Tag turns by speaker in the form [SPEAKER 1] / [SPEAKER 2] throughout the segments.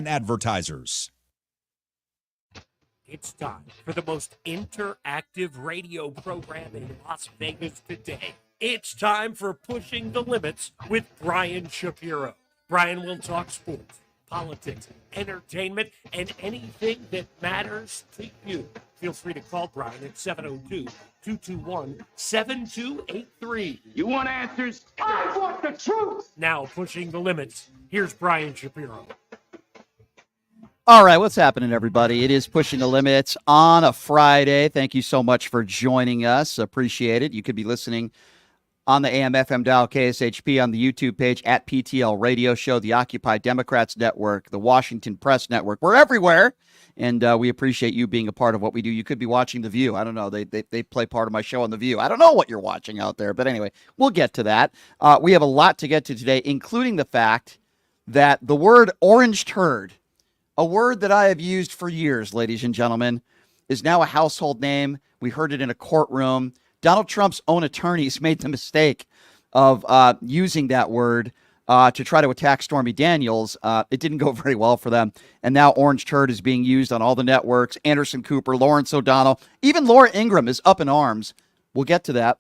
[SPEAKER 1] and advertisers.
[SPEAKER 2] It's time for the most interactive radio program in Las Vegas today. It's time for Pushing the Limits with Brian Shapiro. Brian will talk sports, politics, entertainment, and anything that matters to you. Feel free to call Brian at 702-221-7283.
[SPEAKER 3] You want answers? I want the truth!
[SPEAKER 2] Now, Pushing the Limits, here's Brian Shapiro.
[SPEAKER 4] All right, what's happening, everybody? It is Pushing the Limits on a Friday. Thank you so much for joining us. Appreciate it. You could be listening on the AM/FM dial, KSHP, on the YouTube page at PTL Radio Show, the Occupy Democrats Network, the Washington Press Network. We're everywhere, and we appreciate you being a part of what we do. You could be watching The View. I don't know. They play part of my show on The View. I don't know what you're watching out there, but anyway, we'll get to that. We have a lot to get to today, including the fact that the word orange turd, a word that I have used for years, ladies and gentlemen, is now a household name. We heard it in a courtroom. Donald Trump's own attorneys made the mistake of using that word to try to attack Stormy Daniels. It didn't go very well for them. And now orange turd is being used on all the networks. Anderson Cooper, Lawrence O'Donnell, even Laura Ingraham is up in arms. We'll get to that.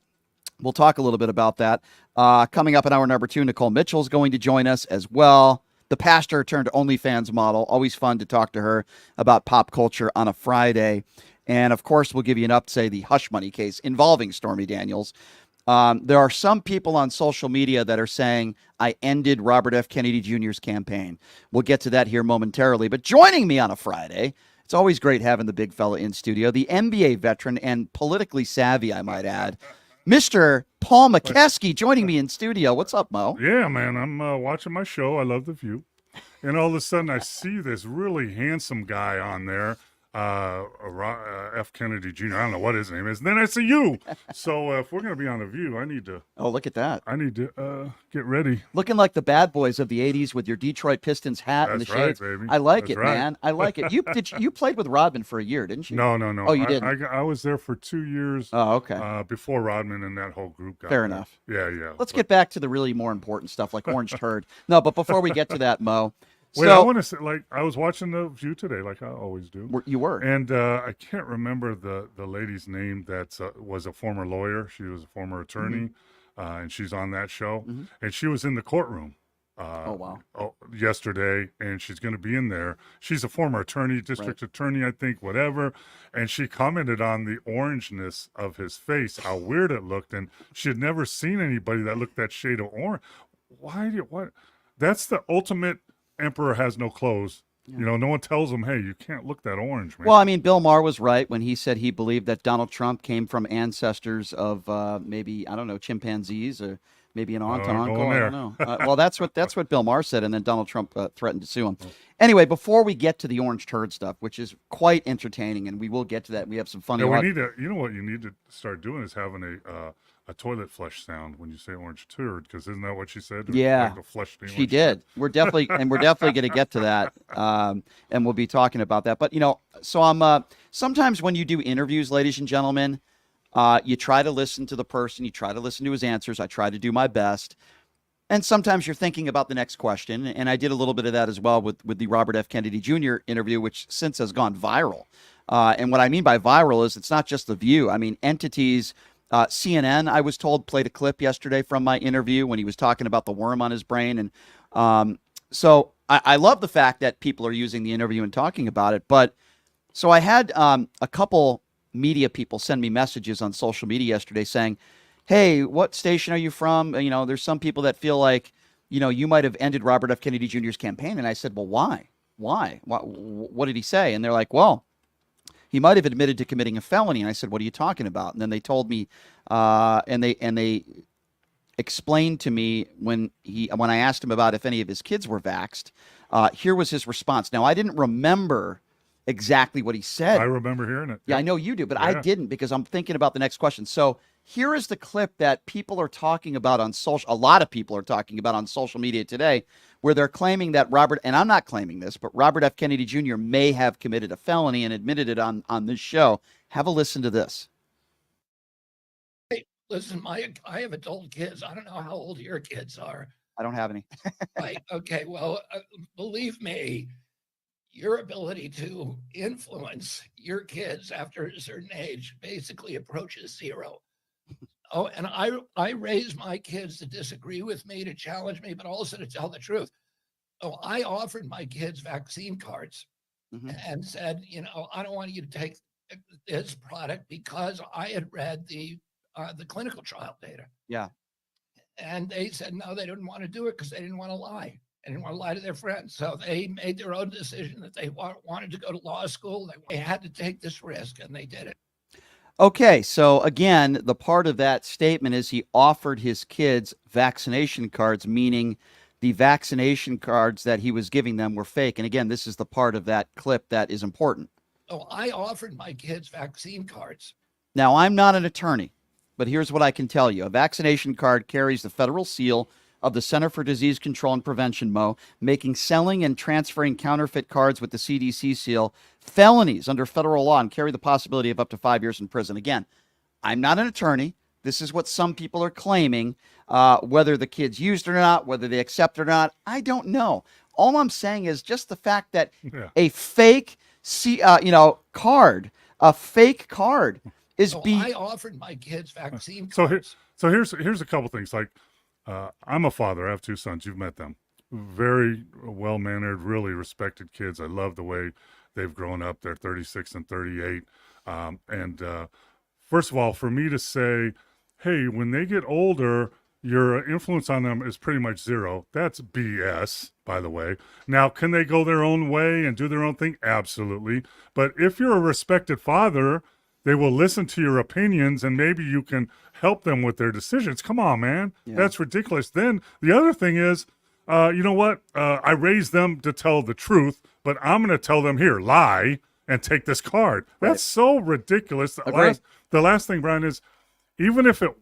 [SPEAKER 4] We'll talk a little bit about that. Coming up in hour number 2, Nicole Mitchell is going to join us as well. The pastor turned OnlyFans model. Always fun to talk to her about pop culture on a Friday. And, of course, we'll give you an update, the hush money case involving Stormy Daniels. There are some people on social media that are saying, I ended Robert F. Kennedy Jr.'s campaign. We'll get to that here momentarily. But joining me on a Friday, it's always great having the big fella in studio, the NBA veteran and politically savvy, I might add, Mr. Paul McKeskey joining me in studio. What's up, Mo?
[SPEAKER 5] Yeah, man. I'm watching my show. I love The View. And all of a sudden, I see this really handsome guy on there, F. Kennedy Jr. I don't know what his name is. And then I see you. So if we're going to be on The View, I need to.
[SPEAKER 4] Oh, look at that.
[SPEAKER 5] I need to get ready.
[SPEAKER 4] Looking like the bad boys of the 80s with your Detroit Pistons hat and the shades.
[SPEAKER 5] Right, baby.
[SPEAKER 4] I like
[SPEAKER 5] That's
[SPEAKER 4] it,
[SPEAKER 5] right.
[SPEAKER 4] man. I like it. You played with Rodman for a year, didn't you?
[SPEAKER 5] No.
[SPEAKER 4] Oh, you didn't?
[SPEAKER 5] I was there for 2 years.
[SPEAKER 4] Oh, okay.
[SPEAKER 5] Before Rodman and that whole group got
[SPEAKER 4] Fair
[SPEAKER 5] there.
[SPEAKER 4] enough.
[SPEAKER 5] Yeah.
[SPEAKER 4] Let's get back to the really more important stuff like orange turd. No, but before we get to that, Mo.
[SPEAKER 5] Wait, I want to say, I was watching The View today, like I always do.
[SPEAKER 4] You were.
[SPEAKER 5] And I can't remember the lady's name that was a former lawyer. She was a former attorney, and she's on that show.
[SPEAKER 4] Mm-hmm.
[SPEAKER 5] And she was in the courtroom yesterday, and she's going to be in there. She's a former attorney, district attorney, I think, whatever. And she commented on the orangeness of his face, how weird it looked. And she had never seen anybody that looked that shade of orange. What? That's the ultimate emperor has no clothes. Yeah. You know, no one tells him, hey, you can't look that orange, man.
[SPEAKER 4] Well, I mean, Bill Maher was right when he said he believed that Donald Trump came from ancestors of maybe, I don't know, chimpanzees or maybe an aunt and uncle. I don't know. Well, that's what Bill Maher said, and then Donald Trump threatened to sue him. Anyway, before we get to the orange turd stuff, which is quite entertaining, and we will get to that. We have some funny.
[SPEAKER 5] Yeah, you know what you need to start doing is having a toilet flush sound when you say orange turd, because isn't that what she said?
[SPEAKER 4] Yeah, she did.
[SPEAKER 5] Turd.
[SPEAKER 4] We're definitely going to get to that, and we'll be talking about that. But so I'm sometimes when you do interviews, ladies and gentlemen, you try to listen to the person, you try to listen to his answers. I try to do my best, and sometimes you're thinking about the next question, and I did a little bit of that as well with the Robert F. Kennedy Jr. interview, which since has gone viral. And what I mean by viral is it's not just The View. I mean entities. CNN, I was told, played a clip yesterday from my interview when he was talking about the worm on his brain. And so I love the fact that people are using the interview and talking about it. But so I had a couple media people send me messages on social media yesterday saying, hey, what station are you from? There's some people that feel like, you might have ended Robert F. Kennedy Jr.'s campaign. And I said, well, why? What did he say? And they're like, well, he might have admitted to committing a felony. And I said, what are you talking about? And then they told me, and they explained to me when I asked him about if any of his kids were vaxxed, here was his response. Now, I didn't remember exactly what he said.
[SPEAKER 5] I remember hearing it.
[SPEAKER 4] Yeah, I know you do, but I didn't because I'm thinking about the next question. So here is the clip that people are talking about on social. A lot of people are talking about on social media today, where they're claiming that Robert, and I'm not claiming this, but Robert F. Kennedy Jr. may have committed a felony and admitted it on this show. Have a listen to this.
[SPEAKER 6] Hey, listen, I have adult kids. I don't know how old your kids are.
[SPEAKER 4] I don't have any.
[SPEAKER 6] Right. Okay. Well, believe me, your ability to influence your kids after a certain age basically approaches zero. Oh, and I raised my kids to disagree with me, to challenge me, but also to tell the truth. Oh, I offered my kids vaccine cards and said, I don't want you to take this product because I had read the clinical trial data.
[SPEAKER 4] Yeah.
[SPEAKER 6] And they said, no, they didn't want to do it because they didn't want to lie. They didn't want to lie to their friends. So they made their own decision that they wanted to go to law school. They had to take this risk, and they did it.
[SPEAKER 4] Okay, so again, the part of that statement is he offered his kids vaccination cards, meaning the vaccination cards that he was giving them were fake. And again, this is the part of that clip that is important.
[SPEAKER 6] Oh, I offered my kids vaccine cards.
[SPEAKER 4] Now, I'm not an attorney, but here's what I can tell you. A vaccination card carries the federal seal of the Center for Disease Control and Prevention, Mo, making selling and transferring counterfeit cards with the CDC seal felonies under federal law and carry the possibility of up to 5 years in prison. Again, I'm not an attorney. This is what some people are claiming. Whether the kids used it or not, whether they accept it or not, I don't know. All I'm saying is just the fact that a fake card, a fake card is
[SPEAKER 6] I offered my kids vaccine cards.
[SPEAKER 5] So here's a couple things. Like, I'm a father. I have two sons. You've met them. Very well-mannered, really respected kids. I love the way they've grown up. They're 36 and 38. First of all, for me to say, hey, when they get older, your influence on them is pretty much zero. That's BS, by the way. Now, can they go their own way and do their own thing? Absolutely. But if you're a respected father, they will listen to your opinions, and maybe you can help them with their decisions. Come on, man. Yeah. That's ridiculous. Then the other thing is, you know what? I raised them to tell the truth, but I'm going to tell them, here, lie and take this card. Right. That's so ridiculous. The last thing, Brian, is even if it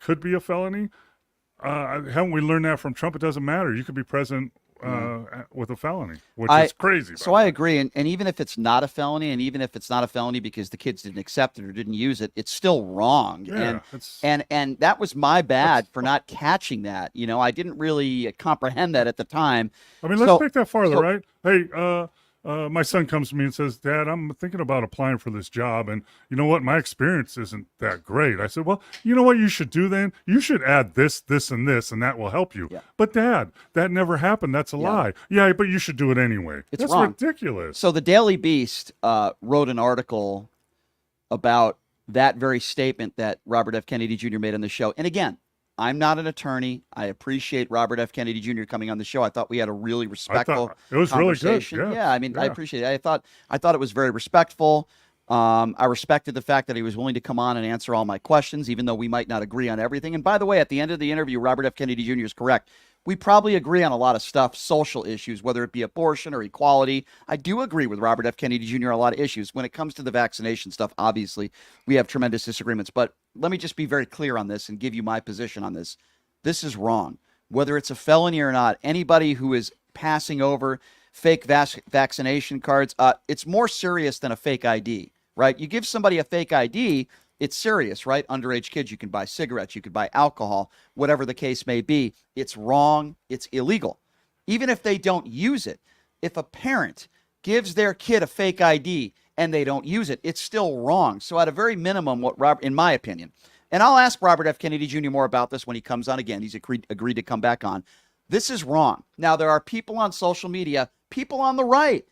[SPEAKER 5] could be a felony, haven't we learned that from Trump? It doesn't matter. You could be president with a felony, which is crazy.
[SPEAKER 4] So I agree. And even if it's not a felony, and even if it's not a felony because the kids didn't accept it or didn't use it, it's still wrong.
[SPEAKER 5] Yeah,
[SPEAKER 4] and that was my bad for not catching that. I didn't really comprehend that at the time.
[SPEAKER 5] I mean, let's take that farther, right? Hey, my son comes to me and says, Dad, I'm thinking about applying for this job. And you know what? My experience isn't that great. I said, well, you know what you should do then? You should add this, this, and this, and that will help you. Yeah. But Dad, that never happened. That's a lie. Yeah, but you should do it anyway. That's wrong. Ridiculous.
[SPEAKER 4] So the Daily Beast wrote an article about that very statement that Robert F. Kennedy Jr. made on the show. And again, I'm not an attorney. I appreciate Robert F. Kennedy Jr. coming on the show. I thought we had a really respectful
[SPEAKER 5] it was
[SPEAKER 4] conversation.
[SPEAKER 5] Really good.
[SPEAKER 4] Yeah, I mean, I appreciate it. I thought it was very respectful. I respected the fact that he was willing to come on and answer all my questions, even though we might not agree on everything. And by the way, at the end of the interview, Robert F. Kennedy Jr. is correct. We probably agree on a lot of stuff, social issues, whether it be abortion or equality. I do agree with Robert F. Kennedy Jr. on a lot of issues. When it comes to the vaccination stuff, obviously, we have tremendous disagreements. But let me just be very clear on this and give you my position on this. This is wrong. Whether it's a felony or not, anybody who is passing over fake vaccination cards, it's more serious than a fake ID, right? You give somebody a fake ID, it's serious, right? Underage kids, you can buy cigarettes, you could buy alcohol, whatever the case may be. It's wrong. It's illegal. Even if they don't use it, if a parent gives their kid a fake ID and they don't use it, it's still wrong. So at a very minimum, in my opinion, and I'll ask Robert F. Kennedy Jr. more about this when he comes on again. He's agreed to come back on. This is wrong. Now, there are people on social media, people on the right,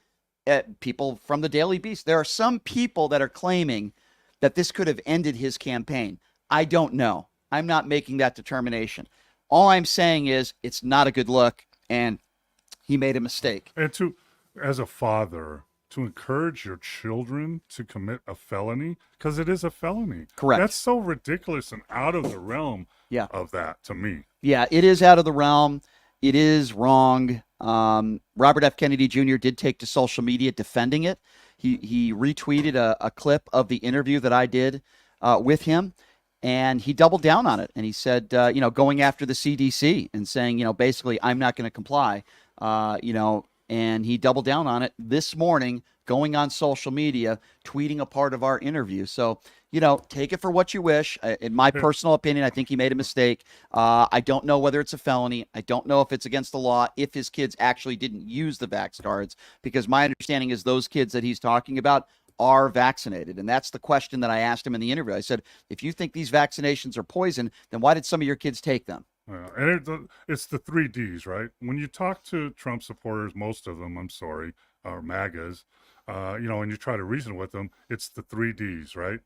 [SPEAKER 4] people from the Daily Beast. There are some people that are claiming that this could have ended his campaign. I don't know. I'm not making that determination. All I'm saying is it's not a good look, and he made a mistake.
[SPEAKER 5] And as a father, to encourage your children to commit a felony, because it is a felony.
[SPEAKER 4] Correct.
[SPEAKER 5] That's so ridiculous and out of the realm of that to me.
[SPEAKER 4] Yeah, it is out of the realm. It is wrong. Robert F. Kennedy Jr. did take to social media defending it. He retweeted a clip of the interview that I did with him, and he doubled down on it. And he said, going after the CDC and saying, basically, I'm not going to comply. And he doubled down on it this morning, going on social media, tweeting a part of our interview. So, take it for what you wish. In my personal opinion, I think he made a mistake. I don't know whether it's a felony. I don't know if it's against the law, if his kids actually didn't use the vax cards, because my understanding is those kids that he's talking about are vaccinated. And that's the question that I asked him in the interview. I said, if you think these vaccinations are poison, then why did some of your kids take them?
[SPEAKER 5] And it's the 3Ds, right? When you talk to Trump supporters, most of them, I'm sorry, or MAGAs, and you try to reason with them, it's the 3Ds, right?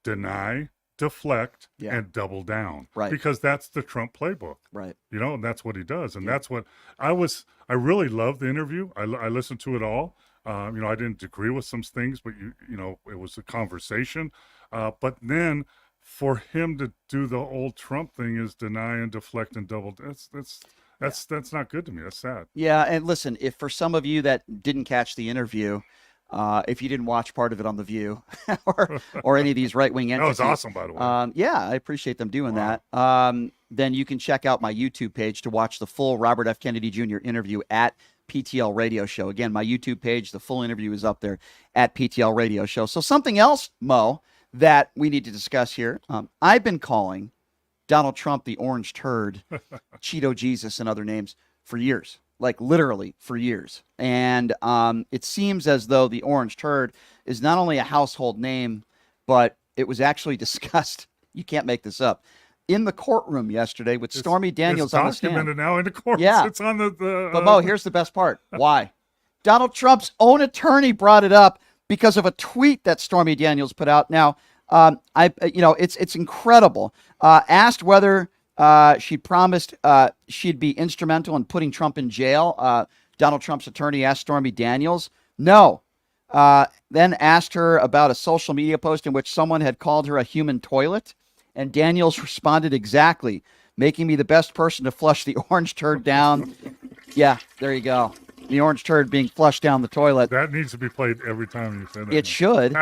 [SPEAKER 5] Deny, deflect, and double down.
[SPEAKER 4] Right.
[SPEAKER 5] Because that's the Trump playbook.
[SPEAKER 4] Right.
[SPEAKER 5] And that's what he does. And that's what I really loved the interview. I listened to it all. I didn't agree with some things, but it was a conversation. But then for him to do the old Trump thing is deny and deflect and double. That's not good to me. That's sad.
[SPEAKER 4] Yeah. And listen, if for some of you that didn't catch the interview, if you didn't watch part of it on The View or any of these right-wing entities.
[SPEAKER 5] That was awesome, by the way.
[SPEAKER 4] Yeah, I appreciate them doing that. Then you can check out my YouTube page to watch the full Robert F. Kennedy Jr. interview at PTL Radio Show. Again, my YouTube page, the full interview is up there at PTL Radio Show. So something else, Mo, that we need to discuss here. I've been calling Donald Trump the orange turd, Cheeto Jesus, and other names for years. Like literally for years. And it seems as though the orange turd is not only a household name, but it was actually discussed. You can't make this up. In the courtroom yesterday with Stormy Daniels on the stand.
[SPEAKER 5] It's documented now in the court.
[SPEAKER 4] Yeah.
[SPEAKER 5] It's on the
[SPEAKER 4] But Mo, here's the best part. Why? Donald Trump's own attorney brought it up because of a tweet that Stormy Daniels put out. Now, it's incredible. Asked whether she promised she'd be instrumental in putting Trump in jail. Donald Trump's attorney asked Stormy Daniels. No. Then asked her about a social media post in which someone had called her a human toilet. And Daniels responded exactly, making me the best person to flush the orange turd down. Yeah, there you go. The orange turd being flushed down the toilet.
[SPEAKER 5] That needs to be played every time you say that.
[SPEAKER 4] It should.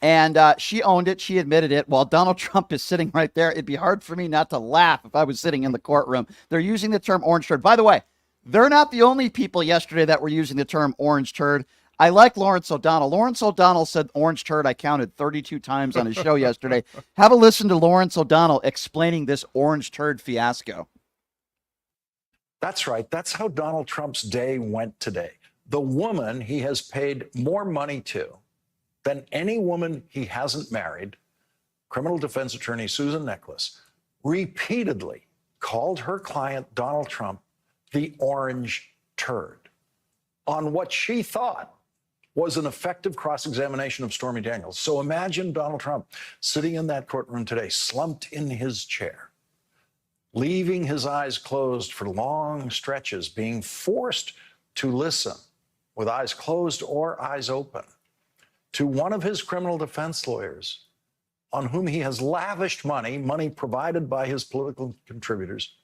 [SPEAKER 4] And she owned it. She admitted it. While Donald Trump is sitting right there, it'd be hard for me not to laugh if I was sitting in the courtroom. They're using the term orange turd. By the way, they're not the only people yesterday that were using the term orange turd. I like Lawrence O'Donnell. Lawrence O'Donnell said orange turd, I counted 32 times on his show yesterday. Have a listen to Lawrence O'Donnell explaining this orange turd fiasco.
[SPEAKER 1] That's right. That's how Donald Trump's day went today. The woman he has paid more money to than any woman he hasn't married, criminal defense attorney Susan Necheles, repeatedly called her client, Donald Trump, the orange turd on what she thought was an effective cross-examination of Stormy Daniels. So imagine Donald Trump sitting in that courtroom today, slumped in his chair, leaving his eyes closed for long stretches, being forced to listen with eyes closed or eyes open to one of his criminal defense lawyers on whom he has lavished money provided by his political contributors.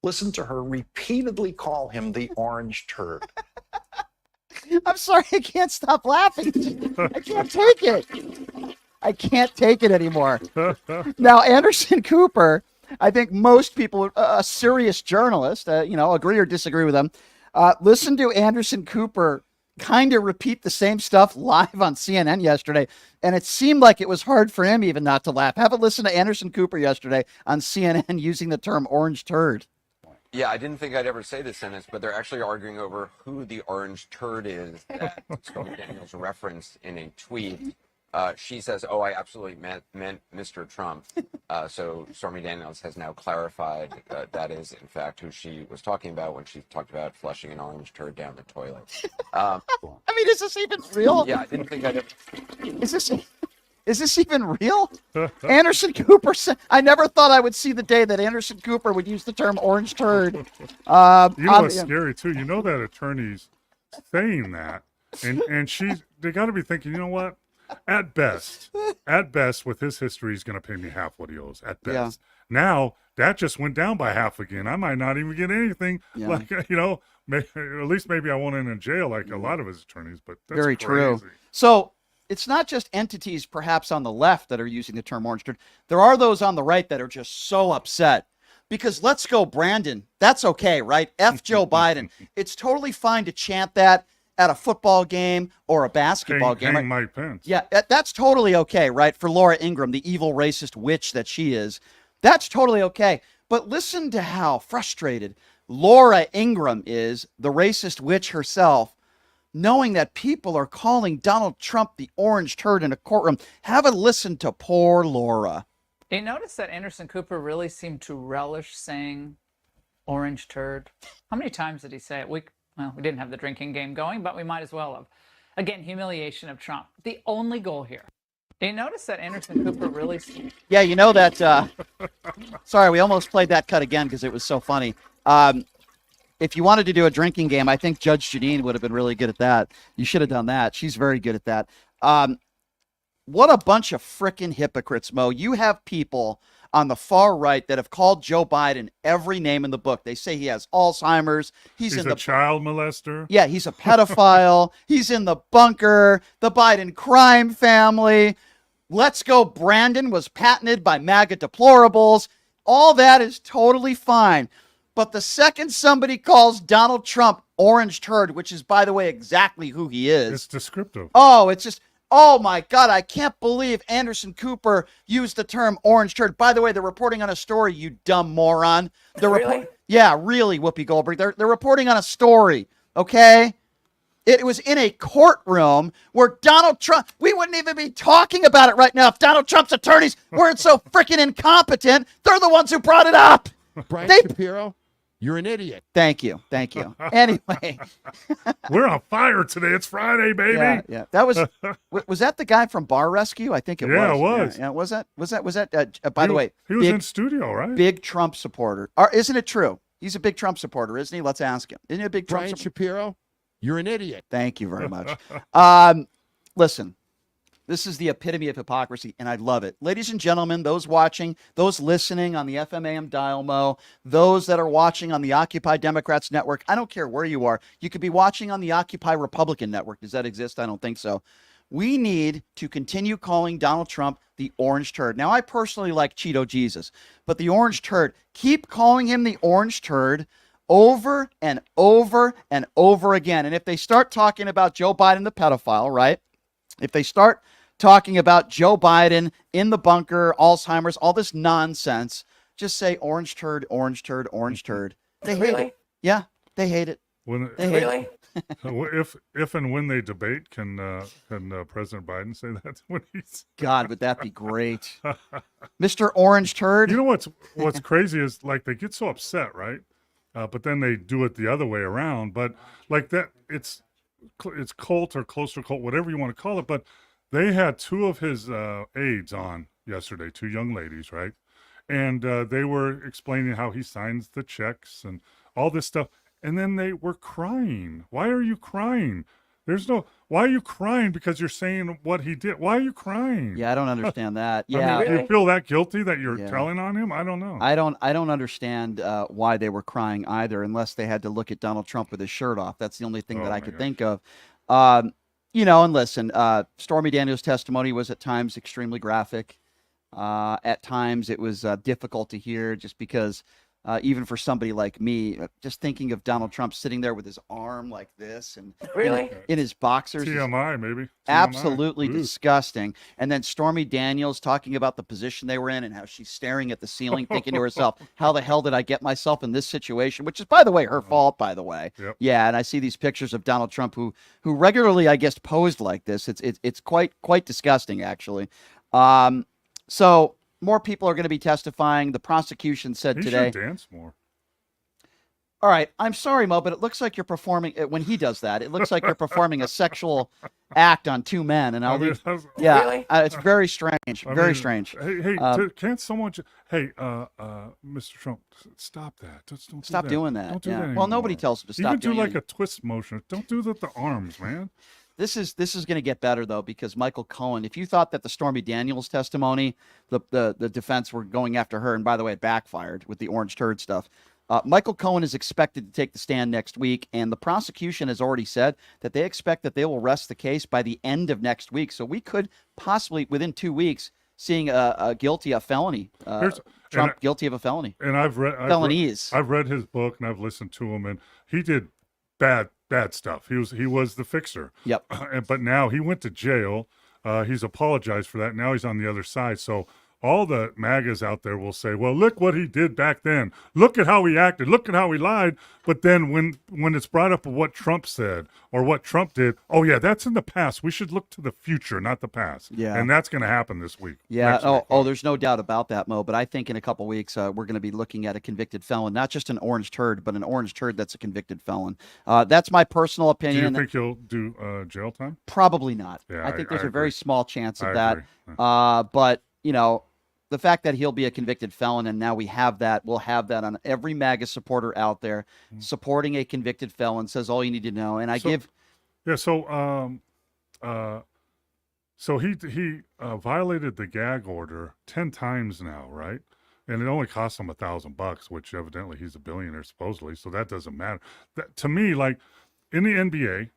[SPEAKER 1] Listen to her repeatedly call him the orange turd.
[SPEAKER 4] I'm sorry, I can't stop laughing. I can't take it. I can't take it anymore. Now, Anderson Cooper, I think most people, a serious journalist, agree or disagree with him, listen to Anderson Cooper kind of repeat the same stuff live on CNN yesterday, and it seemed like it was hard for him even not to laugh. Have a listen to Anderson Cooper yesterday on CNN using the term orange turd.
[SPEAKER 7] Yeah, I didn't think I'd ever say this sentence, but they're actually arguing over who the orange turd is that Stormy Daniels referenced in a tweet. She says, I absolutely meant Mr. Trump. So Stormy Daniels has now clarified that is, in fact, who she was talking about when she talked about flushing an orange turd down the toilet.
[SPEAKER 4] I mean, is this even real?
[SPEAKER 7] Yeah, I didn't think I'd ever...
[SPEAKER 4] Is this even real? Anderson Cooper said, I never thought I would see the day that Anderson Cooper would use the term orange turd.
[SPEAKER 5] You know what's scary, too? You know that attorney's saying that, and they got to be thinking, you know what? At best, with his history, he's going to pay me half what he owes, at best. Yeah. Now, that just went down by half again. I might not even get anything. Yeah. Like, at least maybe I won't end in jail like a lot of his attorneys, but that's
[SPEAKER 4] very
[SPEAKER 5] crazy.
[SPEAKER 4] True. So it's not just entities perhaps on the left that are using the term orange turd. There are those on the right that are just so upset because let's go, Brandon. That's okay, right? F Joe Biden. It's totally fine to chant that at a football game or a basketball game.
[SPEAKER 5] Hang Mike Pence.
[SPEAKER 4] Yeah, that's totally okay, right? For Laura Ingraham, the evil racist witch that she is. That's totally okay. But listen to how frustrated Laura Ingraham is, the racist witch herself, knowing that people are calling Donald Trump the orange turd in a courtroom. Have a listen to poor Laura.
[SPEAKER 8] You notice that Anderson Cooper really seemed to relish saying orange turd? How many times did he say it? We didn't have the drinking game going, but we might as well have. Again, humiliation of Trump. The only goal here. You notice that Anderson Cooper really seemed...
[SPEAKER 4] Yeah, you know that... sorry, we almost played that cut again because it was so funny. If you wanted to do a drinking game, I think Judge Janine would have been really good at that. You should have done that. She's very good at that. What a bunch of frickin' hypocrites, Mo. You have people on the far right that have called Joe Biden every name in the book. They say he has Alzheimer's. He's in
[SPEAKER 5] a child molester.
[SPEAKER 4] Yeah, he's a pedophile. He's in the bunker. The Biden crime family. Let's Go Brandon was patented by MAGA deplorables. All that is totally fine. But the second somebody calls Donald Trump orange turd, which is, by the way, exactly who he is.
[SPEAKER 5] It's descriptive.
[SPEAKER 4] Oh, it's just, oh my God, I can't believe Anderson Cooper used the term orange turd. By the way, they're reporting on a story, you dumb moron.
[SPEAKER 8] Really?
[SPEAKER 4] Yeah, really, Whoopi Goldberg. They're reporting on a story, okay? It was in a courtroom where Donald Trump, we wouldn't even be talking about it right now if Donald Trump's attorneys weren't so freaking incompetent. They're the ones who brought it up.
[SPEAKER 9] Brian Shapiro, you're an idiot.
[SPEAKER 4] Thank you. Thank you. Anyway.
[SPEAKER 5] We're on fire today. It's Friday, baby.
[SPEAKER 4] Yeah. That was that the guy from Bar Rescue? I think it was.
[SPEAKER 5] Yeah, it was.
[SPEAKER 4] Yeah, was that? By the way,
[SPEAKER 5] he was in studio, right?
[SPEAKER 4] Big Trump supporter. Isn't it true? He's a big Trump supporter, isn't he? Let's ask him. Isn't he a big Trump
[SPEAKER 9] Brian Shapiro, you're an idiot.
[SPEAKER 4] Thank you very much. Listen, this is the epitome of hypocrisy, and I love it. Ladies and gentlemen, those watching, those listening on the FMAM dial Mo, those that are watching on the Occupy Democrats Network, I don't care where you are. You could be watching on the Occupy Republican Network. Does that exist? I don't think so. We need to continue calling Donald Trump the orange turd. Now, I personally like Cheeto Jesus, but the orange turd, keep calling him the orange turd over and over and over again. And if they start talking about Joe Biden, the pedophile, right? If they start talking about Joe Biden in the bunker, Alzheimer's, all this nonsense, just say orange turd, orange turd, orange turd. They hate it. Yeah, they hate it. They hate it.
[SPEAKER 5] If and when they debate, can President Biden say that when he's...
[SPEAKER 4] God, would that be great, Mr. Orange Turd?
[SPEAKER 5] You know what's crazy is like they get so upset, right? But then they do it the other way around. But like that, it's cult or closer cult, whatever you want to call it. But they had two of his aides on yesterday, two young ladies, right? And they were explaining how he signs the checks and all this stuff. And then they were crying. Why are you crying? Why are you crying? Because you're saying what he did. Why are you crying?
[SPEAKER 4] Yeah, I don't understand that. Yeah.
[SPEAKER 5] I mean, do you feel that guilty that you're telling on him? I don't know.
[SPEAKER 4] I don't understand why they were crying either, unless they had to look at Donald Trump with his shirt off. That's the only thing that I could think of. And listen, Stormy Daniels' testimony was at times extremely graphic. At times it was difficult to hear just because even for somebody like me, just thinking of Donald Trump sitting there with his arm like this and in his boxers.
[SPEAKER 5] TMI, maybe. TMI.
[SPEAKER 4] Absolutely disgusting. And then Stormy Daniels talking about the position they were in and how she's staring at the ceiling thinking to herself, how the hell did I get myself in this situation? Which is, by the way, her fault, by the way.
[SPEAKER 5] Yep.
[SPEAKER 4] Yeah, and I see these pictures of Donald Trump who regularly, I guess, posed like this. It's quite disgusting, actually. So more people are going to be testifying. The prosecution said today.
[SPEAKER 5] He should dance more.
[SPEAKER 4] All right. I'm sorry, Mo, but it looks like you're performing when he does that. It looks like you're performing a sexual act on two men. And it's very strange. Very strange.
[SPEAKER 5] Hey, can't someone? Mr. Trump, stop that. Don't
[SPEAKER 4] stop doing that.
[SPEAKER 5] Don't do that anymore.
[SPEAKER 4] Well, nobody tells him to stop.
[SPEAKER 5] Even do like
[SPEAKER 4] anything.
[SPEAKER 5] a twist motion. Don't do the arms, man.
[SPEAKER 4] This is going to get better, though, because Michael Cohen, if you thought that the Stormy Daniels testimony, the defense were going after her, and by the way, it backfired with the orange turd stuff. Michael Cohen is expected to take the stand next week, and the prosecution has already said that they expect that they will rest the case by the end of next week. So we could possibly, within 2 weeks, seeing a guilty a felony. Trump guilty of a felony.
[SPEAKER 5] And I've read
[SPEAKER 4] felonies.
[SPEAKER 5] I've read his book and I've listened to him, and he did bad stuff. He was the fixer.
[SPEAKER 4] Yep.
[SPEAKER 5] But now he went to jail. He's apologized for that. Now he's on the other side. So all the MAGAs out there will say, well, look what he did back then. Look at how he acted. Look at how he lied. But then when it's brought up of what Trump said or what Trump did, oh, yeah, that's in the past. We should look to the future, not the past.
[SPEAKER 4] Yeah.
[SPEAKER 5] And that's going to happen this week.
[SPEAKER 4] Yeah. There's no doubt about that, Mo. But I think in a couple weeks, we're going to be looking at a convicted felon, not just an orange turd, but an orange turd that's a convicted felon. That's my personal
[SPEAKER 5] Do
[SPEAKER 4] opinion.
[SPEAKER 5] you think he'll do jail time?
[SPEAKER 4] Probably not.
[SPEAKER 5] Yeah,
[SPEAKER 4] I think there's
[SPEAKER 5] I
[SPEAKER 4] a very
[SPEAKER 5] agree.
[SPEAKER 4] small chance of
[SPEAKER 5] I
[SPEAKER 4] that.
[SPEAKER 5] agree.
[SPEAKER 4] But, the fact that he'll be a convicted felon, and now we'll have that on every MAGA supporter out there supporting a convicted felon says all you need to know. And
[SPEAKER 5] So he violated the gag order 10 times now, right? And it only cost him $1,000, which evidently he's a billionaire supposedly, so that doesn't matter. To me, like in the NBA,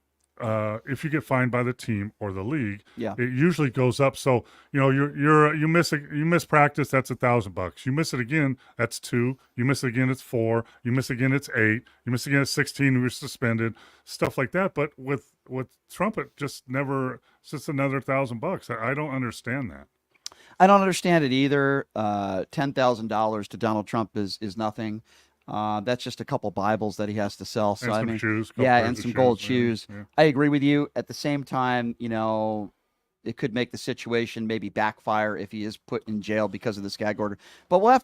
[SPEAKER 5] if you get fined by the team or the league, it usually goes up. So you miss practice, that's $1,000. You miss it again, that's $2. You miss it again, it's $4. You miss again, it's $8. You miss again, it's $16. You're suspended, stuff like that. But with Trump, it's just another $1,000. I don't understand that.
[SPEAKER 4] I don't understand it either. $10,000 to Donald Trump is nothing. That's just a couple Bibles that he has to sell. So
[SPEAKER 5] And some shoes,
[SPEAKER 4] and some gold shoes.
[SPEAKER 5] Yeah.
[SPEAKER 4] I agree with you. At the same time, it could make the situation maybe backfire if he is put in jail because of this gag order. But we'll have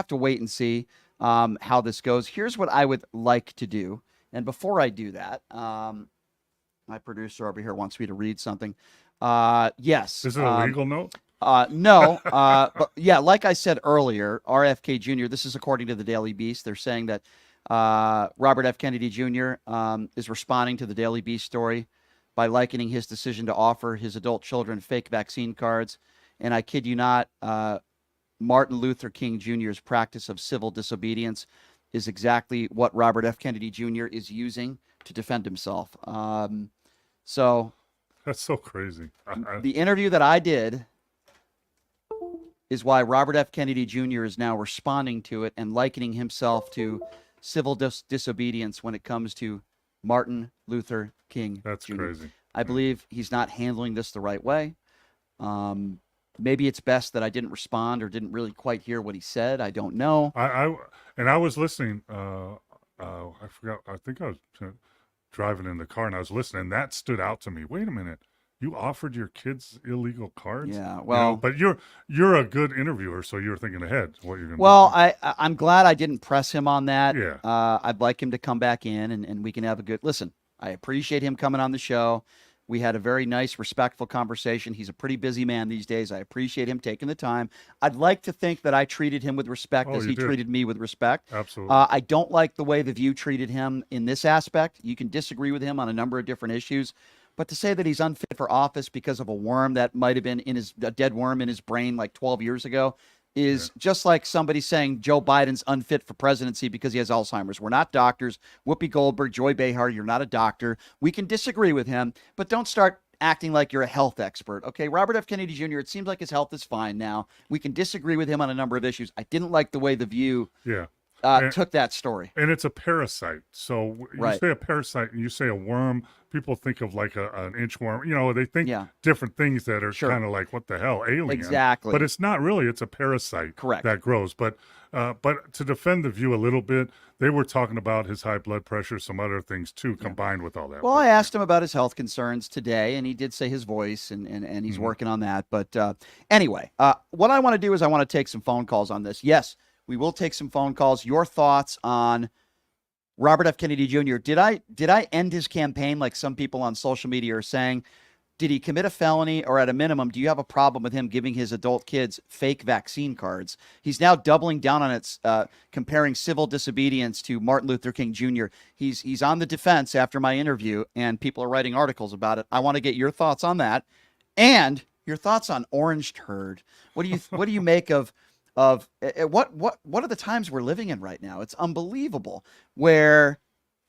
[SPEAKER 4] to wait and see how this goes. Here's what I would like to do, and before I do that, my producer over here wants me to read something. Yes.
[SPEAKER 5] Is it a legal note?
[SPEAKER 4] No, but yeah, like I said earlier, RFK Jr., this is according to the Daily Beast. They're saying that Robert F. Kennedy Jr. Is responding to the Daily Beast story by likening his decision to offer his adult children fake vaccine cards. And I kid you not, Martin Luther King Jr.'s practice of civil disobedience is exactly what Robert F. Kennedy Jr. is using to defend himself. So
[SPEAKER 5] that's so crazy.
[SPEAKER 4] The interview that I did is why Robert F. Kennedy Jr. is now responding to it and likening himself to civil disobedience when it comes to Martin Luther King
[SPEAKER 5] That's
[SPEAKER 4] Jr.
[SPEAKER 5] crazy.
[SPEAKER 4] I believe he's not handling this the right way. Maybe it's best that I didn't respond or didn't really quite hear what he said. I don't know.
[SPEAKER 5] I was listening. I forgot. I think I was driving in the car and I was listening. That stood out to me. Wait a minute. You offered your kids illegal cards?
[SPEAKER 4] Yeah, well,
[SPEAKER 5] but you're a good interviewer, so you're thinking ahead what you're going to do.
[SPEAKER 4] Well, I'm glad I didn't press him on that.
[SPEAKER 5] Yeah.
[SPEAKER 4] I'd like him to come back in and we can have a good listen. I appreciate him coming on the show. We had a very nice, respectful conversation. He's a pretty busy man these days. I appreciate him taking the time. I'd like to think that I treated him with respect as he treated me with respect.
[SPEAKER 5] Absolutely.
[SPEAKER 4] I don't like the way The View treated him in this aspect. You can disagree with him on a number of different issues. But to say that he's unfit for office because of a worm that might have been a dead worm in his brain like 12 years ago is just like somebody saying Joe Biden's unfit for presidency because he has Alzheimer's. We're not doctors. Whoopi Goldberg, Joy Behar, you're not a doctor. We can disagree with him, but don't start acting like you're a health expert. Okay, Robert F. Kennedy Jr., it seems like his health is fine now. We can disagree with him on a number of issues. I didn't like the way The View took that story.
[SPEAKER 5] And it's a parasite. So you say a parasite and you say a worm, people think of like an inchworm. They think different things that are kind of like, what the hell, alien.
[SPEAKER 4] Exactly.
[SPEAKER 5] But it's not really. It's a parasite that grows. But to defend The View a little bit, they were talking about his high blood pressure, some other things too, combined with all that.
[SPEAKER 4] Well, I asked him about his health concerns today, and he did say his voice, and he's working on that. But anyway, what I want to do is I want to take some phone calls on this. Yes, we will take some phone calls. Your thoughts on Robert F. Kennedy Jr. Did I end his campaign like some people on social media are saying? Did he commit a felony, or at a minimum, do you have a problem with him giving his adult kids fake vaccine cards? He's now doubling down on it, comparing civil disobedience to Martin Luther King Jr. He's on the defense after my interview, and people are writing articles about it. I want to get your thoughts on that, and your thoughts on Orange Turd. What do you make of what are the times we're living in right now? It's unbelievable where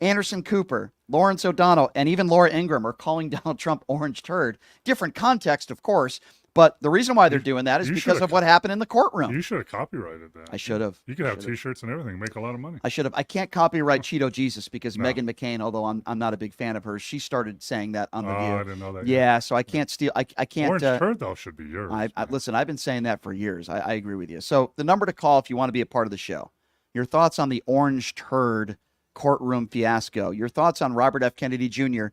[SPEAKER 4] Anderson Cooper, Lawrence O'Donnell, and even Laura Ingraham are calling Donald Trump Orange Turd. Different context, of course, But the reason why they're doing that is
[SPEAKER 5] you
[SPEAKER 4] because
[SPEAKER 5] should've
[SPEAKER 4] of what happened in the courtroom.
[SPEAKER 5] You should have copyrighted that.
[SPEAKER 4] I should have.
[SPEAKER 5] You could have T-shirts and everything, make a lot of money.
[SPEAKER 4] I should have. I can't copyright Cheeto Jesus because
[SPEAKER 5] No.
[SPEAKER 4] Meghan McCain, although I'm not a big fan of hers, she started saying that on The View.
[SPEAKER 5] I didn't know that.
[SPEAKER 4] Yeah, so I can't steal. I can't.
[SPEAKER 5] Orange Turd, though, should be yours.
[SPEAKER 4] Listen, I've been saying that for years. I agree with you. So the number to call if you want to be a part of the show. Your thoughts on the Orange Turd courtroom fiasco. Your thoughts on Robert F. Kennedy Jr.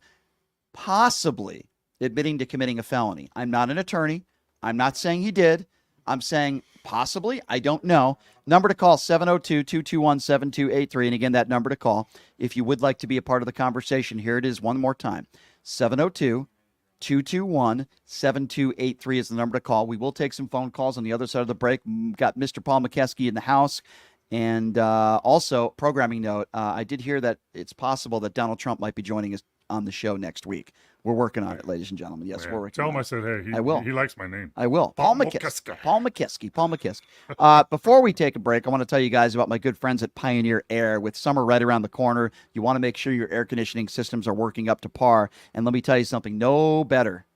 [SPEAKER 4] possibly admitting to committing a felony. I'm not an attorney. I'm not saying he did. I'm saying possibly. I don't know. Number to call, 702-221-7283. And again, that number to call if you would like to be a part of the conversation. Here it is one more time. 702-221-7283 is the number to call. We will take some phone calls on the other side of the break. We've got Mr. Paul McKeskey in the house. And also, programming note, I did hear that it's possible that Donald Trump might be joining us on the show next week. We're working on it, ladies and gentlemen. Yes, we're working
[SPEAKER 5] Tell
[SPEAKER 4] on
[SPEAKER 5] him
[SPEAKER 4] it.
[SPEAKER 5] I said, hey,
[SPEAKER 4] I will.
[SPEAKER 5] He likes my name.
[SPEAKER 4] I will. Paul McKeskey. Paul McKeskey. Before we take a break, I want to tell you guys about my good friends at Pioneer Air. With summer right around the corner, you want to make sure your air conditioning systems are working up to par. And let me tell you something, no better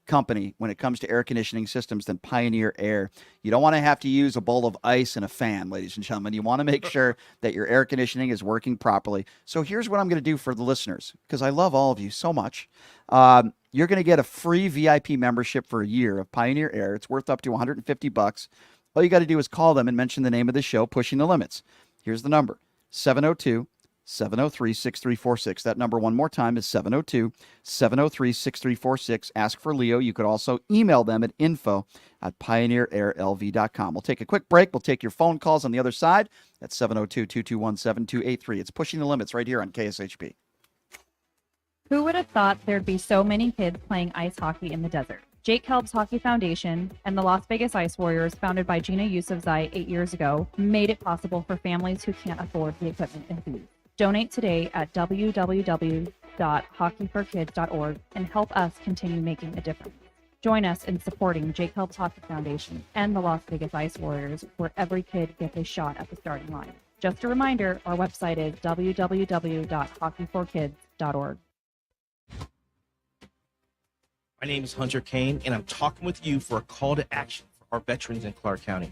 [SPEAKER 4] company when it comes to air conditioning systems than Pioneer Air. You don't want to have to use a bowl of ice and a fan, ladies and gentlemen. You want to make sure that your air conditioning is working properly. So here's what I'm going to do for the listeners, because I love all of you so much. You're going to get a free VIP membership for a year of Pioneer Air. It's worth up to $150. All you got to do is call them and mention the name of the show, Pushing the Limits. Here's the number, 702-703-6346. That number one more time is 702-703-6346. Ask for Leo. You could also email them at info@pioneerairlv.com. We'll take a quick break. We'll take your phone calls on the other side. That's 702-221-7283. It's Pushing the Limits right here on KSHP.
[SPEAKER 10] Who would have thought there'd be so many kids playing ice hockey in the desert? Jake Helb's Hockey Foundation and the Las Vegas Ice Warriors, founded by Gina Yusufzai 8 years ago, made it possible for families who can't afford the equipment and food. Donate today at www.hockeyforkids.org and help us continue making a difference. Join us in supporting Jake Helb's Hockey Foundation and the Las Vegas Ice Warriors, where every kid gets a shot at the starting line. Just a reminder, our website is www.hockeyforkids.org.
[SPEAKER 11] My name is Hunter Kane, and I'm talking with you for a call to action for our veterans in Clark County.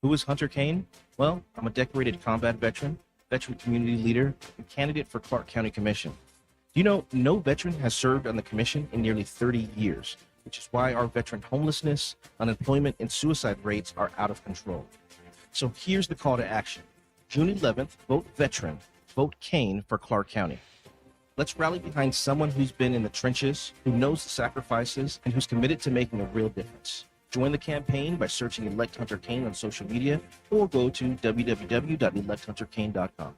[SPEAKER 11] Who is Hunter Kane? Well, I'm a decorated combat veteran, veteran community leader, and candidate for Clark County Commission. Do you know no veteran has served on the commission in nearly 30 years, which is why our veteran homelessness, unemployment, and suicide rates are out of control. So here's the call to action. June 11th, vote veteran, vote Kane for Clark County. Let's rally behind someone who's been in the trenches, who knows the sacrifices, and who's committed to making a real difference. Join the campaign by searching Elect Hunter Kane on social media or go to www.electhunterkane.com.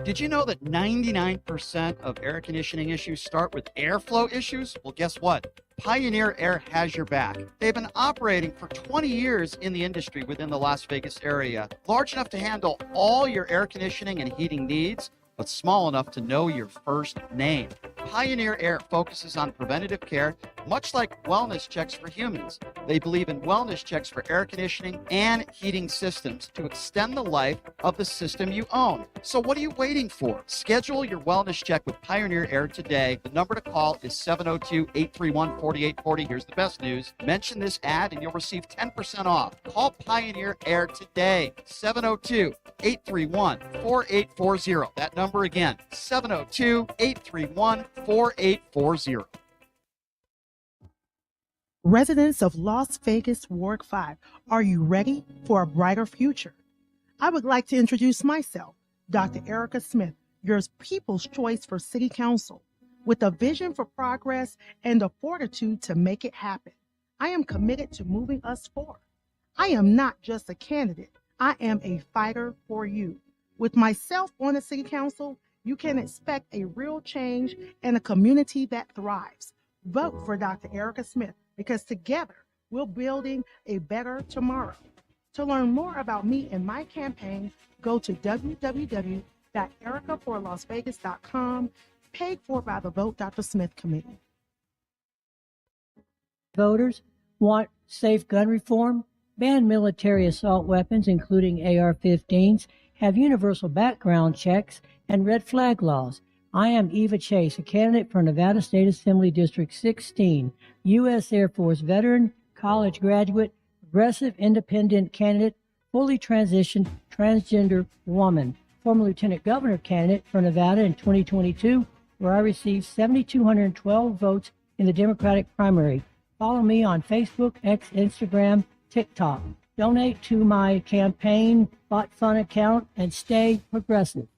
[SPEAKER 4] Did you know that 99% of air conditioning issues start with airflow issues? Well, guess what? Pioneer Air has your back. They've been operating for 20 years in the industry within the Las Vegas area, large enough to handle all your air conditioning and heating needs, but small enough to know your first name. Pioneer Air focuses on preventative care, much like wellness checks for humans. They believe in wellness checks for air conditioning and heating systems to extend the life of the system you own. So what are you waiting for? Schedule your wellness check with Pioneer Air today. The number to call is 702-831-4840. Here's the best news. Mention this ad and you'll receive 10% off. Call Pioneer Air today. 702-831-4840. That number again, 702-831-4840.
[SPEAKER 12] Residents of Las Vegas Ward 5, are you ready for a brighter future? I would like to introduce myself, Dr. Erica Smith, your people's choice for City Council. With a vision for progress and the fortitude to make it happen, I am committed to moving us forward. I am not just a candidate, I am a fighter for you. With myself on the City Council, you can expect a real change and a community that thrives. Vote for Dr. Erica Smith, because together we're building a better tomorrow. To learn more about me and my campaign, go to www.ericaforlasvegas.com, paid for by the Vote Dr. Smith Committee.
[SPEAKER 13] Voters want safe gun reform, ban military assault weapons, including AR-15s, have universal background checks, and red flag laws. I am Eva Chase, a candidate for Nevada State Assembly District 16, U.S. Air Force veteran, college graduate, progressive independent candidate, fully transitioned transgender woman, former lieutenant governor candidate for Nevada in 2022, where I received 7,212 votes in the Democratic primary. Follow me on Facebook, X, Instagram, TikTok. Donate to my campaign bot fund account and stay progressive.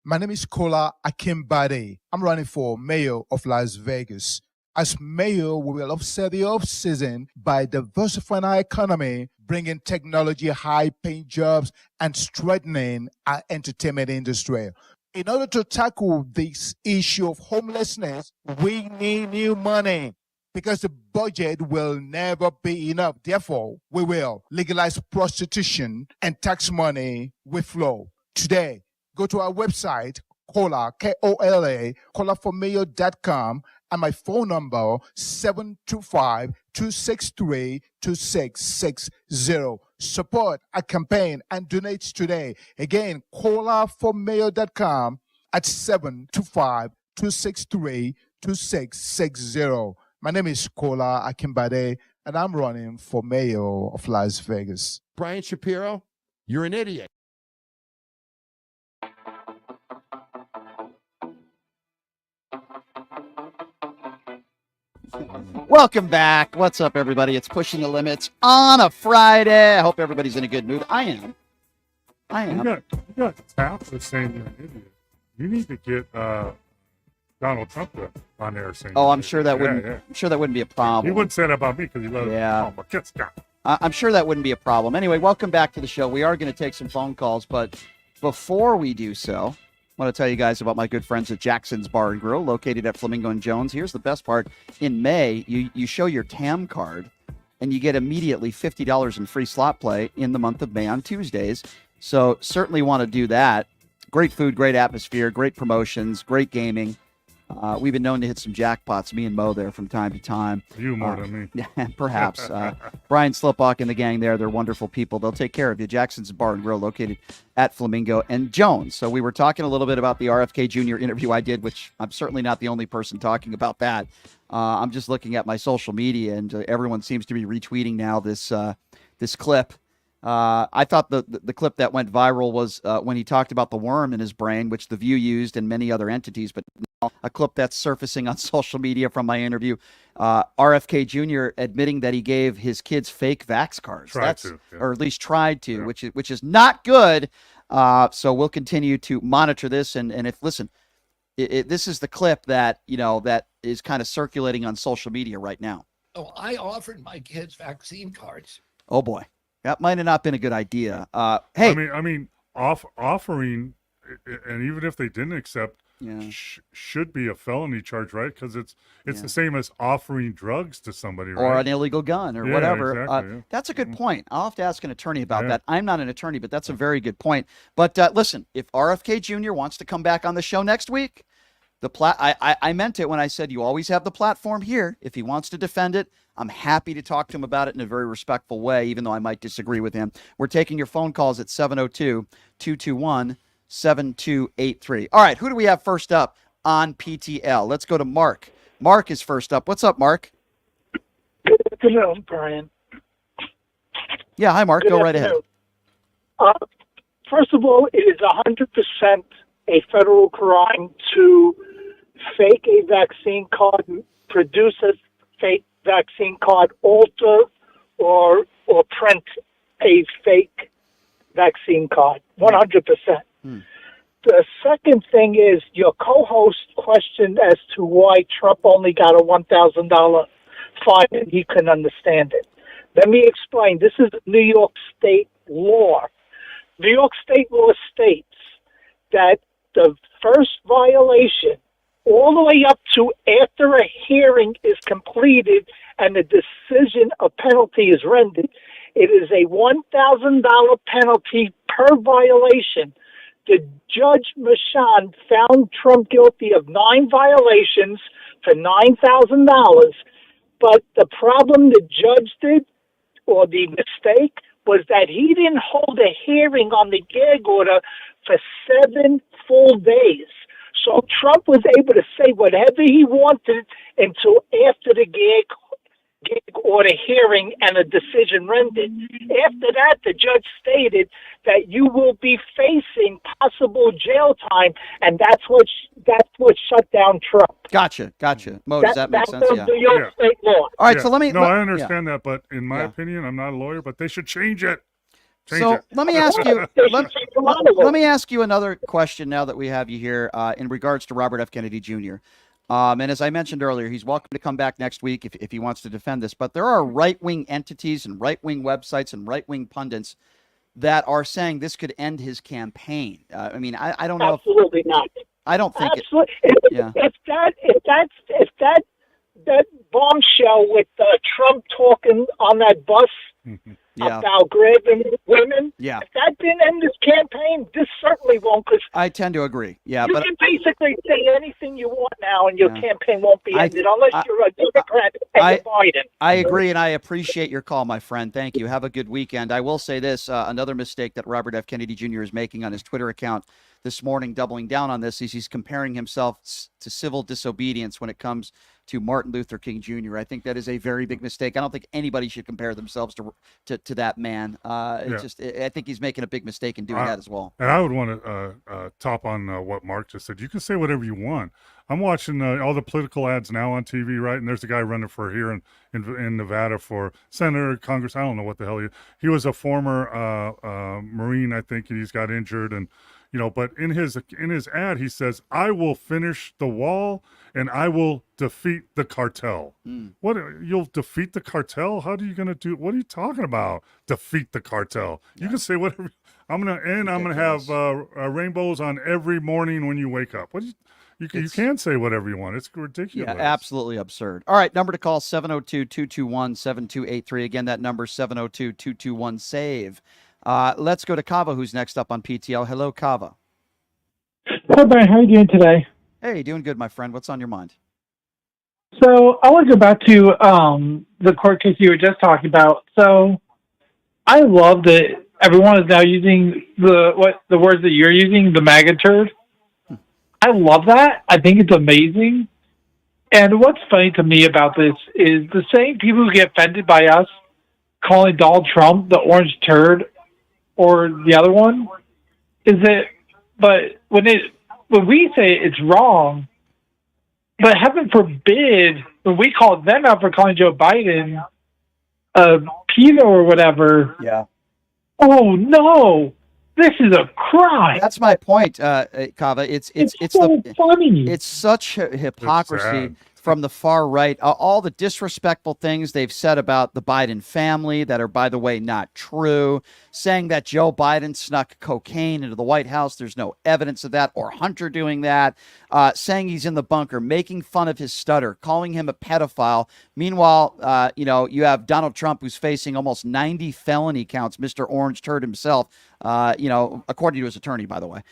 [SPEAKER 14] My name is Kola Akimbade. I'm running for mayor of Las Vegas. As mayor, we will offset the off-season by diversifying our economy, bringing technology, high-paying jobs, and strengthening our entertainment industry. In order to tackle this issue of homelessness, we need new money because the budget will never be enough. Therefore, we will legalize prostitution and tax money will flow. Today, go to our website, Kola, K-O-L-A, kolaformayor.com, and my phone number, 725-263-2660. Support our campaign and donate today. Again, kolaformayor.com at 725-263-2660. My name is Kola Akimbade, and I'm running for mayor of Las Vegas.
[SPEAKER 9] Brian Shapiro, you're an idiot.
[SPEAKER 4] Welcome back. What's up, everybody? It's Pushing the Limits on a Friday. I hope everybody's in a good mood. I am.
[SPEAKER 5] You got Taft for saying you're an idiot. You need to get Donald Trump on there saying.
[SPEAKER 4] Oh, I'm sure that wouldn't.
[SPEAKER 5] Yeah.
[SPEAKER 4] I'm sure that wouldn't be a problem.
[SPEAKER 5] He wouldn't say that about me because he loves.
[SPEAKER 4] Yeah.
[SPEAKER 5] Oh, kids got.
[SPEAKER 4] I'm sure that wouldn't be a problem. Anyway, welcome back to the show. We are going to take some phone calls, but before we do so, I want to tell you guys about my good friends at Jackson's Bar and Grill, located at Flamingo and Jones. Here's the best part. In May, you show your TAM card, and you get immediately $50 in free slot play in the month of May on Tuesdays. So certainly want to do that. Great food, great atmosphere, great promotions, great gaming. We've been known to hit some jackpots, me and Mo there from time to time.
[SPEAKER 5] You more than me.
[SPEAKER 4] Yeah, perhaps. Brian Slipwalk and the gang there, they're wonderful people. They'll take care of you. Jackson's Bar and Grill, located at Flamingo and Jones. So we were talking a little bit about the RFK Jr. interview I did, which I'm certainly not the only person talking about that. I'm just looking at my social media, and everyone seems to be retweeting now this clip. I thought the clip that went viral was when he talked about the worm in his brain, which The View used and many other entities, but now a clip that's surfacing on social media from my interview, RFK Jr. admitting that he gave his kids fake vax cards. Or at least tried to, yeah. which is not good. So we'll continue to monitor this. And if, listen, this is the clip that, that is kind of circulating on social media right now.
[SPEAKER 6] Oh, I offered my kids vaccine cards.
[SPEAKER 4] Oh, boy. That might have not been a good idea. Hey,
[SPEAKER 5] I mean, offering, and even if they didn't accept, should be a felony charge, right? Because it's the same as offering drugs to somebody, right?
[SPEAKER 4] Or an illegal gun or whatever.
[SPEAKER 5] Exactly,
[SPEAKER 4] that's a good point. I'll have to ask an attorney about that. I'm not an attorney, but that's a very good point. But listen, if RFK Jr. wants to come back on the show next week, I meant it when I said you always have the platform here. If he wants to defend it, I'm happy to talk to him about it in a very respectful way, even though I might disagree with him. We're taking your phone calls at 702-221-7283. All right, who do we have first up on PTL? Let's go to Mark. Mark is first up. What's up, Mark?
[SPEAKER 15] Good afternoon, Brian.
[SPEAKER 4] Yeah, hi, Mark. Go right ahead.
[SPEAKER 15] First of all, it is 100% a federal crime to fake a vaccine card, produce a fake vaccine card, alter or print a fake vaccine card. 100%. The second thing is your co-host questioned as to why Trump only got a $1,000 fine and he couldn't understand it. Let me explain. This is New York State law. New York State law states that the first violation all the way up to after a hearing is completed and the decision of penalty is rendered, it is a $1,000 penalty per violation. The Judge Machan found Trump guilty of 9 violations for $9,000, but the problem the judge did, or the mistake, was that he didn't hold a hearing on the gag order for 7 full days. So Trump was able to say whatever he wanted until after the gig or the hearing and a decision rendered. After that, the judge stated that you will be facing possible jail time, and that's what shut down Trump.
[SPEAKER 4] Gotcha. Mo, does that make sense?
[SPEAKER 15] was
[SPEAKER 4] Yeah.
[SPEAKER 15] New York State law.
[SPEAKER 4] All right, so let me.
[SPEAKER 5] No, I understand that, but in my opinion, I'm not a lawyer, but they should change it.
[SPEAKER 4] Let me ask you. Let me ask you another question now that we have you here in regards to Robert F. Kennedy Jr. And as I mentioned earlier, he's welcome to come back next week if he wants to defend this. But there are right-wing entities and right-wing websites and right-wing pundits that are saying this could end his campaign. I mean, I don't know.
[SPEAKER 15] Absolutely not.
[SPEAKER 4] I don't think
[SPEAKER 15] Absolutely.
[SPEAKER 4] it.
[SPEAKER 15] If that bombshell with Trump talking on that bus about grabbing women, if that didn't end this campaign, this certainly won't. Because
[SPEAKER 4] I tend to agree. Yeah,
[SPEAKER 15] you
[SPEAKER 4] but
[SPEAKER 15] can basically say anything you want now, and your campaign won't be ended unless you're a Democrat and you're Biden.
[SPEAKER 4] I agree, and I appreciate your call, my friend. Thank you. Have a good weekend. I will say this: another mistake that Robert F. Kennedy Jr. is making on his Twitter account this morning, doubling down on this, is he's comparing himself to civil disobedience when it comes to Martin Luther King Jr. I think that is a very big mistake. I don't think anybody should compare themselves to that man. I think he's making a big mistake in doing that as well.
[SPEAKER 5] And I would want to top on what Mark just said. You can say whatever you want. I'm watching all the political ads now on TV, right? And there's a guy running for here in Nevada for senator, Congress. I don't know what the hell he was a former Marine, I think. He's got injured, and but in his ad he says, "I will finish the wall and I will defeat the cartel." What, you'll defeat the cartel? How are you going to do? What are you talking about? Defeat the cartel? You can say whatever. I'm gonna have rainbows on every morning when you wake up. What do you can say whatever you want. It's ridiculous.
[SPEAKER 4] Yeah, absolutely absurd. All right, number to call 702-221-7283. Again, that number 702-221-SAVE. Let's go to Kava, who's next up on PTL. Hello, Kava.
[SPEAKER 16] Hi, Brian. How are you doing today?
[SPEAKER 4] Hey, doing good, my friend. What's on your mind?
[SPEAKER 16] So I want to go back to the court case you were just talking about. So I love that everyone is now using the words that you're using, the MAGA turd. I love that. I think it's amazing. And what's funny to me about this is the same people who get offended by us calling Donald Trump the orange turd or the other one but when we say it's wrong, but heaven forbid when we call them out for calling Joe Biden pedo or whatever.
[SPEAKER 4] Yeah.
[SPEAKER 16] Oh no, this is a crime.
[SPEAKER 4] That's my point, Kava. It's
[SPEAKER 16] so funny.
[SPEAKER 4] It's such hypocrisy from the far right. All the disrespectful things they've said about the Biden family that are, by the way, not true. Saying that Joe Biden snuck cocaine into the White House. There's no evidence of that. Or Hunter doing that. Saying he's in the bunker. Making fun of his stutter. Calling him a pedophile. Meanwhile, you have Donald Trump, who's facing almost 90 felony counts. Mr. Orange Turd himself. According to his attorney, by the way.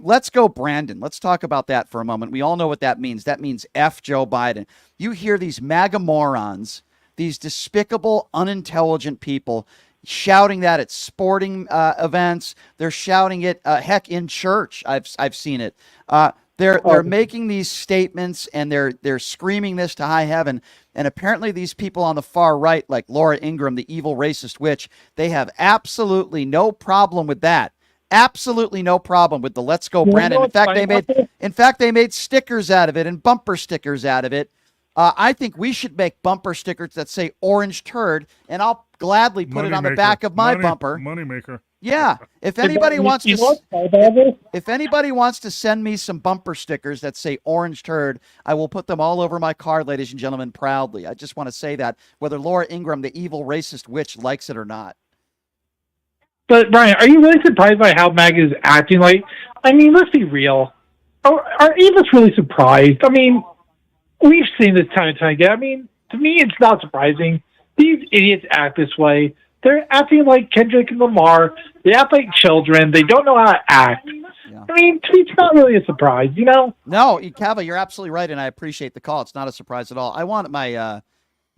[SPEAKER 4] Let's go, Brandon. Let's talk about that for a moment. We all know what that means. That means F Joe Biden. You hear these MAGA morons, these despicable, unintelligent people shouting that at sporting events. They're shouting it, heck, in church. I've seen it. They're making these statements and they're screaming this to high heaven. And apparently these people on the far right, like Laura Ingraham, the evil racist witch, they have absolutely no problem with that. Absolutely no problem with the "Let's Go Brandon." In fact, they made stickers out of it and bumper stickers out of it. I think we should make bumper stickers that say "Orange Turd," and I'll gladly put it on the back of my bumper.
[SPEAKER 5] Moneymaker.
[SPEAKER 4] Yeah. If anybody wants to send me some bumper stickers that say "Orange Turd," I will put them all over my car, ladies and gentlemen, proudly. I just want to say that, whether Laura Ingraham, the evil racist witch, likes it or not.
[SPEAKER 16] But Brian, are you really surprised by how MAGA is acting? Like, I mean, let's be real. Are any of us really surprised? I mean, we've seen this time and time again. I mean, to me, it's not surprising. These idiots act this way. They're acting like Kendrick and Lamar. They act like children. They don't know how to act. Yeah. I mean, to me, it's not really a surprise, No,
[SPEAKER 4] Kava, you're absolutely right, and I appreciate the call. It's not a surprise at all. I want my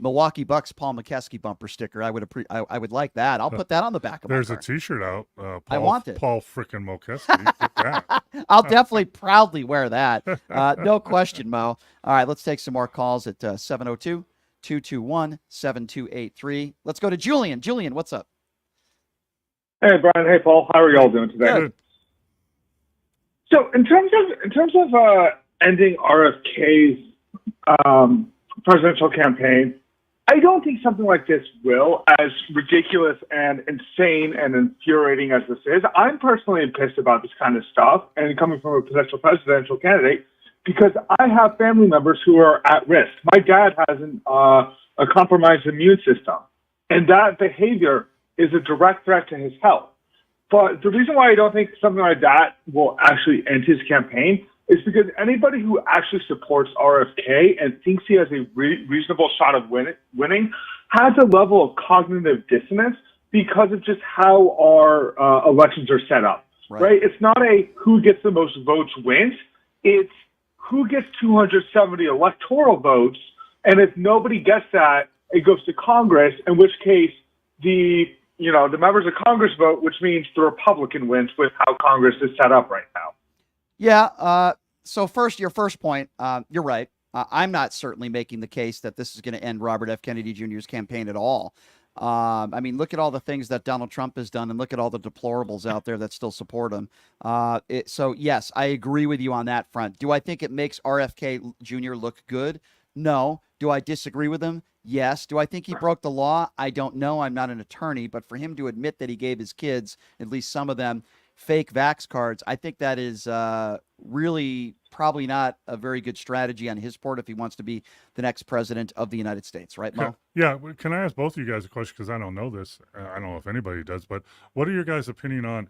[SPEAKER 4] Milwaukee Bucks Paul McKeskey bumper sticker. I would like that. I'll put that on the back of my
[SPEAKER 5] There's
[SPEAKER 4] car.
[SPEAKER 5] a T-shirt out. Paul,
[SPEAKER 4] I want it.
[SPEAKER 5] Paul frickin' Mokesky. Get that.
[SPEAKER 4] I'll definitely proudly wear that. No question, Mo. All right, let's take some more calls at 702-221-7283. Let's go to Julian. Julian, what's up?
[SPEAKER 17] Hey, Brian. Hey, Paul. How are y'all doing today?
[SPEAKER 4] Good.
[SPEAKER 17] So, in terms of ending RFK's presidential campaign, I don't think something like this will, as ridiculous and insane and infuriating as this is. I'm personally pissed about this kind of stuff, and coming from a potential presidential candidate, because I have family members who are at risk. My dad has a compromised immune system, and that behavior is a direct threat to his health. But the reason why I don't think something like that will actually end his campaign is because anybody who actually supports RFK and thinks he has a reasonable shot of winning has a level of cognitive dissonance because of just how our elections are set up, right? It's not a who gets the most votes wins. It's who gets 270 electoral votes, and if nobody gets that, it goes to Congress, in which case the members of Congress vote, which means the Republican wins with how Congress is set up right now.
[SPEAKER 4] Yeah. So first, your first point, you're right. I'm not certainly making the case that this is going to end Robert F. Kennedy Jr.'s campaign at all. I mean, look at all the things that Donald Trump has done and look at all the deplorables out there that still support him. So, yes, I agree with you on that front. Do I think it makes RFK Jr. look good? No. Do I disagree with him? Yes. Do I think he broke the law? I don't know. I'm not an attorney. But for him to admit that he gave his kids, at least some of them, fake vax cards, I think that is really probably not a very good strategy on his part if he wants to be the next president of the United States. Right, Mo?
[SPEAKER 5] Yeah. Can I ask both of you guys a question? Because I don't know this. I don't know if anybody does. But what are your guys' opinion on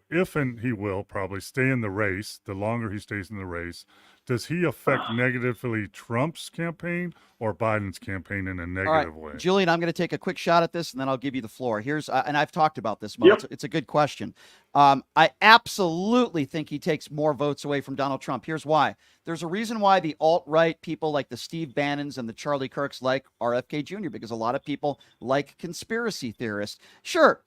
[SPEAKER 5] if and he will probably stay in the race, the longer he stays in the race, does he affect negatively Trump's campaign or Biden's campaign in a negative way?
[SPEAKER 4] Julian, I'm going to take a quick shot at this, and then I'll give you the floor. Here's, and I've talked about this, Mo. It's a good question. I absolutely think he takes more votes away from Donald Trump. Here's why. There's a reason why the alt-right people like the Steve Bannons and the Charlie Kirks like RFK Jr., because a lot of people like conspiracy theorists. Sure,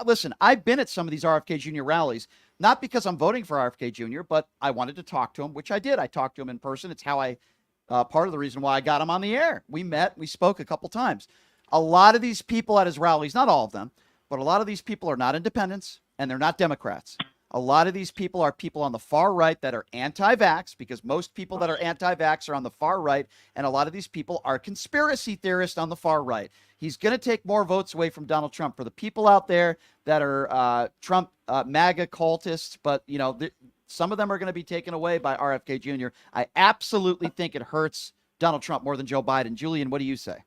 [SPEAKER 4] listen, I've been at some of these RFK Jr. rallies, not because I'm voting for RFK Jr., but I wanted to talk to him, which I did. I talked to him in person. It's how part of the reason why I got him on the air. We met, we spoke a couple times. A lot of these people at his rallies, not all of them, but a lot of these people are not independents and they're not Democrats. A lot of these people are people on the far right that are anti-vax, because most people that are anti-vax are on the far right, and a lot of these people are conspiracy theorists on the far right. He's going to take more votes away from Donald Trump. For the people out there that are Trump MAGA cultists, but some of them are going to be taken away by RFK Jr. I absolutely think it hurts Donald Trump more than Joe Biden. Julian, what do you say?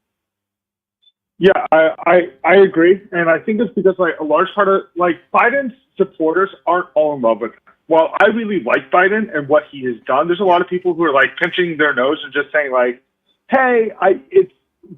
[SPEAKER 17] Yeah, I agree, and I think it's because a large part of Biden's supporters aren't all in love with him. While I really like Biden and what he has done, there's a lot of people who are pinching their nose and just saying hey,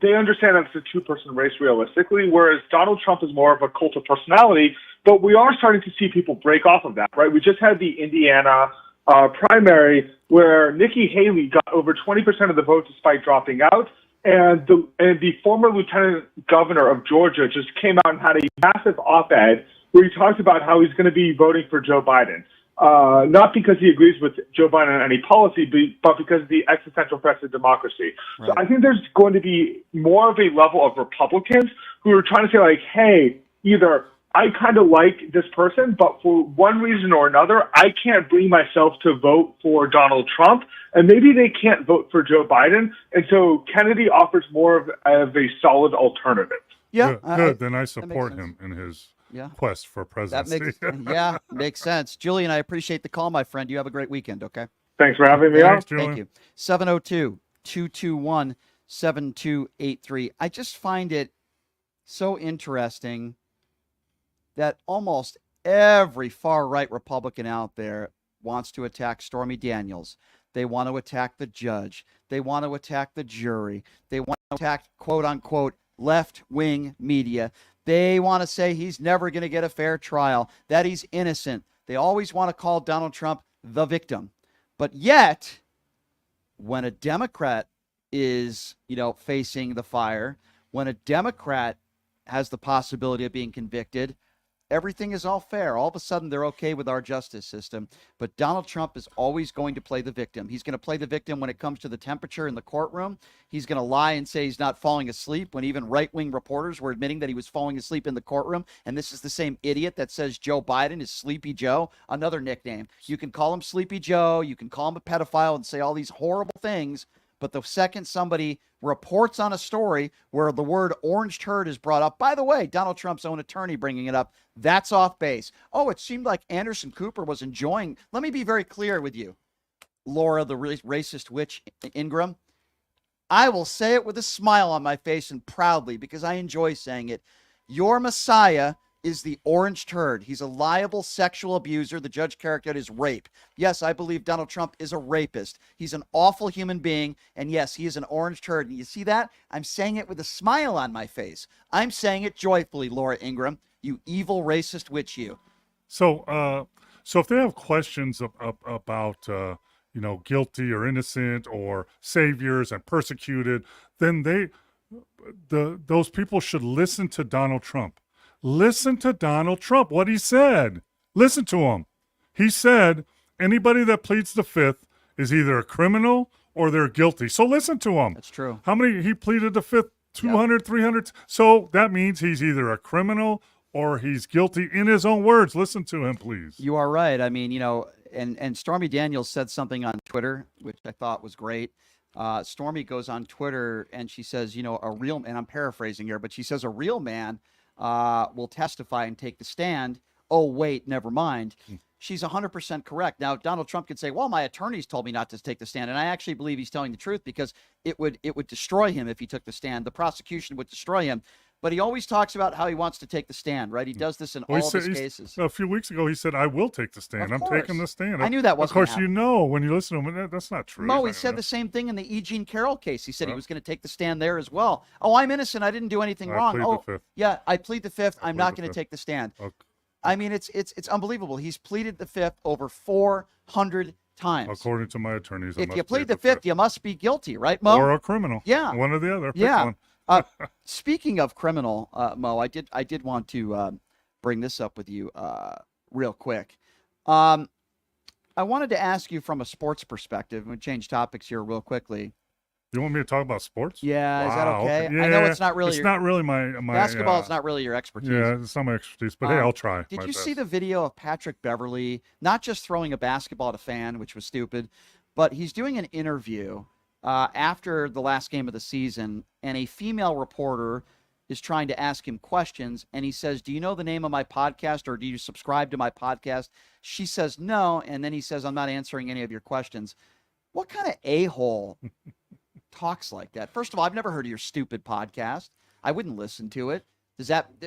[SPEAKER 17] they understand that it's a two-person race realistically, whereas Donald Trump is more of a cult of personality. But we are starting to see people break off of that, right? We just had the Indiana primary where Nikki Haley got over 20% of the vote despite dropping out. And the former lieutenant governor of Georgia just came out and had a massive op-ed where he talked about how he's going to be voting for Joe Biden. Not because he agrees with Joe Biden on any policy, but because of the existential threats to democracy. Right. So I think there's going to be more of a level of Republicans who are trying to say hey, either I kind of like this person, but for one reason or another, I can't bring myself to vote for Donald Trump, and maybe they can't vote for Joe Biden. And so Kennedy offers more of a solid alternative.
[SPEAKER 4] Yeah.
[SPEAKER 5] Good. Then I support him in his quest for presidency.
[SPEAKER 4] Makes sense. Julian, I appreciate the call, my friend. You have a great weekend, okay?
[SPEAKER 17] Thanks for having me on.
[SPEAKER 4] Thank you. 702-221-7283. I just find it so interesting that almost every far-right Republican out there wants to attack Stormy Daniels. They want to attack the judge. They want to attack the jury. They want to attack, quote-unquote, left-wing media. They want to say he's never going to get a fair trial, that he's innocent. They always want to call Donald Trump the victim. But yet, when a Democrat is, facing the fire. When a Democrat has the possibility of being convicted, everything is all fair. All of a sudden, they're okay with our justice system. But Donald Trump is always going to play the victim. He's going to play the victim when it comes to the temperature in the courtroom. He's going to lie and say he's not falling asleep when even right-wing reporters were admitting that he was falling asleep in the courtroom. And this is the same idiot that says Joe Biden is Sleepy Joe, another nickname. You can call him Sleepy Joe. You can call him a pedophile and say all these horrible things. But the second somebody reports on a story where the word orange turd is brought up, by the way, Donald Trump's own attorney bringing it up, that's off base. Oh, it seemed like Anderson Cooper was enjoying. Let me be very clear with you, Laura, the racist witch Ingram. I will say it with a smile on my face and proudly because I enjoy saying it. Your Messiah is the orange turd. He's a liable sexual abuser. The judge characterized as rape. Yes, I believe Donald Trump is a rapist. He's an awful human being. And yes, he is an orange turd. And you see that? I'm saying it with a smile on my face. I'm saying it joyfully, Laura Ingram. You evil racist witch, you.
[SPEAKER 5] So if they have questions about, guilty or innocent or saviors and persecuted, then those people should listen to Donald Trump. Listen to Donald Trump, what he said. Listen to him. He said anybody that pleads the fifth is either a criminal or they're guilty. So listen to him.
[SPEAKER 4] That's true.
[SPEAKER 5] How many? He pleaded the fifth 200, 300. So that means he's either a criminal or he's guilty in his own words. Listen to him, please.
[SPEAKER 4] You are right. I mean, and Stormy Daniels said something on Twitter, which I thought was great. Stormy goes on Twitter and she says, a real, and I'm paraphrasing here, but she says a real man will testify and take the stand. Oh, wait, never mind. She's 100% correct. Now, Donald Trump could say, well, my attorneys told me not to take the stand. And I actually believe he's telling the truth because it would destroy him if he took the stand. The prosecution would destroy him. But he always talks about how he wants to take the stand, right? He does this in all of his cases.
[SPEAKER 5] A few weeks ago, he said, I will take the stand. I'm taking the stand.
[SPEAKER 4] I knew that wasn't
[SPEAKER 5] Of course,
[SPEAKER 4] happening.
[SPEAKER 5] when you listen to him, that's not true.
[SPEAKER 4] Mo, he said the same thing in the E. Jean Carroll case. He said he was going to take the stand there as well. Oh, I'm innocent. I didn't do anything wrong.
[SPEAKER 5] Plead the fifth.
[SPEAKER 4] Yeah, I plead the fifth. I'm not going to take the stand.
[SPEAKER 5] Okay.
[SPEAKER 4] I mean, it's unbelievable. He's pleaded the fifth over 400 times.
[SPEAKER 5] According to my attorneys,
[SPEAKER 4] if you plead the fifth, you must be guilty, right, Mo?
[SPEAKER 5] Or a criminal.
[SPEAKER 4] Yeah.
[SPEAKER 5] One or the other. Pick
[SPEAKER 4] Yeah.
[SPEAKER 5] one.
[SPEAKER 4] Speaking of criminal, Mo, I did want to bring this up with you real quick. I wanted to ask you from a sports perspective. I'm going to change topics here real quickly.
[SPEAKER 5] You want me to talk about sports?
[SPEAKER 4] Yeah, is that
[SPEAKER 5] Wow,
[SPEAKER 4] okay?
[SPEAKER 5] Yeah,
[SPEAKER 4] I know it's not really.
[SPEAKER 5] It's not really my
[SPEAKER 4] basketball is not really your expertise.
[SPEAKER 5] Yeah, it's not my expertise, but hey, I'll try.
[SPEAKER 4] Did
[SPEAKER 5] my
[SPEAKER 4] you
[SPEAKER 5] best.
[SPEAKER 4] see the video of Patrick Beverley not just throwing a basketball at a fan, which was stupid, but he's doing an interview after the last game of the season, and a female reporter is trying to ask him questions, and he says, do you know the name of my podcast, or do you subscribe to my podcast? She says no, and then he says, I'm not answering any of your questions. What kind of a-hole talks like that? First of all, I've never heard of your stupid podcast. I wouldn't listen to it.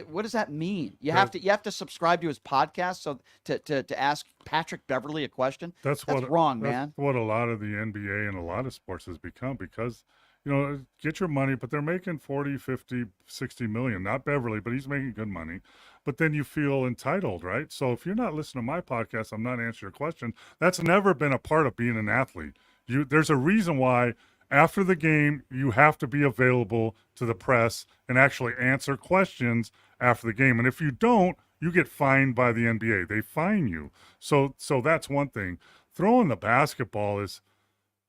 [SPEAKER 4] What does that mean? You have to subscribe to his podcast so to ask Patrick Beverley a question? That's wrong, man.
[SPEAKER 5] That's what a lot of the NBA and a lot of sports has become because, get your money, but they're making 40, 50, 60 million. Not Beverly, but he's making good money. But then you feel entitled, right? So if you're not listening to my podcast, I'm not answering your question. That's never been a part of being an athlete. There's a reason why after the game, you have to be available to the press and actually answer questions after the game. And if you don't, you get fined by the NBA. They fine you. So that's one thing. Throwing the basketball is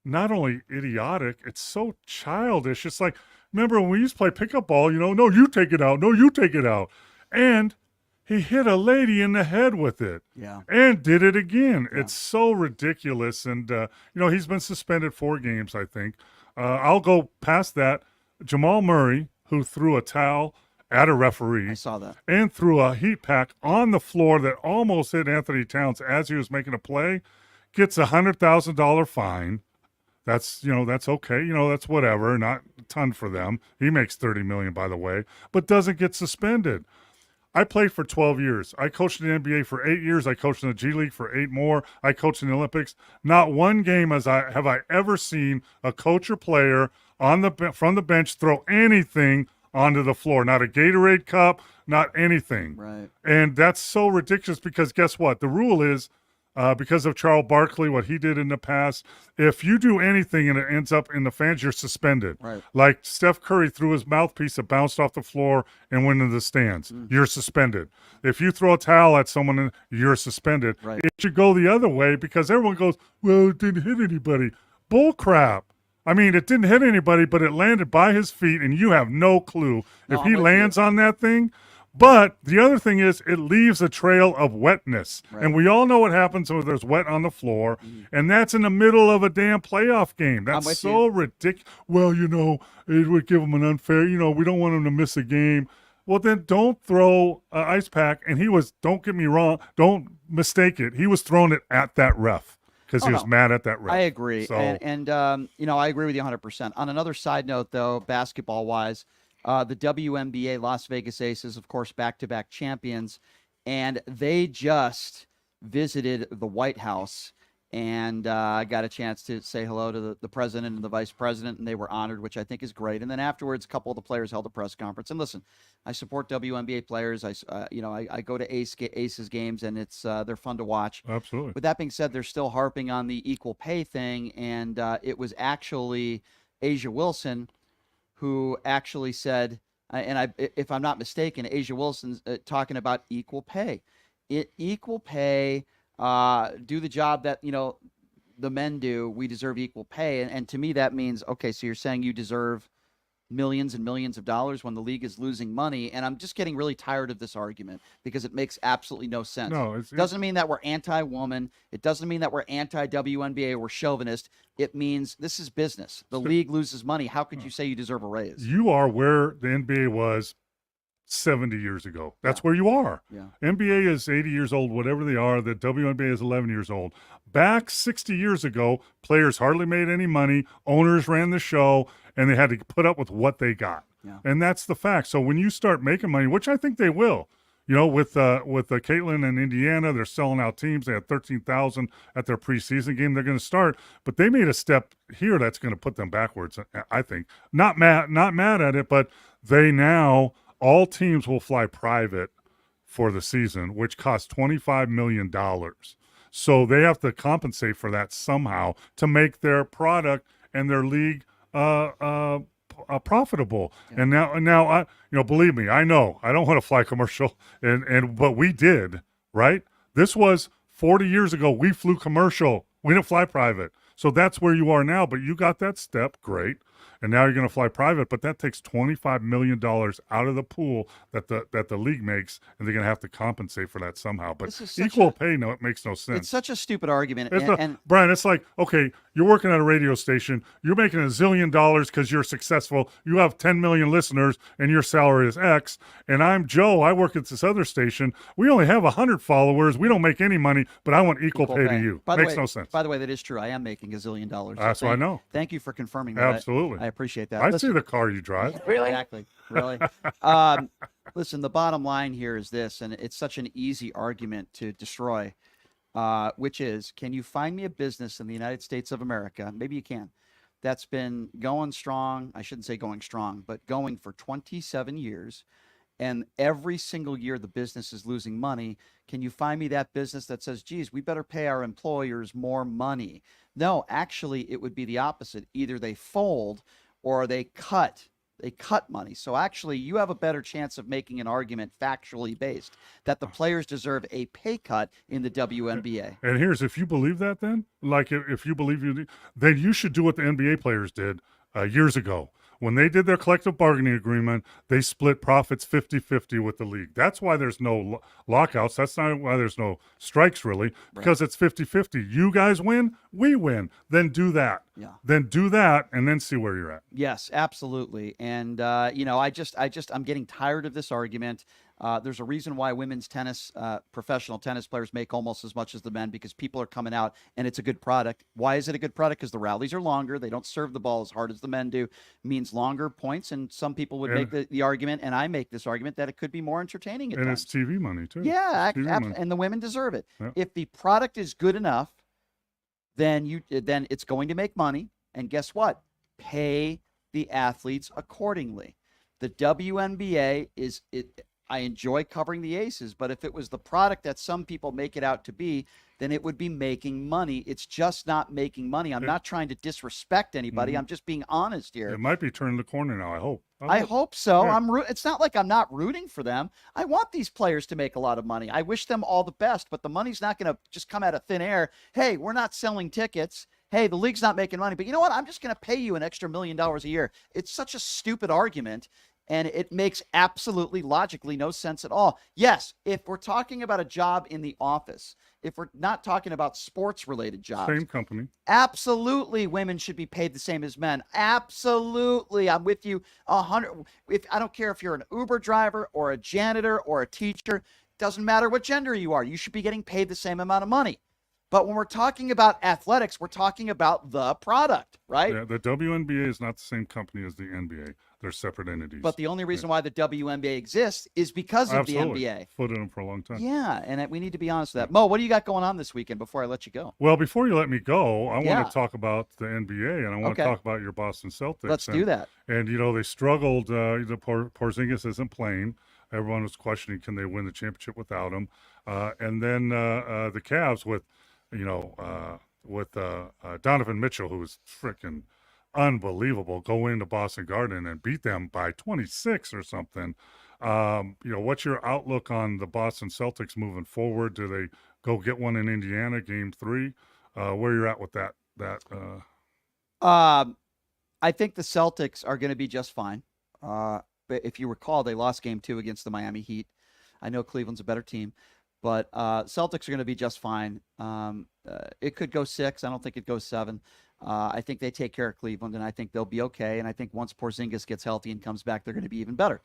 [SPEAKER 5] not only idiotic, it's so childish. It's like, remember when we used to play pickup ball, no, you take it out. No, you take it out. And he hit a lady in the head with it.
[SPEAKER 4] Yeah.
[SPEAKER 5] And did it again. Yeah. It's so ridiculous. And, he's been suspended 4 games, I think. I'll go past that. Jamal Murray, who threw a towel at a referee.
[SPEAKER 4] I saw that.
[SPEAKER 5] And threw a heat pack on the floor that almost hit Anthony Towns as he was making a play, gets a $100,000 fine. That's, that's okay. That's whatever. Not a ton for them. He makes $30 million, by the way, but doesn't get suspended. I played for 12 years. I coached in the NBA for 8 years. I coached in the G League for 8 more. I coached in the Olympics. Not one game have I ever seen a coach or player from the bench throw anything onto the floor. Not a Gatorade cup, not anything.
[SPEAKER 4] Right.
[SPEAKER 5] And that's so ridiculous because guess what? The rule is because of Charles Barkley, what he did in the past. If you do anything and it ends up in the fans, you're suspended.
[SPEAKER 4] Right.
[SPEAKER 5] Like Steph Curry threw his mouthpiece that bounced off the floor and went into the stands. You're suspended. If you throw a towel at someone, you're suspended.
[SPEAKER 4] Right.
[SPEAKER 5] It should go the other way because everyone goes, well, it didn't hit anybody. Bull crap. I mean, it didn't hit anybody, but it landed by his feet, and you have no clue
[SPEAKER 4] No,
[SPEAKER 5] if
[SPEAKER 4] I'm
[SPEAKER 5] he
[SPEAKER 4] with
[SPEAKER 5] lands on that thing. But the other thing is it leaves a trail of wetness.
[SPEAKER 4] Right.
[SPEAKER 5] And we all know what happens when there's wet on the floor. And that's in the middle of a damn playoff game. That's
[SPEAKER 4] with
[SPEAKER 5] so ridiculous. Well, it would give them an unfair, we don't want them to miss a game. Well, then don't throw an ice pack. And he was, don't get me wrong, don't mistake it. He was throwing it at that ref because he was mad at that ref.
[SPEAKER 4] I agree.
[SPEAKER 5] So,
[SPEAKER 4] And I agree with you 100%. On another side note, though, basketball-wise, the WNBA Las Vegas Aces, of course, back-to-back champions, and they just visited the White House, and I got a chance to say hello to the president and the vice president, and they were honored, which I think is great. And then afterwards, a couple of the players held a press conference. And listen, I support WNBA players. I go to Aces games, and they're fun to watch.
[SPEAKER 5] absolutely.
[SPEAKER 4] With that being said, they're still harping on the equal pay thing, and it was actually Asia Wilson who actually said, if I'm not mistaken, Asia Wilson's talking about equal pay. Equal pay, do the job that, the men do. We deserve equal pay. And to me, that means, okay, so you're saying you deserve millions and millions of dollars when the league is losing money. And I'm just getting really tired of this argument because it makes absolutely no sense.
[SPEAKER 5] No,
[SPEAKER 4] it doesn't mean that we're anti-woman. It doesn't mean that we're anti-WNBA or we're chauvinist. It means this is business. The league loses money. How could you say you deserve a raise?
[SPEAKER 5] You are where the NBA was 70 years ago. That's where you are.
[SPEAKER 4] Yeah.
[SPEAKER 5] NBA is 80 years old, whatever they are. The WNBA is 11 years old. Back 60 years ago, players hardly made any money. Owners ran the show, and they had to put up with what they got.
[SPEAKER 4] Yeah.
[SPEAKER 5] And that's the fact. So when you start making money, which I think they will, with Caitlin and Indiana, they're selling out teams. They had 13,000 at their preseason game. They're going to start, but they made a step here that's going to put them backwards. I think not mad at it, but they now all teams will fly private for the season, which costs $25 million. So they have to compensate for that somehow to make their product and their league profitable. Yeah. And now I believe me, I know I don't want to fly commercial, but we did, right? This was 40 years ago. We flew commercial. We didn't fly private. So that's where you are now. But you got that step, great. And now you're going to fly private, but that takes $25 million out of the pool that the league makes, and they're going to have to compensate for that somehow. But equal pay, no, it makes no sense.
[SPEAKER 4] It's such a stupid argument.
[SPEAKER 5] Brian, it's like, okay, you're working at a radio station, you're making $1 zillion because you're successful, you have 10 million listeners, and your salary is X, and I'm Joe, I work at this other station, we only have 100 followers, we don't make any money, but I want equal pay to you. Makes no sense.
[SPEAKER 4] By the way, that is true. I am making $1 zillion.
[SPEAKER 5] That's what I know.
[SPEAKER 4] Thank you for confirming that.
[SPEAKER 5] Absolutely.
[SPEAKER 4] I appreciate that.
[SPEAKER 5] I see the car you drive.
[SPEAKER 4] Really? Exactly. Really. Listen, the bottom line here is this, and it's such an easy argument to destroy, which is, can you find me a business in the United States of America, maybe you can, that's been going strong, I shouldn't say going strong, but going for 27 years, and every single year the business is losing money? Can you find me that business that says, geez, we better pay our employers more money? No, actually, it would be the opposite. Either they fold or they cut money. So actually, you have a better chance of making an argument factually based that the players deserve a pay cut in the WNBA.
[SPEAKER 5] And if you believe that, then, like if you believe then you should do what the NBA players did years ago. When they did their collective bargaining agreement, they split profits 50-50 with the league. That's why there's no lockouts. That's not why there's no strikes, really, because it's 50-50. You guys win, we win. Then do that.
[SPEAKER 4] Yeah.
[SPEAKER 5] Then do that, and then see where you're at.
[SPEAKER 4] Yes, absolutely. And I'm getting tired of this argument. There's a reason why women's tennis, professional tennis players make almost as much as the men, because people are coming out and it's a good product. Why is it a good product? Because the rallies are longer. They don't serve the ball as hard as the men do. It means longer points. And some people would make the argument, and I make this argument, that it could be more entertaining at times.
[SPEAKER 5] It's TV money too.
[SPEAKER 4] Yeah, and the women deserve it.
[SPEAKER 5] Yeah.
[SPEAKER 4] If the product is good enough, then it's going to make money. And guess what? Pay the athletes accordingly. The WNBA I enjoy covering the Aces, but if it was the product that some people make it out to be, then it would be making money. It's just not making money. I'm not trying to disrespect anybody. I'm just being honest here.
[SPEAKER 5] It might be turning the corner now, I hope.
[SPEAKER 4] I hope so.
[SPEAKER 5] Yeah.
[SPEAKER 4] It's not like I'm not rooting for them. I want these players to make a lot of money. I wish them all the best, but the money's not going to just come out of thin air. Hey, we're not selling tickets. Hey, the league's not making money, but you know what? I'm just going to pay you an extra $1 million a year. It's such a stupid argument, and it makes absolutely logically no sense at all. Yes, if we're talking about a job in the office, if we're not talking about sports-related jobs.
[SPEAKER 5] Same company.
[SPEAKER 4] Absolutely, women should be paid the same as men. Absolutely. I'm with you 100. I don't care if you're an Uber driver or a janitor or a teacher. Doesn't matter what gender you are. You should be getting paid the same amount of money. But when we're talking about athletics, we're talking about the product, right?
[SPEAKER 5] Yeah, the WNBA is not the same company as the NBA. They're separate entities.
[SPEAKER 4] But the only reason why the WNBA exists is because of the NBA.
[SPEAKER 5] Footed them for a long time.
[SPEAKER 4] Yeah, and we need to be honest with that. Mo, what do you got going on this weekend before I let you go?
[SPEAKER 5] Well, before you let me go, I want to talk about the NBA, and I want to talk about your Boston Celtics.
[SPEAKER 4] Let's do that.
[SPEAKER 5] And, they struggled. Porzingis isn't playing. Everyone was questioning, can they win the championship without him? And then the Cavs with Donovan Mitchell, who was freaking unbelievable, go into Boston Garden and beat them by 26 or something. What's your outlook on the Boston Celtics moving forward? Do they go get one in Indiana, Game 3? Where you're at with that?
[SPEAKER 4] I think the Celtics are going to be just fine. But if you recall, they lost Game 2 against the Miami Heat. I know Cleveland's a better team. But Celtics are going to be just fine. It could go 6. I don't think it goes 7. I think they take care of Cleveland, and I think they'll be okay. And I think once Porzingis gets healthy and comes back, they're going to be even better.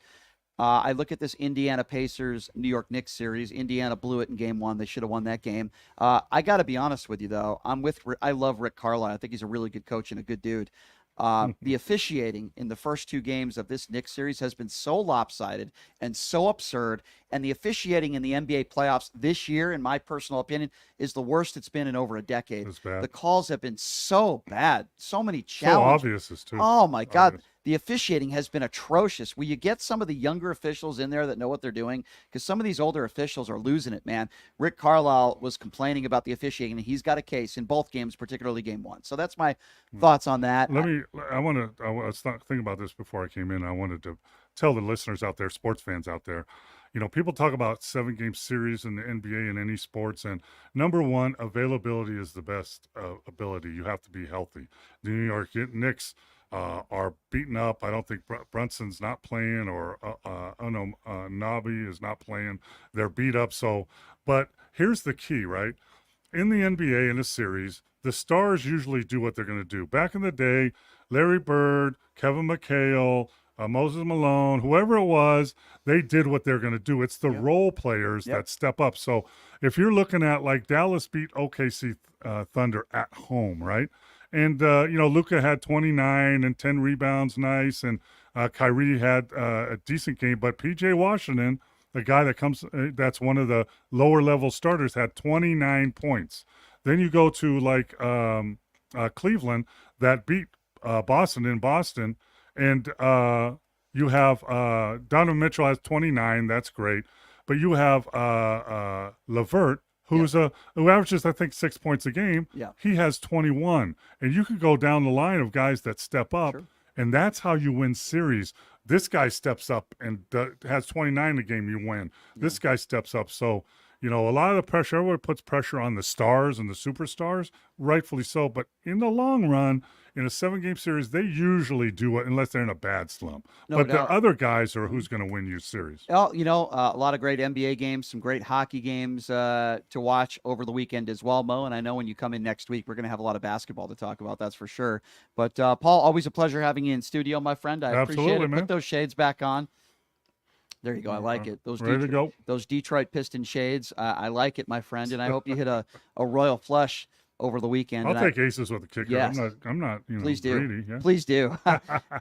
[SPEAKER 4] I look at this Indiana Pacers New York Knicks series. Indiana blew it in Game 1. They should have won that game. I got to be honest with you, though. I love Rick Carlisle. I think he's a really good coach and a good dude. The officiating in the first 2 games of this Knicks series has been so lopsided and so absurd. And the officiating in the NBA playoffs this year, in my personal opinion, is the worst it's been in over a decade. The calls have been so bad. So many challenges.
[SPEAKER 5] So obvious, too.
[SPEAKER 4] Oh, my God. Obvious. The officiating has been atrocious. Will you get some of the younger officials in there that know what they're doing? Because some of these older officials are losing it, man. Rick Carlisle was complaining about the officiating, and he's got a case in both games, particularly Game 1. So that's my thoughts on that.
[SPEAKER 5] I was thinking about this before I came in. I wanted to tell the listeners out there, sports fans out there, people talk about 7-game series in the NBA and any sports, and number one, availability is the best ability. You have to be healthy. The New York Knicks are beaten up. I don't think Brunson's not playing, or Nabi is not playing. They're beat up. But here's the key, right? In the NBA, in a series, the stars usually do what they're going to do. Back in the day, Larry Bird, Kevin McHale, Moses Malone, whoever it was, they did what they're going to do. It's the role players that step up. So if you're looking at, like, Dallas beat OKC Thunder at home, right? And, Luka had 29 and 10 rebounds, nice. And Kyrie had a decent game. But P.J. Washington, the guy that's one of the lower-level starters, had 29 points. Then you go to, Cleveland that beat Boston in Boston. And you have Donovan Mitchell has 29. That's great. But you have LeVert, who averages, I think, 6 points a game.
[SPEAKER 4] Yeah.
[SPEAKER 5] He has 21. And you could go down the line of guys that step up, and that's how you win series. This guy steps up and has 29 a game, you win. Yeah. This guy steps up. So, a lot of the pressure, everybody puts pressure on the stars and the superstars, rightfully so. But in the long run, in a 7-game series, they usually do it unless they're in a bad slump. But the other guys are who's going to win you series.
[SPEAKER 4] Well, a lot of great NBA games, some great hockey games to watch over the weekend as well, Mo. And I know when you come in next week, we're going to have a lot of basketball to talk about. That's for sure. But Paul, always a pleasure having you in studio, my friend. I appreciate it.
[SPEAKER 5] Man.
[SPEAKER 4] Put those shades back on. There you go. I like it. Those Detroit Piston shades. I like it, my friend. And I hope you hit a royal flush over the weekend.
[SPEAKER 5] I'll take aces with the kicker.
[SPEAKER 4] Yes.
[SPEAKER 5] I'm not
[SPEAKER 4] Please do.
[SPEAKER 5] greedy. Yeah.
[SPEAKER 4] Please do.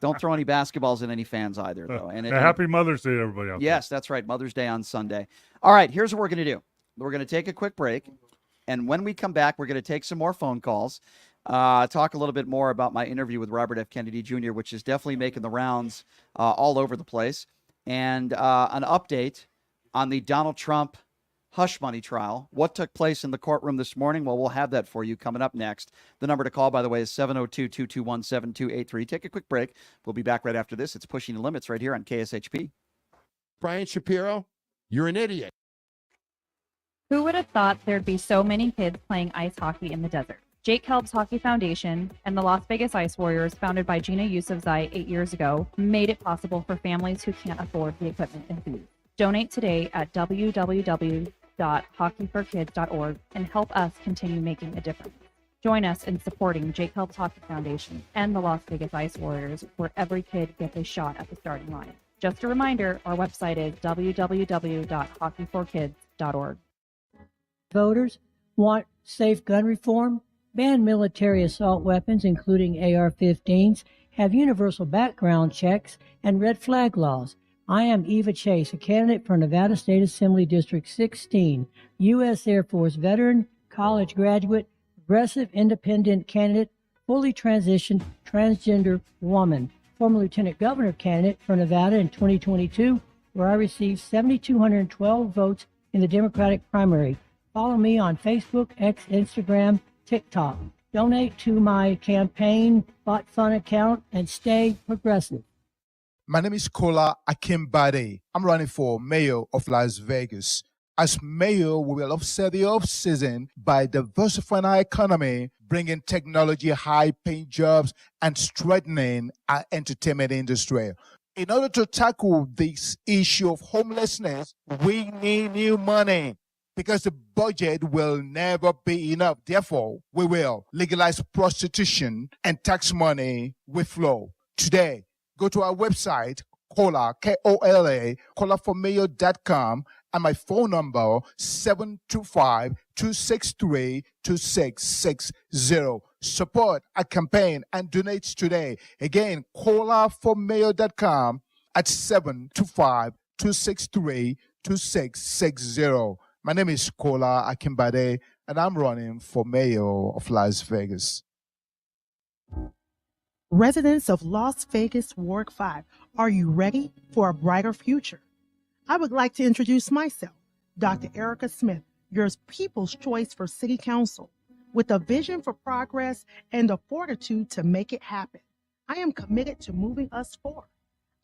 [SPEAKER 4] Don't throw any basketballs at any fans either, though. And
[SPEAKER 5] happy Mother's Day to everybody out there.
[SPEAKER 4] Yes, that's right. Mother's Day on Sunday. All right, here's what we're going to do. We're going to take a quick break. And when we come back, we're going to take some more phone calls, talk a little bit more about my interview with Robert F. Kennedy Jr., which is definitely making the rounds all over the place, and an update on the Donald Trump hush money trial. What took place in the courtroom this morning? Well, we'll have that for you coming up next. The number to call, by the way, is 702-221-7283. Take a quick break. We'll be back right after this. It's Pushing the Limits right here on KSHP.
[SPEAKER 9] Brian Shapiro, you're an idiot.
[SPEAKER 10] Who would have thought there'd be so many kids playing ice hockey in the desert? Jake Helb's Hockey Foundation and the Las Vegas Ice Warriors, founded by Gina Yusufzai 8 years ago, made it possible for families who can't afford the equipment and food. Donate today at www.hockeyforkids.org and help us continue making a difference. Join us in supporting Jake Helb's Hockey Foundation and the Las Vegas Ice Warriors, where every kid gets a shot at the starting line. Just a reminder, our website is www.hockeyforkids.org.
[SPEAKER 13] Voters want safe gun reform, ban military assault weapons, including AR-15s, have universal background checks, and red flag laws. I am Eva Chase, a candidate for Nevada State Assembly District 16, U.S. Air Force veteran, college graduate, progressive independent candidate, fully transitioned transgender woman, former lieutenant governor candidate for Nevada in 2022, where I received 7,212 votes in the Democratic primary. Follow me on Facebook, X, Instagram, TikTok. Donate to my campaign bot fun account and stay progressive.
[SPEAKER 14] My name is Kola Akimbade. I'm running for mayor of Las Vegas. As mayor, we will offset the off-season by diversifying our economy, bringing technology, high-paying jobs, and strengthening our entertainment industry. In order to tackle this issue of homelessness, we need new money because the budget will never be enough. Therefore, we will legalize prostitution and tax money will flow. Today, go to our website, Kola, K-O-L-A, kolaformayor.com, and my phone number, 725-263-2660. Support our campaign and donate today. Again, kolaformayor.com at 725-263-2660. My name is Kola Akimbade, and I'm running for mayor of Las Vegas.
[SPEAKER 12] Residents of Las Vegas Ward 5, are you ready for a brighter future? I would like to introduce myself, Dr. Erica Smith, your people's choice for City Council. With a vision for progress and the fortitude to make it happen, I am committed to moving us forward.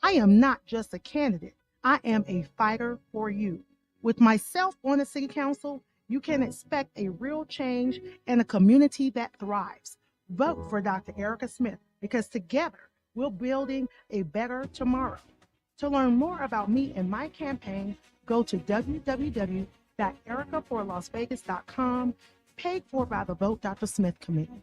[SPEAKER 12] I am not just a candidate, I am a fighter for you. With myself on the City Council, you can expect a real change and a community that thrives. Vote for Dr. Erica Smith, because together we're building a better tomorrow. To learn more about me and my campaign, go to www.ericaforlasvegas.com, paid for by the Vote Dr. Smith Committee.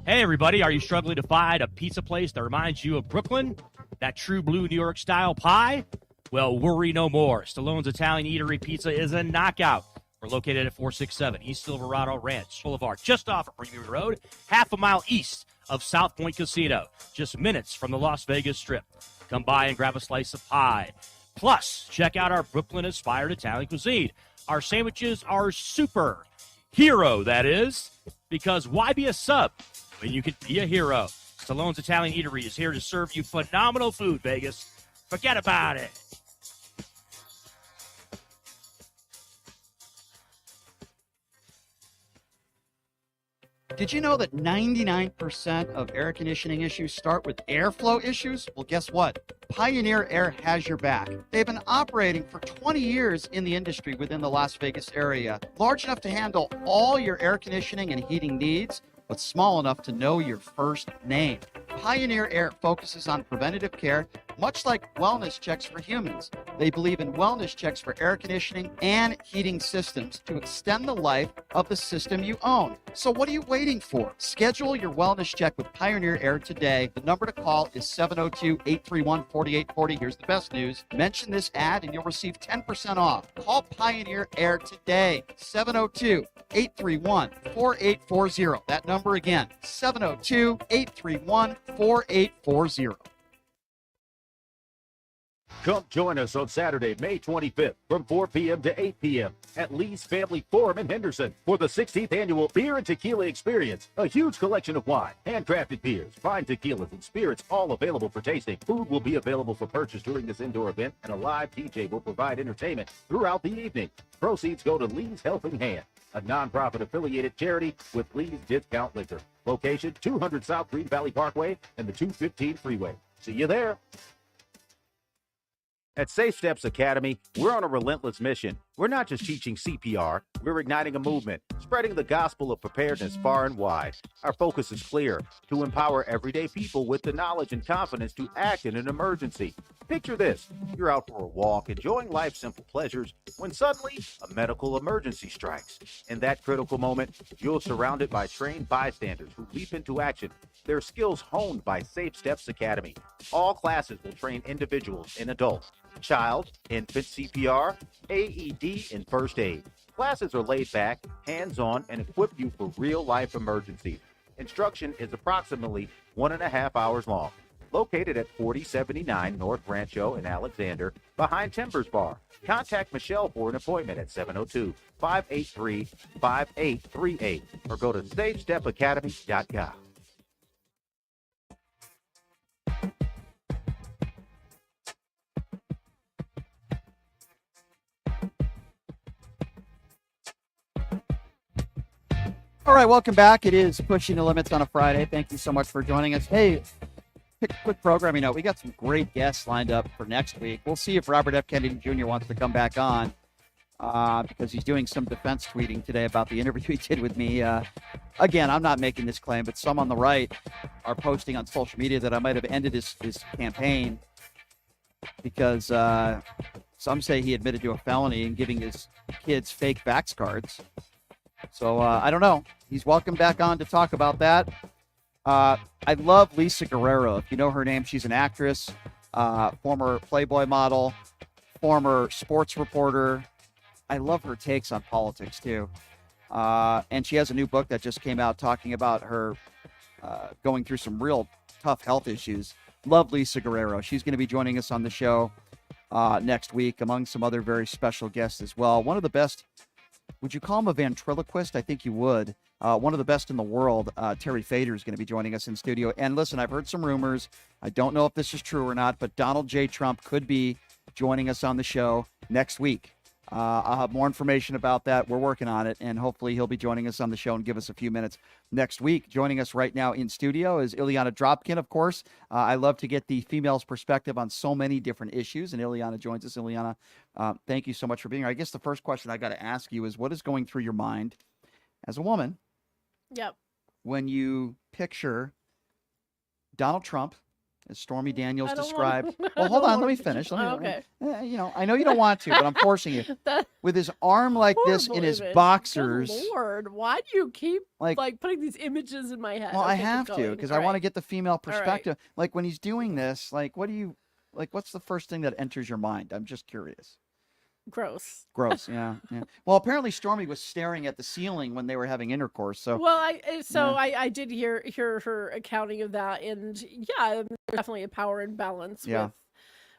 [SPEAKER 18] Hey everybody, are you struggling to find a pizza place that reminds you of Brooklyn? That true blue New York style pie? Well, worry no more. Stallone's Italian Eatery Pizza is a knockout. We're located at 467 East Silverado Ranch Boulevard, just off of Premium Road, half a mile east of South Point Casino, just minutes from the Las Vegas Strip. Come by and grab a slice of pie. Plus, check out our Brooklyn-inspired Italian cuisine. Our sandwiches are super. Hero, that is. Because why be a sub when you can be a hero? Stallone's Italian Eatery is here to serve you phenomenal food, Vegas. Forget about it.
[SPEAKER 4] Did you know that 99% of air conditioning issues start with airflow issues? Well, guess what? Pioneer Air has your back. They've been operating for 20 years in the industry within the Las Vegas area, large enough to handle all your air conditioning and heating needs, but small enough to know your first name. Pioneer Air focuses on preventative care, much like wellness checks for humans. They believe in wellness checks for air conditioning and heating systems to extend the life of the system you own. So what are you waiting for? Schedule your wellness check with Pioneer Air today. The number to call is 702-831-4840. Here's the best news. Mention this ad and you'll receive 10% off. Call Pioneer Air today. 702-831-4840. That number again, 702-831-4840.
[SPEAKER 19] Come join us on Saturday, May 25th from 4 p.m. to 8 p.m. at Lee's Family Forum in Henderson for the 16th Annual Beer and Tequila Experience. A huge collection of wine, handcrafted beers, fine tequilas, and spirits all available for tasting. Food will be available for purchase during this indoor event, and a live DJ will provide entertainment throughout the evening. Proceeds go to Lee's Helping Hand, a nonprofit affiliated charity with Lee's Discount Liquor. Location 200 South Green Valley Parkway and the 215 Freeway. See you there. At Safe Steps Academy, we're on a relentless mission. We're not just teaching CPR, we're igniting a movement, spreading the gospel of preparedness far and wide. Our focus is clear, to empower everyday people with the knowledge and confidence to act in an emergency. Picture this, you're out for a walk, enjoying life's simple pleasures, when suddenly a medical emergency strikes. In that critical moment, you're surrounded by trained bystanders who leap into action, their skills honed by Safe Steps Academy. All classes will train individuals and adults, child, infant CPR, AED, and first aid. Classes are laid back, hands-on, and equip you for real-life emergencies. Instruction is approximately 1.5 hours long. Located at 4079 North Rancho in Alexander, behind Timbers Bar. Contact Michelle for an appointment at 702-583-5838 or go to SafeStepAcademy.com.
[SPEAKER 4] All right, welcome back. It is Pushing the Limits on a Friday. Thank you so much for joining us. Hey, quick programming note. We got some great guests lined up for next week. We'll see if Robert F. Kennedy Jr. wants to come back on because he's doing some defense tweeting today about the interview he did with me. Again, I'm not making this claim, but some on the right are posting on social media that I might have ended his campaign because some say he admitted to a felony and giving his kids fake vax cards. So I don't know. He's welcome back on to talk about that. I love Lisa Guerrero. If you know her name, she's an actress, former Playboy model, former sports reporter. I love her takes on politics, too. And she has a new book that just came out talking about her going through some real tough health issues. Love Lisa Guerrero. She's going to be joining us on the show next week, among some other very special guests as well. One of the best. Would you call him a ventriloquist? I think you would. One of the best in the world, Terry Fader, is going to be joining us in studio. And listen, I've heard some rumors. I don't know if this is true or not, but Donald J. Trump could be joining us on the show next week. I'll have more information about that. We're working on it, and hopefully he'll be joining us on the show and give us a few minutes next week. Joining us right now in studio is Ileana Dropkin, of course. I love to get the female's perspective on so many different issues, and Ileana joins us. Ileana, thank you so much for being here. I guess the first question I got to ask you is, what is going through your mind as a woman when you picture Donald Trump, as Stormy Daniels described? Well, hold on. Let me finish.
[SPEAKER 20] Okay.
[SPEAKER 4] I know you don't want to, but I'm forcing you. With his arm like this in his boxers.
[SPEAKER 20] Good Lord, why do you keep like putting these images in my head?
[SPEAKER 4] Well,
[SPEAKER 20] Okay,
[SPEAKER 4] I
[SPEAKER 20] keep
[SPEAKER 4] have to
[SPEAKER 20] going.
[SPEAKER 4] because
[SPEAKER 20] All
[SPEAKER 4] I want to
[SPEAKER 20] right.
[SPEAKER 4] get the female
[SPEAKER 20] right.
[SPEAKER 4] perspective. Like when he's doing this, what's the first thing that enters your mind? I'm just curious.
[SPEAKER 20] Gross.
[SPEAKER 4] Gross. Yeah. Well, apparently Stormy was staring at the ceiling when they were having intercourse. So.
[SPEAKER 20] Well, I did hear her accounting of that, and yeah, there's definitely a power imbalance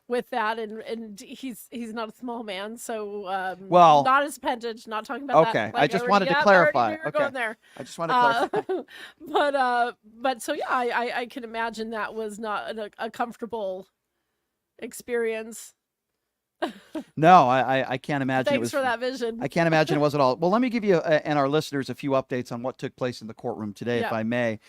[SPEAKER 20] with that, and he's not a small man, so
[SPEAKER 4] well,
[SPEAKER 20] not his appendage. Not talking about that.
[SPEAKER 4] Okay, I just wanted to clarify.
[SPEAKER 20] Okay, going there.
[SPEAKER 4] I just wanted to clarify.
[SPEAKER 20] But so yeah, I can imagine that was not a comfortable experience.
[SPEAKER 4] No, I can't imagine.
[SPEAKER 20] Thanks for that vision.
[SPEAKER 4] I can't imagine it was at all. Well, let me give you and our listeners a few updates on what took place in the courtroom today, if I may.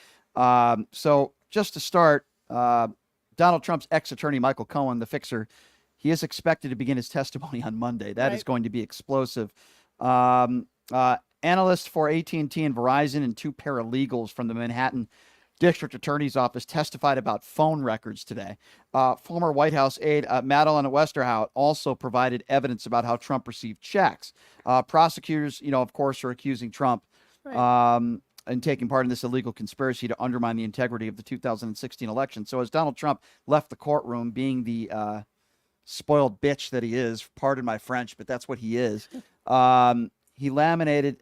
[SPEAKER 4] So just to start, Donald Trump's ex-attorney, Michael Cohen, the fixer, he is expected to begin his testimony on Monday. That is going to be explosive. Analysts for AT&T and Verizon and two paralegals from the Manhattan District Attorney's Office testified about phone records today. Former White House aide Madeleine Westerhout also provided evidence about how Trump received checks. Prosecutors, of course, are accusing Trump and taking part in this illegal conspiracy to undermine the integrity of the 2016 election. So as Donald Trump left the courtroom, being the spoiled bitch that he is, pardon my French, but that's what he is, he laminated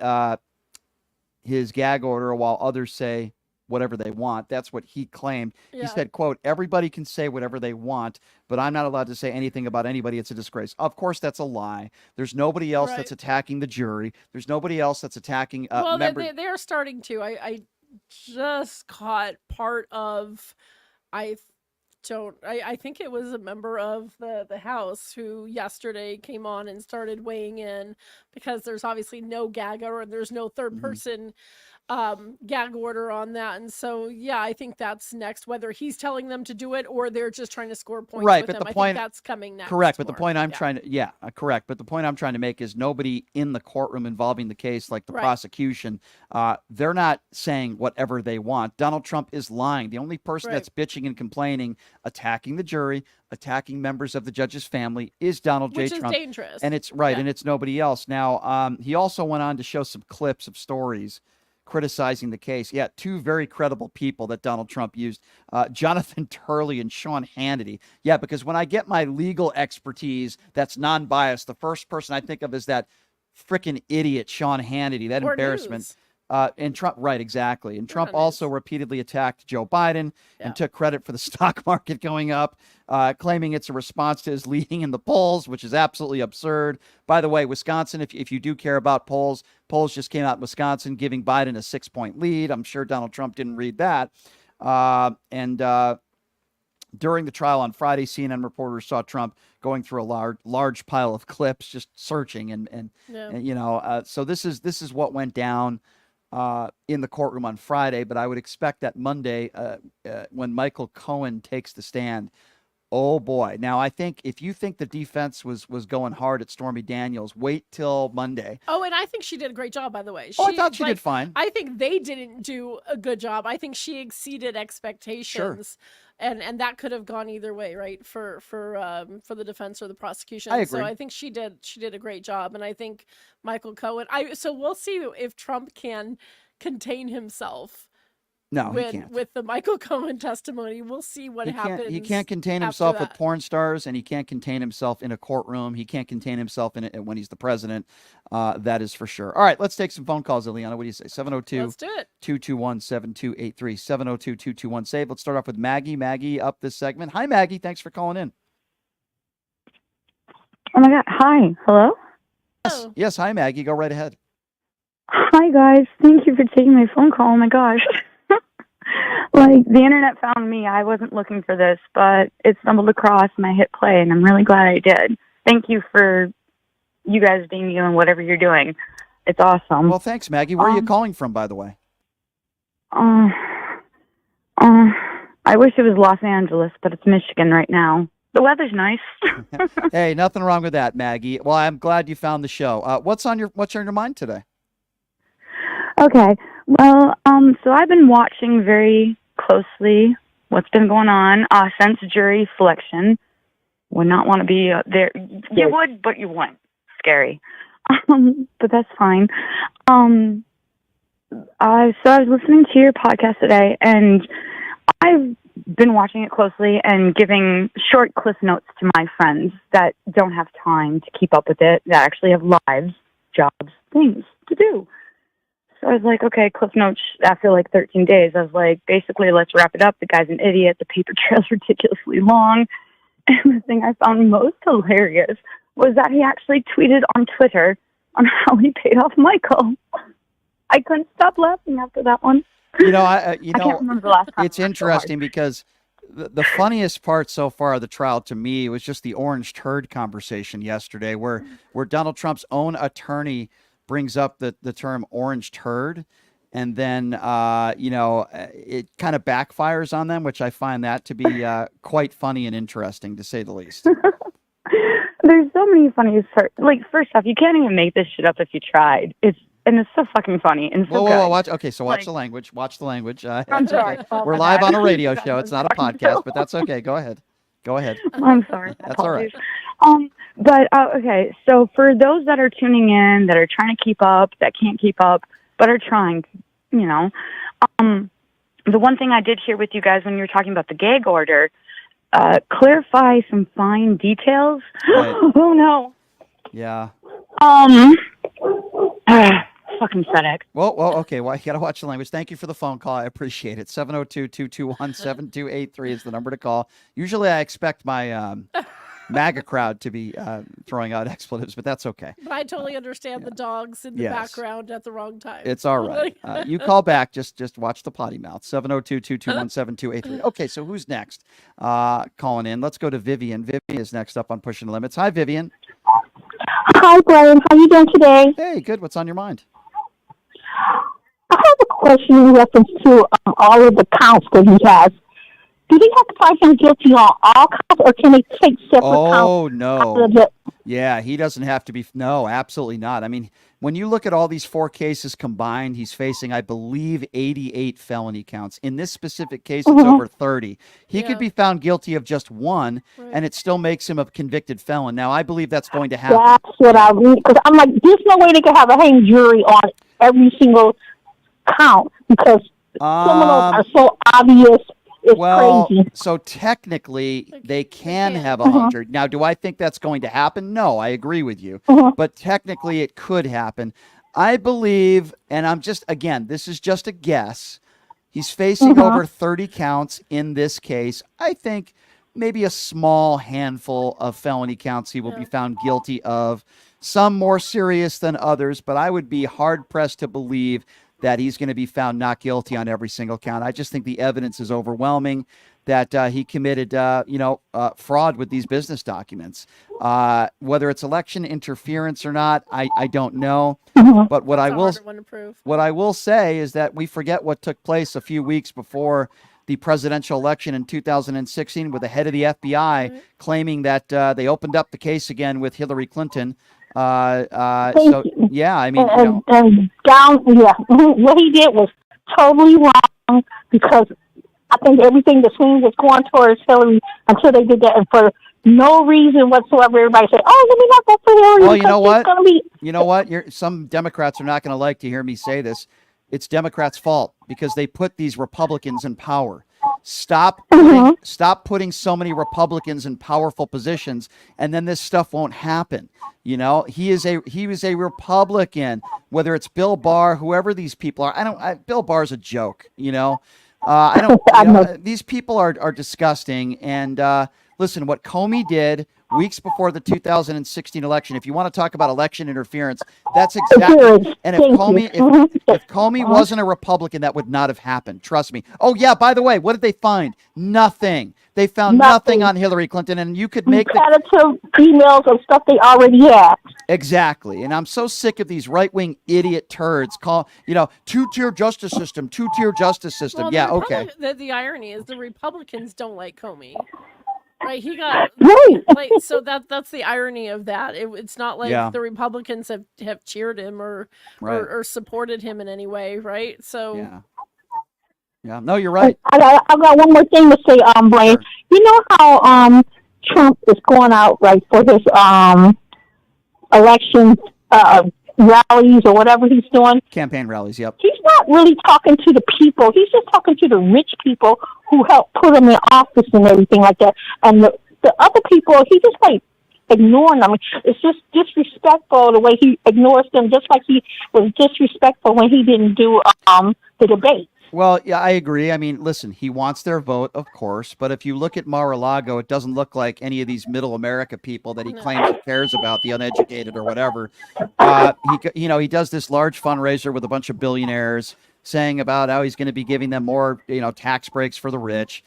[SPEAKER 4] his gag order while others say whatever they want. That's what he claimed.
[SPEAKER 20] Yeah.
[SPEAKER 4] He said, quote, everybody can say whatever they want, but I'm not allowed to say anything about anybody. It's a disgrace. Of course, that's a lie. There's nobody else that's attacking the jury. There's nobody else that's attacking
[SPEAKER 20] Well,
[SPEAKER 4] members.
[SPEAKER 20] they are starting to. I just caught part of, I think it was a member of the House who yesterday came on and started weighing in, because there's obviously no gag order and there's no third person gag order on that. And so, yeah, I think that's next, whether he's telling them to do it or they're just trying to score points
[SPEAKER 4] Right,
[SPEAKER 20] with
[SPEAKER 4] but
[SPEAKER 20] him.
[SPEAKER 4] the
[SPEAKER 20] I
[SPEAKER 4] point,
[SPEAKER 20] think that's coming next.
[SPEAKER 4] correct. But the
[SPEAKER 20] more.
[SPEAKER 4] point I'm
[SPEAKER 20] Yeah.
[SPEAKER 4] trying to, correct. But the point I'm trying to make is nobody in the courtroom involving the case, like the
[SPEAKER 20] Right.
[SPEAKER 4] prosecution, they're not saying whatever they want. Donald Trump is lying. The only person
[SPEAKER 20] Right.
[SPEAKER 4] that's bitching and complaining, attacking the jury, attacking members of the judge's family is Donald J.
[SPEAKER 20] Which is
[SPEAKER 4] Trump.
[SPEAKER 20] dangerous.
[SPEAKER 4] And it's right,
[SPEAKER 20] Yeah.
[SPEAKER 4] and it's nobody else. Now, he also went on to show some clips of stories criticizing the case. Yeah, two very credible people that Donald Trump used, Jonathan Turley and Sean Hannity. Yeah, because when I get my legal expertise that's non-biased, the first person I think of is that freaking idiot Sean Hannity, that
[SPEAKER 20] Or
[SPEAKER 4] embarrassment.
[SPEAKER 20] news.
[SPEAKER 4] And Trump, right, exactly. And Trump
[SPEAKER 20] on
[SPEAKER 4] also repeatedly attacked Joe Biden and took credit for the stock market going up, claiming it's a response to his leading in the polls, which is absolutely absurd. By the way, Wisconsin, if you do care about polls just came out in Wisconsin giving Biden a 6-point lead. I'm sure Donald Trump didn't read that. During the trial on Friday, CNN reporters saw Trump going through a large pile of clips, just searching and you know. So this is what went down in the courtroom on Friday. But I would expect that Monday, when Michael Cohen takes the stand. Oh boy! Now I think if you think the defense was going hard at Stormy Daniels, wait till Monday.
[SPEAKER 20] Oh, and I think she did a great job, by the way.
[SPEAKER 4] I thought she did fine.
[SPEAKER 20] I think they didn't do a good job. I think she exceeded expectations, and that could have gone either way, right? For the defense or the prosecution.
[SPEAKER 4] I agree.
[SPEAKER 20] So I think she did a great job, and I think Michael Cohen. So we'll see if Trump can contain himself.
[SPEAKER 4] No, he can't.
[SPEAKER 20] With the Michael Cohen testimony, we'll see what happens.
[SPEAKER 4] He can't contain
[SPEAKER 20] after
[SPEAKER 4] himself with
[SPEAKER 20] that.
[SPEAKER 4] porn stars, and he can't contain himself in a courtroom. He can't contain himself in it when he's the president. That is for sure. All right, let's take some phone calls, Ileana. What do you say? 702
[SPEAKER 20] Let's do it.
[SPEAKER 4] 221-7283. 702-221-SAVE. Let's start off with Maggie. Maggie up this segment. Hi, Maggie. Thanks for calling in.
[SPEAKER 21] Oh, my God. Hi. Hello?
[SPEAKER 4] Yes, hi, Maggie. Go right ahead.
[SPEAKER 21] Hi, guys. Thank you for taking my phone call. Oh, my gosh. Like, the internet found me. I wasn't looking for this, but it stumbled across and I hit play, and I'm really glad I did. Thank you for you guys being you and whatever you're doing. It's awesome.
[SPEAKER 4] Well, thanks, Maggie. Where are you calling from, by the way?
[SPEAKER 21] I wish it was Los Angeles, but it's Michigan right now. The weather's nice.
[SPEAKER 4] Hey, nothing wrong with that, Maggie. Well, I'm glad you found the show. What's on your mind today?
[SPEAKER 21] Okay. Well, so I've been watching very closely what's been going on since jury selection. Would not want to be there. You would, but you wouldn't. Scary. But that's fine. So I was listening to your podcast today, and I've been watching it closely and giving short cliff notes to my friends that don't have time to keep up with it, that actually have lives, jobs, things to do. So I was like, okay, cliff notes after like 13 days. I was like, basically, let's wrap it up. The guy's an idiot. The paper trail's ridiculously long. And the thing I found most hilarious was that he actually tweeted on Twitter on how he paid off Michael. I couldn't stop laughing after that one.
[SPEAKER 4] You know,
[SPEAKER 21] I can't remember the last time.
[SPEAKER 4] It's interesting because the funniest part so far of the trial to me was just the orange turd conversation yesterday, where Donald Trump's own attorney brings up the term orange turd, and then it kind of backfires on them, which I find that to be quite funny and interesting, to say the least.
[SPEAKER 21] There's so many funny like, first off, you can't even make this shit up if you tried. It's so fucking funny and so good.
[SPEAKER 4] Whoa, watch. Okay, so watch the language. Watch the language.
[SPEAKER 21] I'm sorry. Oh,
[SPEAKER 4] We're live on a radio show. It's not a podcast, but that's okay. Go ahead.
[SPEAKER 21] I'm sorry.
[SPEAKER 4] That's all right.
[SPEAKER 21] Okay, so for those that are tuning in, that are trying to keep up, that can't keep up, but are trying, the one thing I did hear with you guys when you were talking about the gag order, clarify some fine details.
[SPEAKER 4] Right.
[SPEAKER 21] Oh, no.
[SPEAKER 4] Yeah.
[SPEAKER 21] Fucking FedEx.
[SPEAKER 4] Well, okay. Well, you got to watch the language. Thank you for the phone call. I appreciate it. 702-221-7283 is the number to call. Usually I expect my MAGA crowd to be throwing out expletives, but that's okay.
[SPEAKER 20] But I totally understand the dogs in the
[SPEAKER 4] Yes.
[SPEAKER 20] background at the wrong time.
[SPEAKER 4] It's all right. You call back. Just watch the potty mouth. 702-221-7283. Okay, so who's next? Calling in. Let's go to Vivian. Vivian is next up on Pushing the Limits. Hi, Vivian.
[SPEAKER 3] Hi, Brian. How you doing today?
[SPEAKER 4] Hey, good. What's on your mind?
[SPEAKER 3] I have a question in reference to all of the counts that he has. Do they have to find him guilty on all counts, or can they take separate counts?
[SPEAKER 4] Oh, no. Yeah, he doesn't have to be. No, absolutely not. I mean, when you look at all these 4 cases combined, he's facing, I believe, 88 felony counts. In this specific case, it's over 30. He could be found guilty of just 1, and it still makes him a convicted felon. Now, I believe that's going to happen.
[SPEAKER 3] That's what I mean. Because I'm like, there's no way they could have a hang jury on every single count, because some of those are so obvious. It's crazy.
[SPEAKER 4] So technically, they can have 100. Now, do I think that's going to happen? No, I agree with you. But technically, it could happen. I believe, and I'm just, again, this is just a guess. He's facing over 30 counts in this case. I think maybe a small handful of felony counts he will be found guilty of. Some more serious than others, but I would be hard-pressed to believe that he's going to be found not guilty on every single count. I just think the evidence is overwhelming that he committed, fraud with these business documents. Whether it's election interference or not, I don't know. But what I will say is that we forget what took place a few weeks before the presidential election in 2016 with the head of the FBI claiming that they opened up the case again with Hillary Clinton. Yeah, I mean,
[SPEAKER 3] what he did was totally wrong, because I think everything, the swing was going towards Hillary until they did that, and for no reason whatsoever, everybody said, "Oh, let me not vote for Hillary."
[SPEAKER 4] Well, you know what? Some Democrats are not going to like to hear me say this. It's Democrats' fault because they put these Republicans in power. Stop putting so many Republicans in powerful positions, and then this stuff won't happen. You know, he was a Republican, whether it's Bill Barr, whoever these people are. Bill Barr's a joke, you know. These people are disgusting. And listen, what Comey did weeks before the 2016 election, if you want to talk about election interference, that's exactly. And if Comey wasn't a Republican, that would not have happened. Trust me. Oh yeah, by the way, what did they find? Nothing. They found nothing on Hillary Clinton, and you could make
[SPEAKER 3] emails of stuff they already had.
[SPEAKER 4] Exactly. And I'm so sick of these right-wing idiot turds two-tier justice system, two-tier justice system.
[SPEAKER 20] Well,
[SPEAKER 4] yeah, okay.
[SPEAKER 20] The irony is the Republicans don't like Comey. Right, he got so that's the irony of that. It's not like the Republicans have cheered him or supported him in any way, right? So
[SPEAKER 4] yeah, no, you're right.
[SPEAKER 3] I got one more thing to say, Brian. Sure. You know how Trump is going out for his election rallies or whatever he's doing.
[SPEAKER 4] Campaign rallies, yep.
[SPEAKER 3] He's not really talking to the people. He's just talking to the rich people who helped put him in office and everything like that. And the other people, he just ignoring them. It's just disrespectful the way he ignores them, just like he was disrespectful when he didn't do the debate.
[SPEAKER 4] Well, yeah, I agree. I mean, listen, he wants their vote, of course, but if you look at Mar-a-Lago, it doesn't look like any of these middle America people that he claims he cares about, the uneducated or whatever. He does this large fundraiser with a bunch of billionaires saying about how he's going to be giving them more, tax breaks for the rich.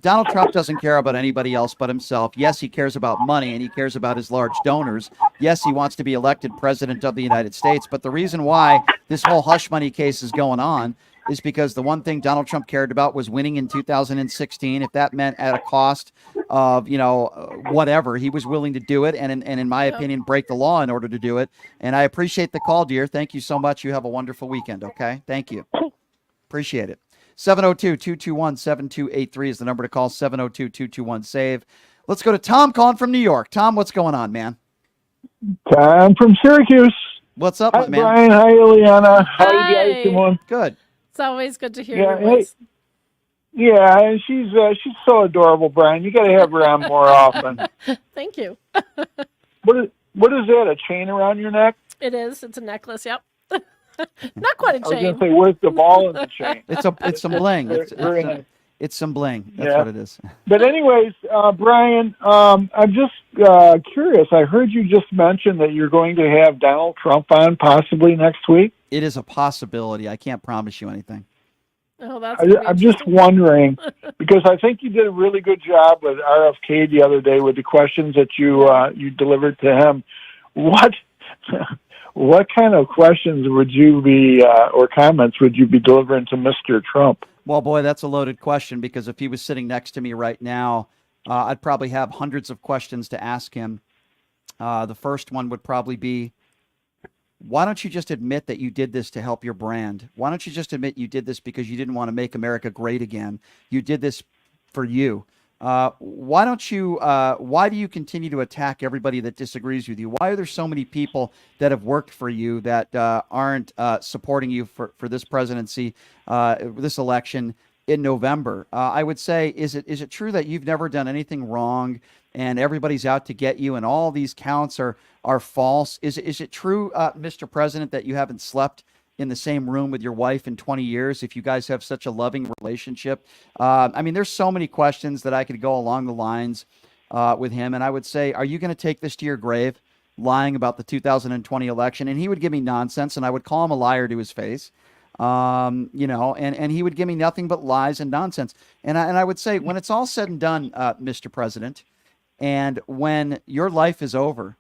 [SPEAKER 4] Donald Trump doesn't care about anybody else but himself. Yes, he cares about money and he cares about his large donors. Yes, he wants to be elected president of the United States. But the reason why this whole hush money case is going on is because the one thing Donald Trump cared about was winning in 2016. If that meant at a cost of, whatever, he was willing to do it. And in my opinion, break the law in order to do it. And I appreciate the call, dear. Thank you so much. You have a wonderful weekend. Okay. Thank you. Appreciate it. 702-221-7283 is the number to call. 702-221-SAVE. Let's go to Tom calling from New York. Tom, what's going on, man?
[SPEAKER 22] Tom from Syracuse.
[SPEAKER 4] What's up,
[SPEAKER 22] hi,
[SPEAKER 4] man?
[SPEAKER 22] Brian. Hi, Ileana. How are you guys doing?
[SPEAKER 4] Good.
[SPEAKER 20] It's always good to hear your voice.
[SPEAKER 22] Yeah, and she's so adorable, Brian. You got to have her on more often.
[SPEAKER 20] Thank you.
[SPEAKER 22] What is that? A chain around your neck?
[SPEAKER 20] It is. It's a necklace. Yep. Not quite a
[SPEAKER 22] I was going
[SPEAKER 20] chain.
[SPEAKER 22] to say, where's the ball in the chain?
[SPEAKER 4] It's some bling.
[SPEAKER 22] Very nice.
[SPEAKER 4] It's some bling. That's
[SPEAKER 22] Yeah.
[SPEAKER 4] what it is.
[SPEAKER 22] But anyways, Brian, I'm just curious. I heard you just mention that you're going to have Donald Trump on possibly next week.
[SPEAKER 4] It is a possibility. I can't promise you anything.
[SPEAKER 20] Oh, that's gonna be
[SPEAKER 22] I'm just wondering because I think you did a really good job with RFK the other day with the questions that you delivered to him. What kind of questions would you be or comments would you be delivering to Mr. Trump?
[SPEAKER 4] Well, boy, that's a loaded question because if he was sitting next to me right now, I'd probably have hundreds of questions to ask him. The first one would probably be, why don't you just admit that you did this to help your brand? Why don't you just admit you did this because you didn't want to make America great again? You did this for you. Why do you continue to attack everybody that disagrees with you? Why are there so many people that have worked for you that aren't supporting you for this presidency, this election in November? I would say, is it true that you've never done anything wrong and everybody's out to get you and all these counts are false? Is it true, Mr. President, that you haven't slept in the same room with your wife in 20 years if you guys have such a loving relationship? I mean, there's so many questions that I could go along the lines with him. And I would say, are you going to take this to your grave, lying about the 2020 election? And he would give me nonsense, and I would call him a liar to his face. And he would give me nothing but lies and nonsense. And I would say, when it's all said and done, Mr. President, and when your life is over,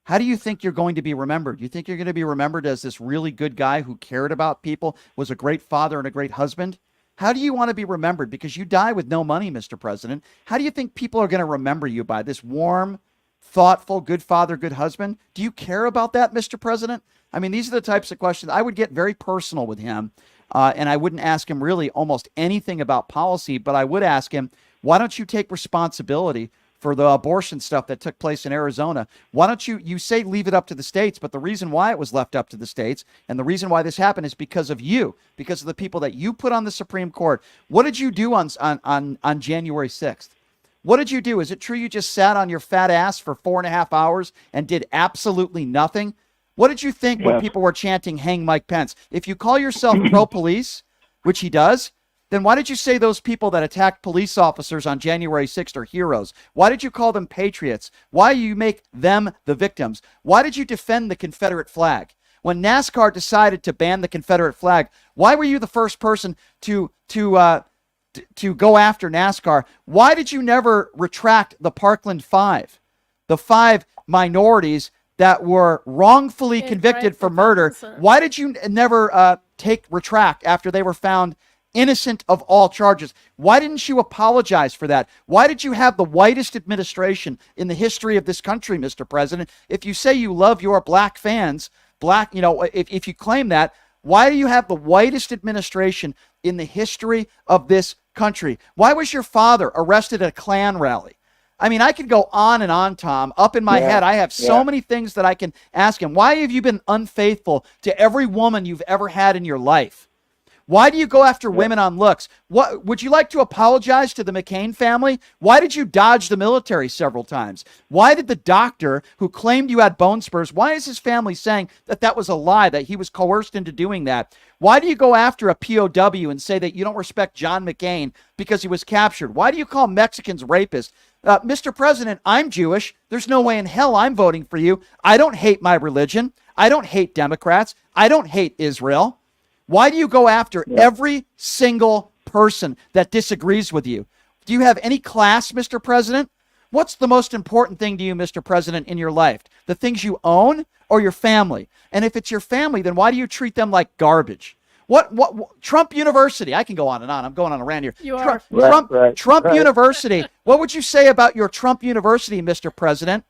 [SPEAKER 4] how do you think you're going to be remembered? You think you're going to be remembered as this really good guy who cared about people, was a great father and a great husband? How do you want to be remembered? Because you die with no money, Mr. President. How do you think people are going to remember you by? This warm, thoughtful, good father, good husband? Do you care about that, Mr. President? I mean, these are the types of questions. I would get very personal with him, and I wouldn't ask him really almost anything about policy, but I would ask him, why don't you take responsibility for the abortion stuff that took place in Arizona? Why don't you say leave it up to the states, but the reason why it was left up to the states and the reason why this happened is because of you, because of the people that you put on the Supreme Court. What did you do on January 6th? What did you do? Is it true you just sat on your fat ass for 4.5 hours and did absolutely nothing? What did you think when people were chanting, hang Mike Pence? If you call yourself pro-police, which he does, then why did you say those people that attacked police officers on January 6th are heroes? Why did you call them patriots? Why do you make them the victims? Why did you defend the Confederate flag? When NASCAR decided to ban the Confederate flag, why were you the first person to go after NASCAR? Why did you never retract the Parkland Five, the 5 minorities that were wrongfully convicted for murder? Why did you never retract after they were found innocent of all charges? Why didn't you apologize for that? Why did you have the whitest administration in the history of this country, Mr. President? If you say you love your black fans, if you claim that, why do you have the whitest administration in the history of this country? Why was your father arrested at a Klan rally? I mean, I could go on and on, Tom. Up in my head, I have so many things that I can ask him. Why have you been unfaithful to every woman you've ever had in your life? Why do you go after women on looks? What would you like to apologize to the McCain family? Why did you dodge the military several times? Why did the doctor who claimed you had bone spurs, why is his family saying that that was a lie, that he was coerced into doing that? Why do you go after a POW and say that you don't respect John McCain because he was captured? Why do you call Mexicans rapists? Mr. President, I'm Jewish. There's no way in hell I'm voting for you. I don't hate my religion. I don't hate Democrats. I don't hate Israel. Why do you go after every single person that disagrees with you? Do you have any class, Mr. President? What's the most important thing to you, Mr. President, in your life? The things you own or your family? And if it's your family, then why do you treat them like garbage? What Trump University? I can go on and on. I'm going on a rant here.
[SPEAKER 20] You are.
[SPEAKER 4] Trump University. What would you say about your Trump University, Mr. President?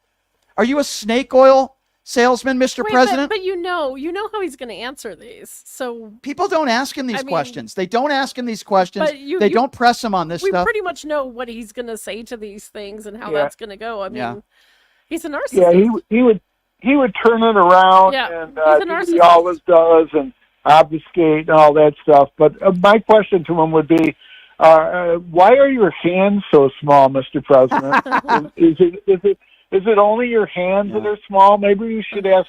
[SPEAKER 4] Are you a snake oil salesman, Mr. President?
[SPEAKER 20] But you know how he's going to answer these. So
[SPEAKER 4] people don't ask him these questions. They don't ask him these questions. They don't press him on this stuff.
[SPEAKER 20] We pretty much know what he's going to say to these things and how that's going to go. I mean, he's a narcissist.
[SPEAKER 22] Yeah, he would turn it around and
[SPEAKER 20] he's a narcissist.
[SPEAKER 22] He always does and obfuscate and all that stuff. But my question to him would be, why are your hands so small, Mr. President? Is it only your hands that are small? Maybe you should ask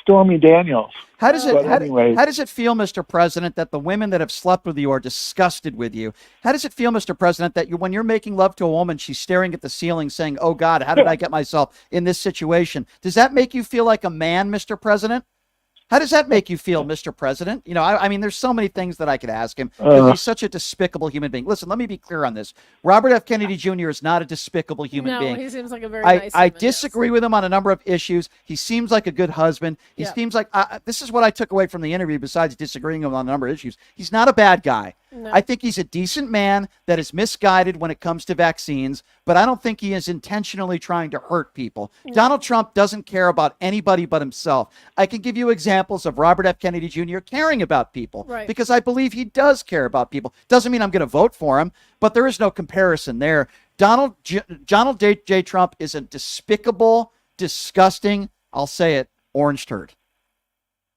[SPEAKER 22] Stormy Daniels.
[SPEAKER 4] How does it
[SPEAKER 22] But anyway.
[SPEAKER 4] how does it feel, Mr. President, that the women that have slept with you are disgusted with you? How does it feel, Mr. President, that when you're making love to a woman, she's staring at the ceiling saying, "Oh God, how did I get myself in this situation?" Does that make you feel like a man, Mr. President? How does that make you feel, Mr. President? You know, I mean, there's so many things that I could ask him because he's such a despicable human being. Listen, let me be clear on this. Robert F. Kennedy Jr. is not a despicable human being.
[SPEAKER 20] No, he seems like a very nice
[SPEAKER 4] I
[SPEAKER 20] human,
[SPEAKER 4] disagree with him on a number of issues. He seems like a good husband. He seems like this is what I took away from the interview. Besides disagreeing with him on a number of issues, he's not a bad guy.
[SPEAKER 20] No.
[SPEAKER 4] I think he's a decent man that is misguided when it comes to vaccines, but I don't think he is intentionally trying to hurt people.
[SPEAKER 20] No.
[SPEAKER 4] Donald Trump doesn't care about anybody but himself. I can give you examples of Robert F. Kennedy Jr. caring about people because I believe he does care about people. Doesn't mean I'm going to vote for him, but there is no comparison there. Donald J. Trump is a despicable, disgusting, I'll say it, orange turd.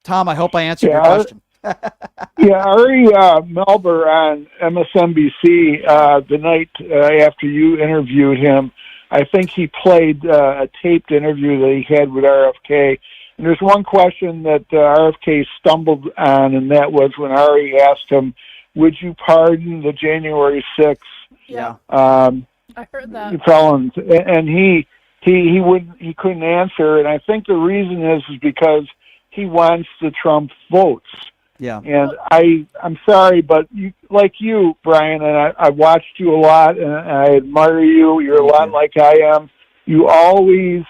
[SPEAKER 4] Tom, I hope I answered your question.
[SPEAKER 22] Ari Melber on MSNBC the night after you interviewed him, I think he played a taped interview that he had with RFK. And there's one question that RFK stumbled on, and that was when Ari asked him, "Would you pardon the January 6th?"
[SPEAKER 20] I heard that.
[SPEAKER 22] Felons, and he couldn't answer, and I think the reason is because he wants the Trump votes.
[SPEAKER 4] Yeah.
[SPEAKER 22] And I'm sorry, but you, Brian, and I watched you a lot, and I admire you. You're a lot like I am. You always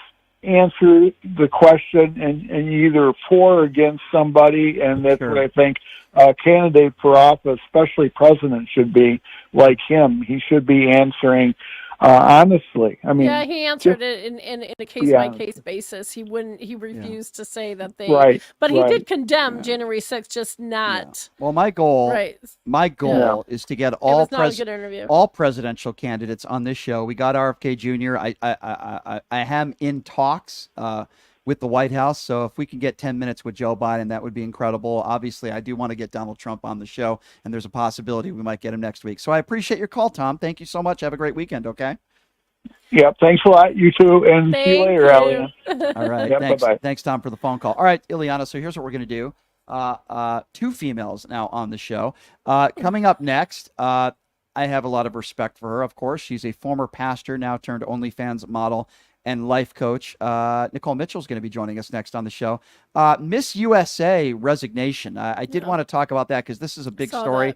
[SPEAKER 22] answer the question, and you either for or against somebody, and that's what I think a candidate for office, especially president, should be like him. He should be answering honestly. I mean,
[SPEAKER 20] he answered it in a case by case basis. He refused to say that they but he did condemn January 6th, just not.
[SPEAKER 4] Well, my goal is to get all
[SPEAKER 20] not a good interview.
[SPEAKER 4] all presidential candidates on this show. We got RFK Jr. I am in talks with the White House, so if we can get 10 minutes with Joe Biden, that would be incredible. Obviously, I do want to get Donald Trump on the show, and there's a possibility we might get him next week. So I appreciate your call, Tom. Thank you so much. Have a great weekend, okay?
[SPEAKER 22] Yeah, thanks a lot. You too, and see you later, Eliana.
[SPEAKER 4] All right, thanks. Thanks, Tom, for the phone call. All right, Ileana, so here's what we're going to do. Two females now on the show. Coming up next, I have a lot of respect for her, of course. She's a former pastor, now turned OnlyFans model and life coach. Nicole Mitchell is going to be joining us next on the show. Miss USA resignation. I did want to talk about that because this is a big story.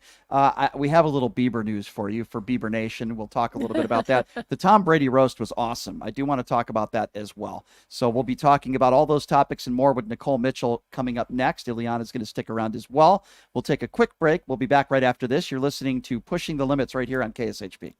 [SPEAKER 4] We have a little Bieber news for you for Bieber Nation. We'll talk a little bit about that. The Tom Brady roast was awesome. I do want to talk about that as well. So we'll be talking about all those topics and more with Nicole Mitchell coming up next. Ileana is going to stick around as well. We'll take a quick break. We'll be back right after this. You're listening to Pushing the Limits right here on KSHP.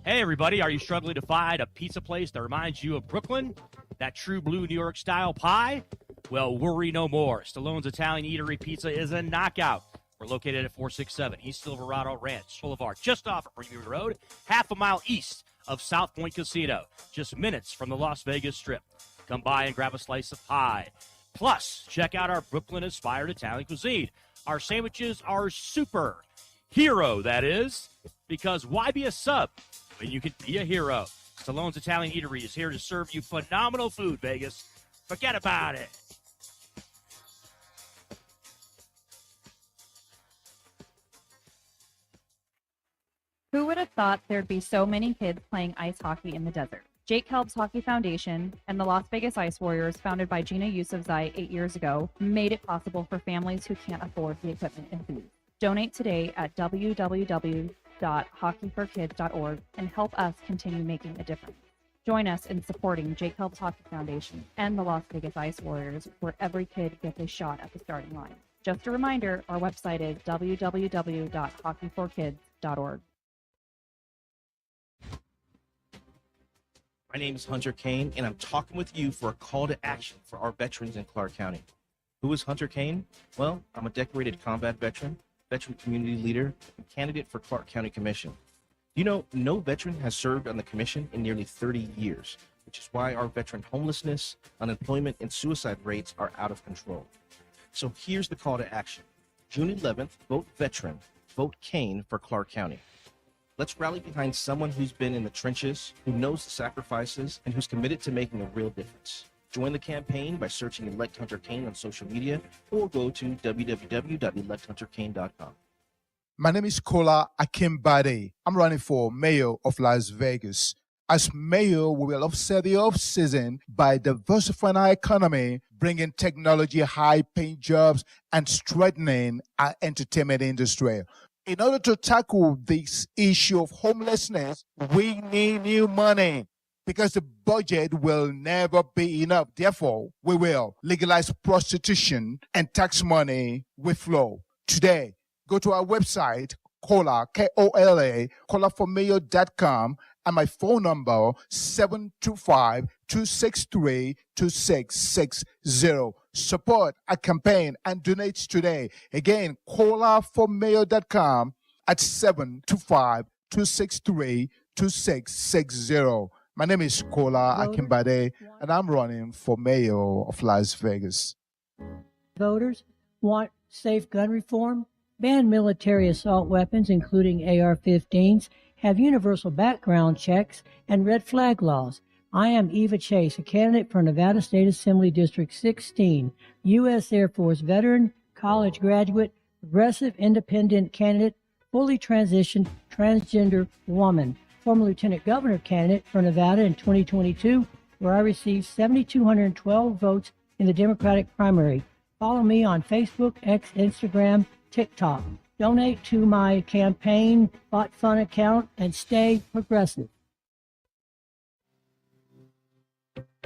[SPEAKER 18] Hey, everybody, are you struggling to find a pizza place that reminds you of Brooklyn? That true blue New York style pie? Well, worry no more. Stallone's Italian Eatery Pizza is a knockout. We're located at 467 East Silverado Ranch Boulevard, just off of Premium Road, half a mile east of South Point Casino, just minutes from the Las Vegas Strip. Come by and grab a slice of pie. Plus, check out our Brooklyn-inspired Italian cuisine. Our sandwiches are super. Hero, that is. Because why be a sub when you can be a hero? Stallone's Italian Eatery is here to serve you phenomenal food, Vegas. Forget about it.
[SPEAKER 10] Who would have thought there'd be so many kids playing ice hockey in the desert? Jake Helb's Hockey Foundation and the Las Vegas Ice Warriors, founded by Gina Yusufzai 8 years ago, made it possible for families who can't afford the equipment and food. Donate today at www.hockeyforkids.org and help us continue making a difference. Join us in supporting Jake Helb's Hockey Foundation and the Las Vegas Ice Warriors, where every kid gets a shot at the starting line. Just a reminder, our website is www.hockeyforkids.org.
[SPEAKER 11] My name is Hunter Kane, and I'm talking with you for a call to action for our veterans in Clark County. Who is Hunter Kane? Well, I'm a decorated combat veteran, veteran community leader, and candidate for Clark County Commission. You know, no veteran has served on the commission in nearly 30 years, which is why our veteran homelessness, unemployment, and suicide rates are out of control. So here's the call to action. June 11th, vote veteran, vote Kane for Clark County. Let's rally behind someone who's been in the trenches, who knows the sacrifices, and who's committed to making a real difference. Join the campaign by searching Elect Hunter Kane on social media or go to www.electhunterkane.com.
[SPEAKER 14] My name is Kola Akimbade. I'm running for mayor of Las Vegas. As mayor, we will offset the off-season by diversifying our economy, bringing technology, high-paying jobs, and strengthening our entertainment industry. In order to tackle this issue of homelessness, we need new money because the budget will never be enough. Therefore, we will legalize prostitution and tax money will flow. Today, go to our website, Kola, K-O-L-A, kolaformayor.com, and my phone number, 725-263-2660. Support our campaign and donate today. Again, kolaformayor.com at 725-263-2660. My name is Kola Akimbade, and I'm running for mayor of Las Vegas.
[SPEAKER 13] Voters want safe gun reform, ban military assault weapons, including AR-15s, have universal background checks, and red flag laws. I am Eva Chase, a candidate for Nevada State Assembly District 16, U.S. Air Force veteran, college graduate, progressive independent candidate, fully transitioned transgender woman, former lieutenant governor candidate for Nevada in 2022, where I received 7,212 votes in the Democratic primary. Follow me on Facebook, X, Instagram, TikTok. Donate to my campaign bot fund account and stay progressive.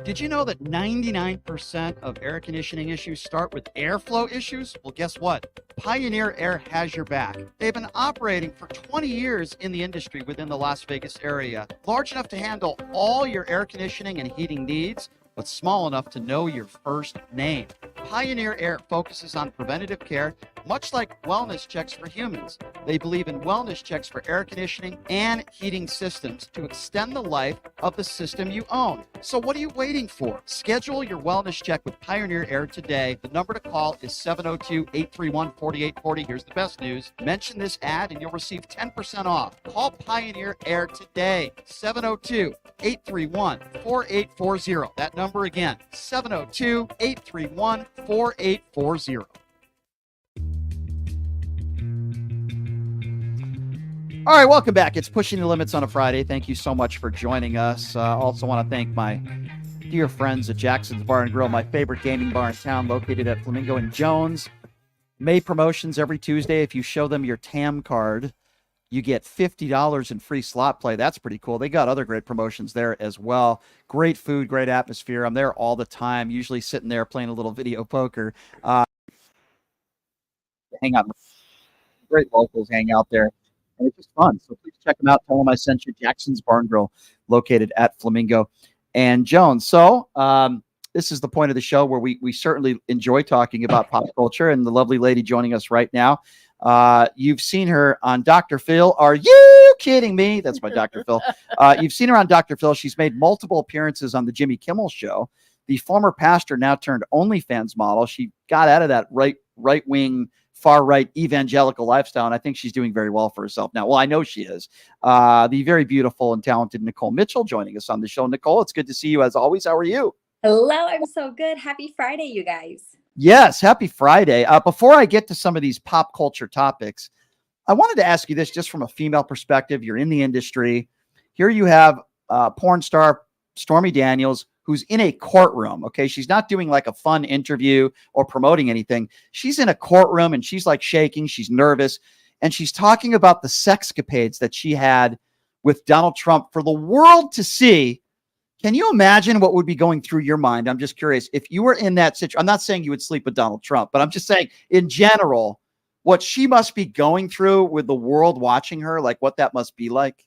[SPEAKER 4] Did you know that 99% of air conditioning issues start with airflow issues? Well, guess what? Pioneer Air has your back. They've been operating for 20 years in the industry within the Las Vegas area, large enough to handle all your air conditioning and heating needs, but small enough to know your first name. Pioneer Air focuses on preventative care, much like wellness checks for humans. They believe in wellness checks for air conditioning and heating systems to extend the life of the system you own. So what are you waiting for? Schedule your wellness check with Pioneer Air today. The number to call is 702-831-4840. Here's the best news. Mention this ad and you'll receive 10% off. Call Pioneer Air today. 702-831-4840. That number again, 702-831-4840. All right, welcome back. It's Pushing the Limits on a Friday. Thank you so much for joining us. Also want to thank my dear friends at Jackson's Bar and Grill, my favorite gaming bar in town, located at Flamingo and Jones. May promotions every Tuesday. If you show them your TAM card, you get $50 in free slot play. That's pretty cool. They got other great promotions there as well. Great food, great atmosphere. I'm there all the time, usually sitting there playing a little video poker. Hang out. Great locals hang out there. And it's just fun. So please check them out. Tell them I sent you. Jackson's Bar and Grill, located at Flamingo and Jones. So this is the point of the show where we certainly enjoy talking about pop culture. And the lovely lady joining us right now, you've seen her on Dr. Phil. Are you kidding me? That's my Dr. Phil. You've seen her on Dr. Phil. She's made multiple appearances on the Jimmy Kimmel Show. The former pastor now turned OnlyFans model. She got out of that right-wing, far-right evangelical lifestyle, and I think she's doing very well for herself now. Well, I know she is. The very beautiful and talented Nicole Mitchell joining us on the show. Nicole, it's good to see you as always. How are you?
[SPEAKER 1] Hello, I'm so good. Happy Friday, you guys.
[SPEAKER 4] Yes, happy Friday. Before I get to some of these pop culture topics, I wanted to ask you this just from a female perspective. You're in the industry. Here you have porn star Stormy Daniels, who's in a courtroom. Okay. She's not doing like a fun interview or promoting anything. She's in a courtroom and she's like shaking. She's nervous. And she's talking about the sexcapades that she had with Donald Trump for the world to see. Can you imagine what would be going through your mind? I'm just curious if you were in that situation. I'm not saying you would sleep with Donald Trump, but I'm just saying in general, what she must be going through with the world watching her, like what that must be like.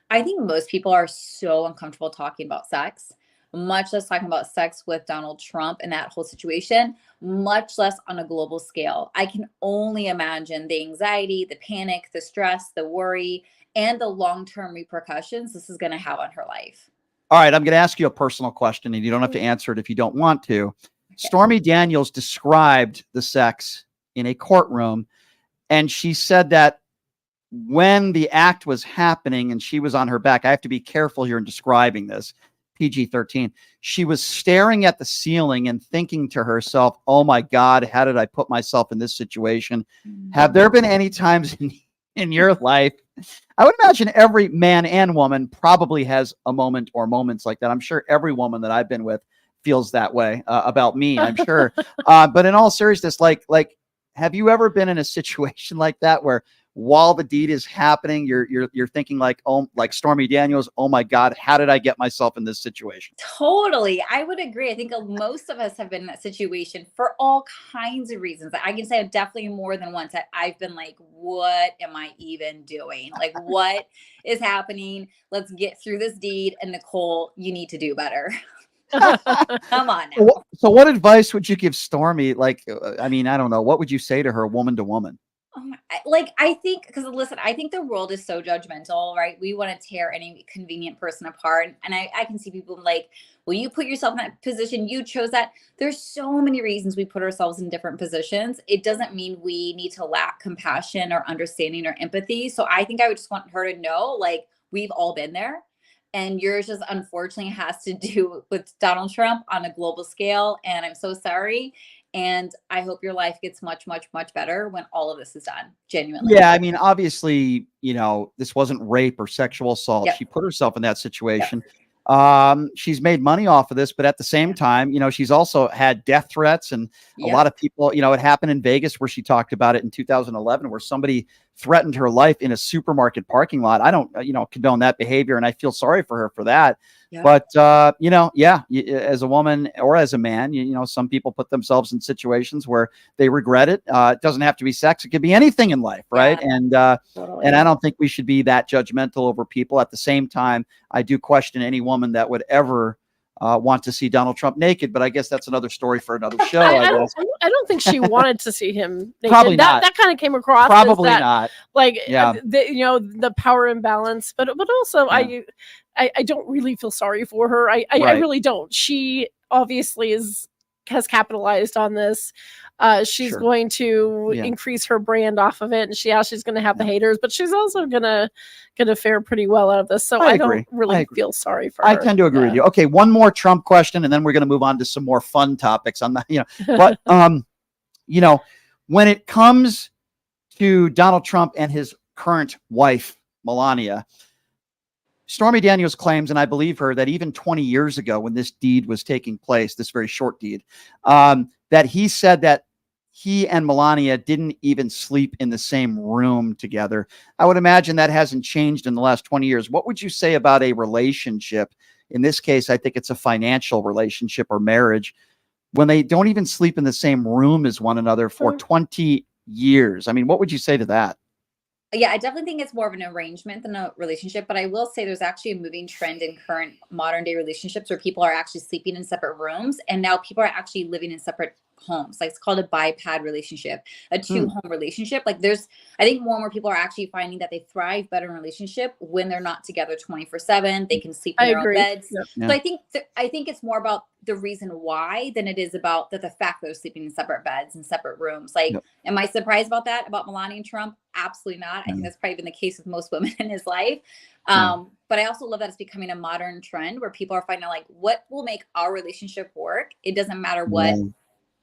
[SPEAKER 1] I think most people are so uncomfortable talking about sex, much less talking about sex with Donald Trump and that whole situation, much less on a global scale. I can only imagine the anxiety, the panic, the stress, the worry, and the long-term repercussions this is going to have on her life.
[SPEAKER 4] All right, I'm going to ask you a personal question, and you don't have to answer it if you don't want to. Okay. Stormy Daniels described the sex in a courtroom, and she said that when the act was happening and she was on her back, I have to be careful here in describing this. PG-13. She was staring at the ceiling and thinking to herself, "Oh my God, how did I put myself in this situation?" Have there been any times in your life? I would imagine every man and woman probably has a moment or moments like that. I'm sure every woman that I've been with feels that way about me, I'm sure. But in all seriousness, like, have you ever been in a situation like that where while the deed is happening, you're thinking like, oh, like Stormy Daniels, "Oh my God, how did I get myself in this situation?"
[SPEAKER 1] Totally. I would agree. I think most of us have been in that situation for all kinds of reasons. I can say definitely more than once that I've been like, what am I even doing? Like, what is happening? Let's get through this deed. And Nicole, you need to do better. Come on now.
[SPEAKER 4] So what advice would you give Stormy? Like, I mean, I don't know. What would you say to her woman to woman?
[SPEAKER 1] I think, because listen, I think the world is so judgmental, right? We want to tear any convenient person apart. And I can see people like, well, you put yourself in that position, you chose that. There's so many reasons we put ourselves in different positions. It doesn't mean we need to lack compassion or understanding or empathy. So I think I would just want her to know, like, we've all been there. And yours just unfortunately has to do with Donald Trump on a global scale. And I'm so sorry. And I hope your life gets much, much, much better when all of this is done. Genuinely.
[SPEAKER 4] Yeah, I mean, obviously, this wasn't rape or sexual assault.
[SPEAKER 1] Yep.
[SPEAKER 4] She put herself in that situation. She's made money off of this, but at the same time, she's also had death threats, and a lot of people, it happened in Vegas where she talked about it in 2011, where somebody threatened her life in a supermarket parking lot. I don't, condone that behavior, and I feel sorry for her for that.
[SPEAKER 1] Yeah.
[SPEAKER 4] But, as a woman or as a man, some people put themselves in situations where they regret it. It doesn't have to be sex. It could be anything in life. Right.
[SPEAKER 1] Yeah,
[SPEAKER 4] And I don't think we should be that judgmental over people. At the same time, I do question any woman that would ever want to see Donald Trump naked, but I guess that's another story for another show.
[SPEAKER 20] I don't think she wanted to see him naked.
[SPEAKER 4] Probably not.
[SPEAKER 20] That kind of came across
[SPEAKER 4] Probably
[SPEAKER 20] as that,
[SPEAKER 4] not.
[SPEAKER 20] like,
[SPEAKER 4] Yeah.
[SPEAKER 20] the power imbalance, but also I don't really feel sorry for her. I really don't. She obviously has capitalized on this. She's going to increase her brand off of it, and she's going to have the haters, but she's also gonna fare pretty well out of this. So I don't really feel sorry for her.
[SPEAKER 4] I tend to agree with you. Okay, one more Trump question, and then we're going to move on to some more fun topics on that. But when it comes to Donald Trump and his current wife, Melania, Stormy Daniels claims, and I believe her, that even 20 years ago when this deed was taking place, this very short deed, that he said that he and Melania didn't even sleep in the same room together. I would imagine that hasn't changed in the last 20 years. What would you say about a relationship? In this case, I think it's a financial relationship or marriage, when they don't even sleep in the same room as one another for 20 years. I mean, what would you say to that?
[SPEAKER 1] Yeah, I definitely think it's more of an arrangement than a relationship. But I will say there's actually a moving trend in current modern day relationships where people are actually sleeping in separate rooms. And now people are actually living in separate homes. Like, it's called a biped relationship, a two-home relationship. Like, I think more and more people are actually finding that they thrive better in a relationship when they're not together 24/7. They can sleep in their own beds.
[SPEAKER 20] Yep.
[SPEAKER 1] So I think it's more about the reason why than it is about the fact that they're sleeping in separate beds and separate rooms. Like, am I surprised about that, about Melania and Trump? Absolutely not. I think that's probably been the case with most women in his life. But I also love that it's becoming a modern trend where people are finding like, what will make our relationship work? It doesn't matter what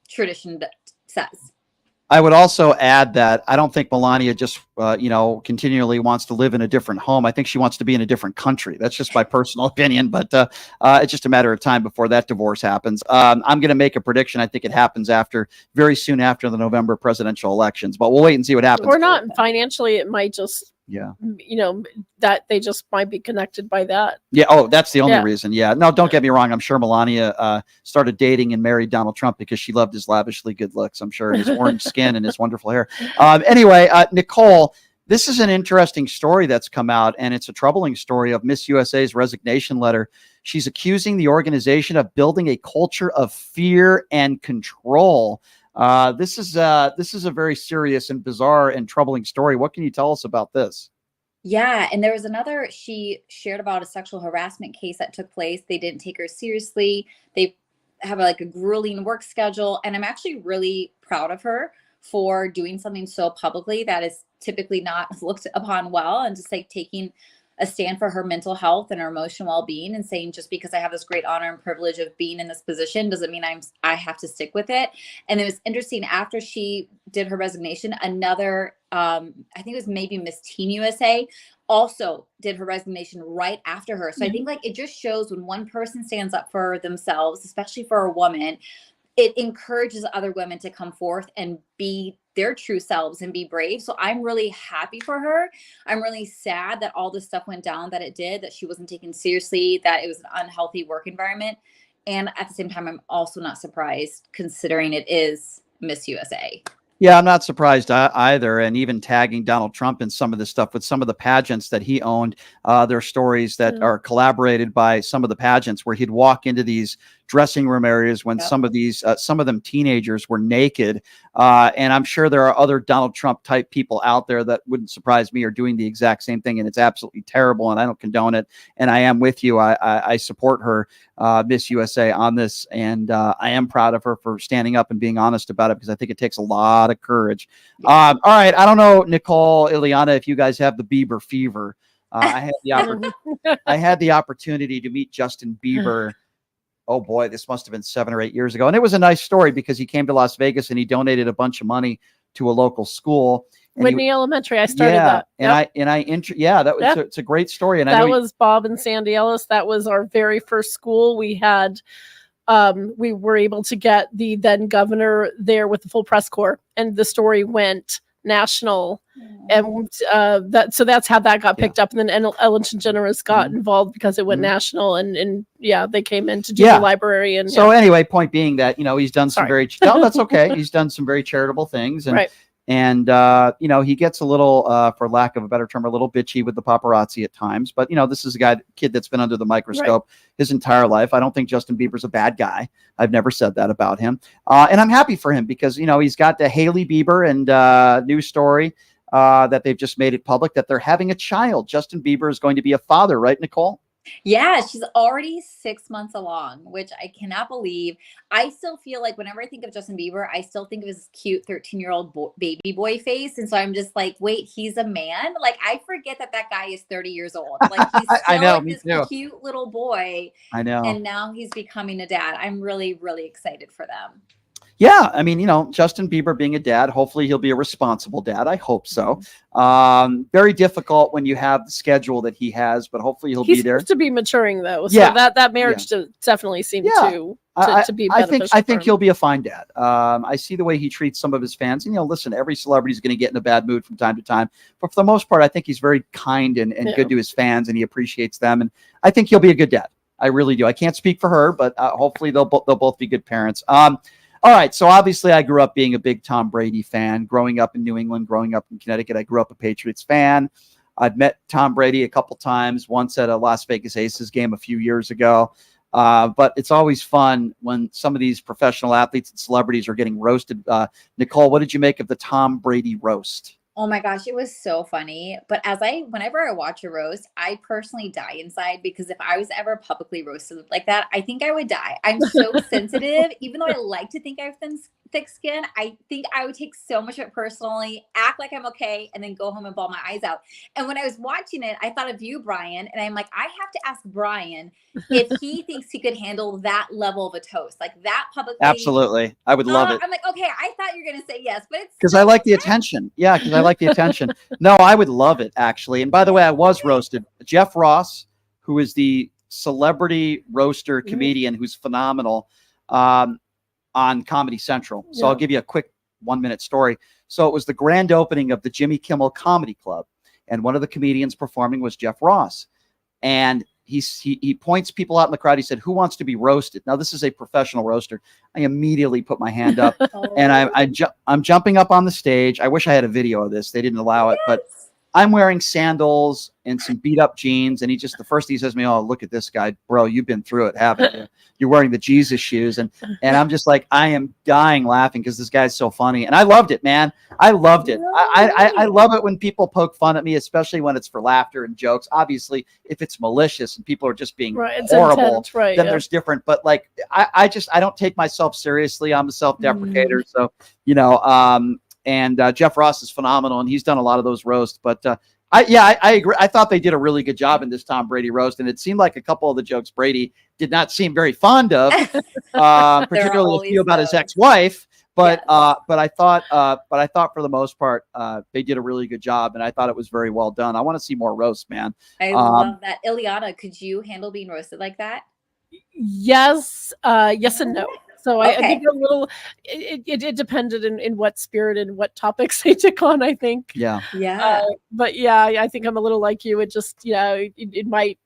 [SPEAKER 1] tradition says.
[SPEAKER 4] I would also add that I don't think Melania just, continually wants to live in a different home. I think she wants to be in a different country. That's just my personal opinion, but it's just a matter of time before that divorce happens. I'm going to make a prediction. I think it happens very soon after the November presidential elections, but we'll wait and see what happens.
[SPEAKER 20] Or not. Financially, it might just,
[SPEAKER 4] Yeah.
[SPEAKER 20] That they just might be connected by that.
[SPEAKER 4] Yeah. Oh, that's the only reason. Yeah. No, don't get me wrong. I'm sure Melania started dating and married Donald Trump because she loved his lavishly good looks. I'm sure his orange skin and his wonderful hair. Anyway, Nicole, this is an interesting story that's come out, and it's a troubling story of Miss USA's resignation letter. She's accusing the organization of building a culture of fear and control. This is a very serious and bizarre and troubling story. What can you tell us about this?
[SPEAKER 1] Yeah. And there was another, she shared about a sexual harassment case that took place. They didn't take her seriously. They have a grueling work schedule. And I'm actually really proud of her for doing something so publicly that is typically not looked upon well, and just like taking a stand for her mental health and her emotional well-being, and saying, just because I have this great honor and privilege of being in this position doesn't mean I have to stick with it. And it was interesting, after she did her resignation, another I think it was maybe Miss Teen USA also did her resignation right after her. So I think like it just shows when one person stands up for themselves, especially for a woman, it encourages other women to come forth and be their true selves and be brave. So I'm really happy for her. I'm really sad that all this stuff went down that it did, that she wasn't taken seriously, that it was an unhealthy work environment. And at the same time, I'm also not surprised, considering it is Miss USA.
[SPEAKER 4] Yeah, I'm not surprised either. And even tagging Donald Trump in some of this stuff with some of the pageants that he owned, there are stories that are collaborated by some of the pageants where he'd walk into these dressing room areas when some of them teenagers were naked. And I'm sure there are other Donald Trump type people out there that wouldn't surprise me are doing the exact same thing. And it's absolutely terrible. And I don't condone it. And I am with you. I support her, Miss USA, on this. And I am proud of her for standing up and being honest about it, because I think it takes a lot of courage. All right. I don't know, Nicole, Ileana, if you guys have the Bieber fever. I had the opportunity to meet Justin Bieber. Oh boy, this must have been 7 or 8 years ago. And it was a nice story because he came to Las Vegas and he donated a bunch of money to a local school.
[SPEAKER 20] Whitney Elementary. I started that.
[SPEAKER 4] It's a great story. And
[SPEAKER 20] that was Bob and Sandy Ellis. That was our very first school. We had, we were able to get the then governor there with the full press corps, and the story went national. And that's how that got picked up. And then Ellen DeGeneres got involved because it went national, and they came in to do the library. And
[SPEAKER 4] so anyway, point being that, he's done some that's okay. He's done some very charitable things. And, he gets a little, for lack of a better term, a little bitchy with the paparazzi at times. But, this is a kid that's been under the microscope his entire life. I don't think Justin Bieber's a bad guy. I've never said that about him. And I'm happy for him because, he's got the Haley Bieber and news story that they've just made it public that they're having a child. Justin Bieber is going to be a father, right, Nicole?
[SPEAKER 1] Yeah, she's already 6 months along, which I cannot believe. I still feel like whenever I think of Justin Bieber, I still think of his cute 13-year-old baby boy face. And so I'm just like, wait, he's a man? Like, I forget that guy is 30 years old. Like, he's still
[SPEAKER 4] I know,
[SPEAKER 1] like
[SPEAKER 4] me
[SPEAKER 1] this
[SPEAKER 4] too.
[SPEAKER 1] cute little boy.
[SPEAKER 4] I know.
[SPEAKER 1] And now he's becoming a dad. I'm really, really excited for them.
[SPEAKER 4] Yeah, I mean, Justin Bieber being a dad, hopefully he'll be a responsible dad. I hope so. Very difficult when you have the schedule that he has, but hopefully he'll be there.
[SPEAKER 20] He seems to be maturing, though. So that marriage definitely seemed to be beneficial.
[SPEAKER 4] I think he'll be a fine dad. I see the way he treats some of his fans. And, listen, every celebrity is going to get in a bad mood from time to time. But for the most part, I think he's very kind and good to his fans, and he appreciates them. And I think he'll be a good dad. I really do. I can't speak for her, but hopefully they'll both be good parents. All right, so obviously I grew up being a big Tom Brady fan. Growing up in New England, growing up in Connecticut, I grew up a Patriots fan. I've met Tom Brady a couple times, once at a Las Vegas Aces game a few years ago. But it's always fun when some of these professional athletes and celebrities are getting roasted. Nicole, what did you make of the Tom Brady roast?
[SPEAKER 1] Oh my gosh, it was so funny. But whenever I watch a roast, I personally die inside, because if I was ever publicly roasted like that, I think I would die. I'm so sensitive. Even though I like to think I have thick skin, I think I would take so much of it personally, act like I'm okay, and then go home and bawl my eyes out. And when I was watching it, I thought of you, Brian, and I'm like, I have to ask Brian if he thinks he could handle that level of a toast, like that publicly.
[SPEAKER 4] Absolutely. I would love it.
[SPEAKER 1] I'm like, okay, I thought you were going to say yes, but it's
[SPEAKER 4] because I like the attention. Yeah, because I like the attention. No, I would love it, actually. And by the way, I was roasted. Jeff Ross, who is the celebrity roaster comedian who's phenomenal, on Comedy Central. So I'll give you a quick 1-minute story. So it was the grand opening of the Jimmy Kimmel Comedy Club, and one of the comedians performing was Jeff Ross. And he points people out in the crowd. He said, "Who wants to be roasted?" Now, this is a professional roaster. I immediately put my hand up, and I'm jumping up on the stage. I wish I had a video of this. They didn't allow it, but I'm wearing sandals and some beat up jeans. And the first thing he says to me, "Oh, look at this guy, bro. You've been through it, haven't you? You're wearing the Jesus shoes." And I'm just like, I am dying laughing because this guy's so funny. And I loved it, man. I loved it. I love it when people poke fun at me, especially when it's for laughter and jokes. Obviously, if it's malicious and people are just being horrible, then there's different. But like, I don't take myself seriously. I'm a self-deprecator. So, And Jeff Ross is phenomenal, and he's done a lot of those roasts. But I agree. I thought they did a really good job in this Tom Brady roast, and it seemed like a couple of the jokes Brady did not seem very fond of, particularly a few about his ex-wife. But I thought for the most part they did a really good job, and I thought it was very well done. I want to see more roasts, man.
[SPEAKER 1] I love that. Ileana, could you handle being roasted like that?
[SPEAKER 20] Yes, yes and no. So I
[SPEAKER 1] Okay.
[SPEAKER 20] think a little. It depended in what spirit and what topics they took on. I think.
[SPEAKER 4] Yeah.
[SPEAKER 20] But yeah, I think I'm a little like you. It just it might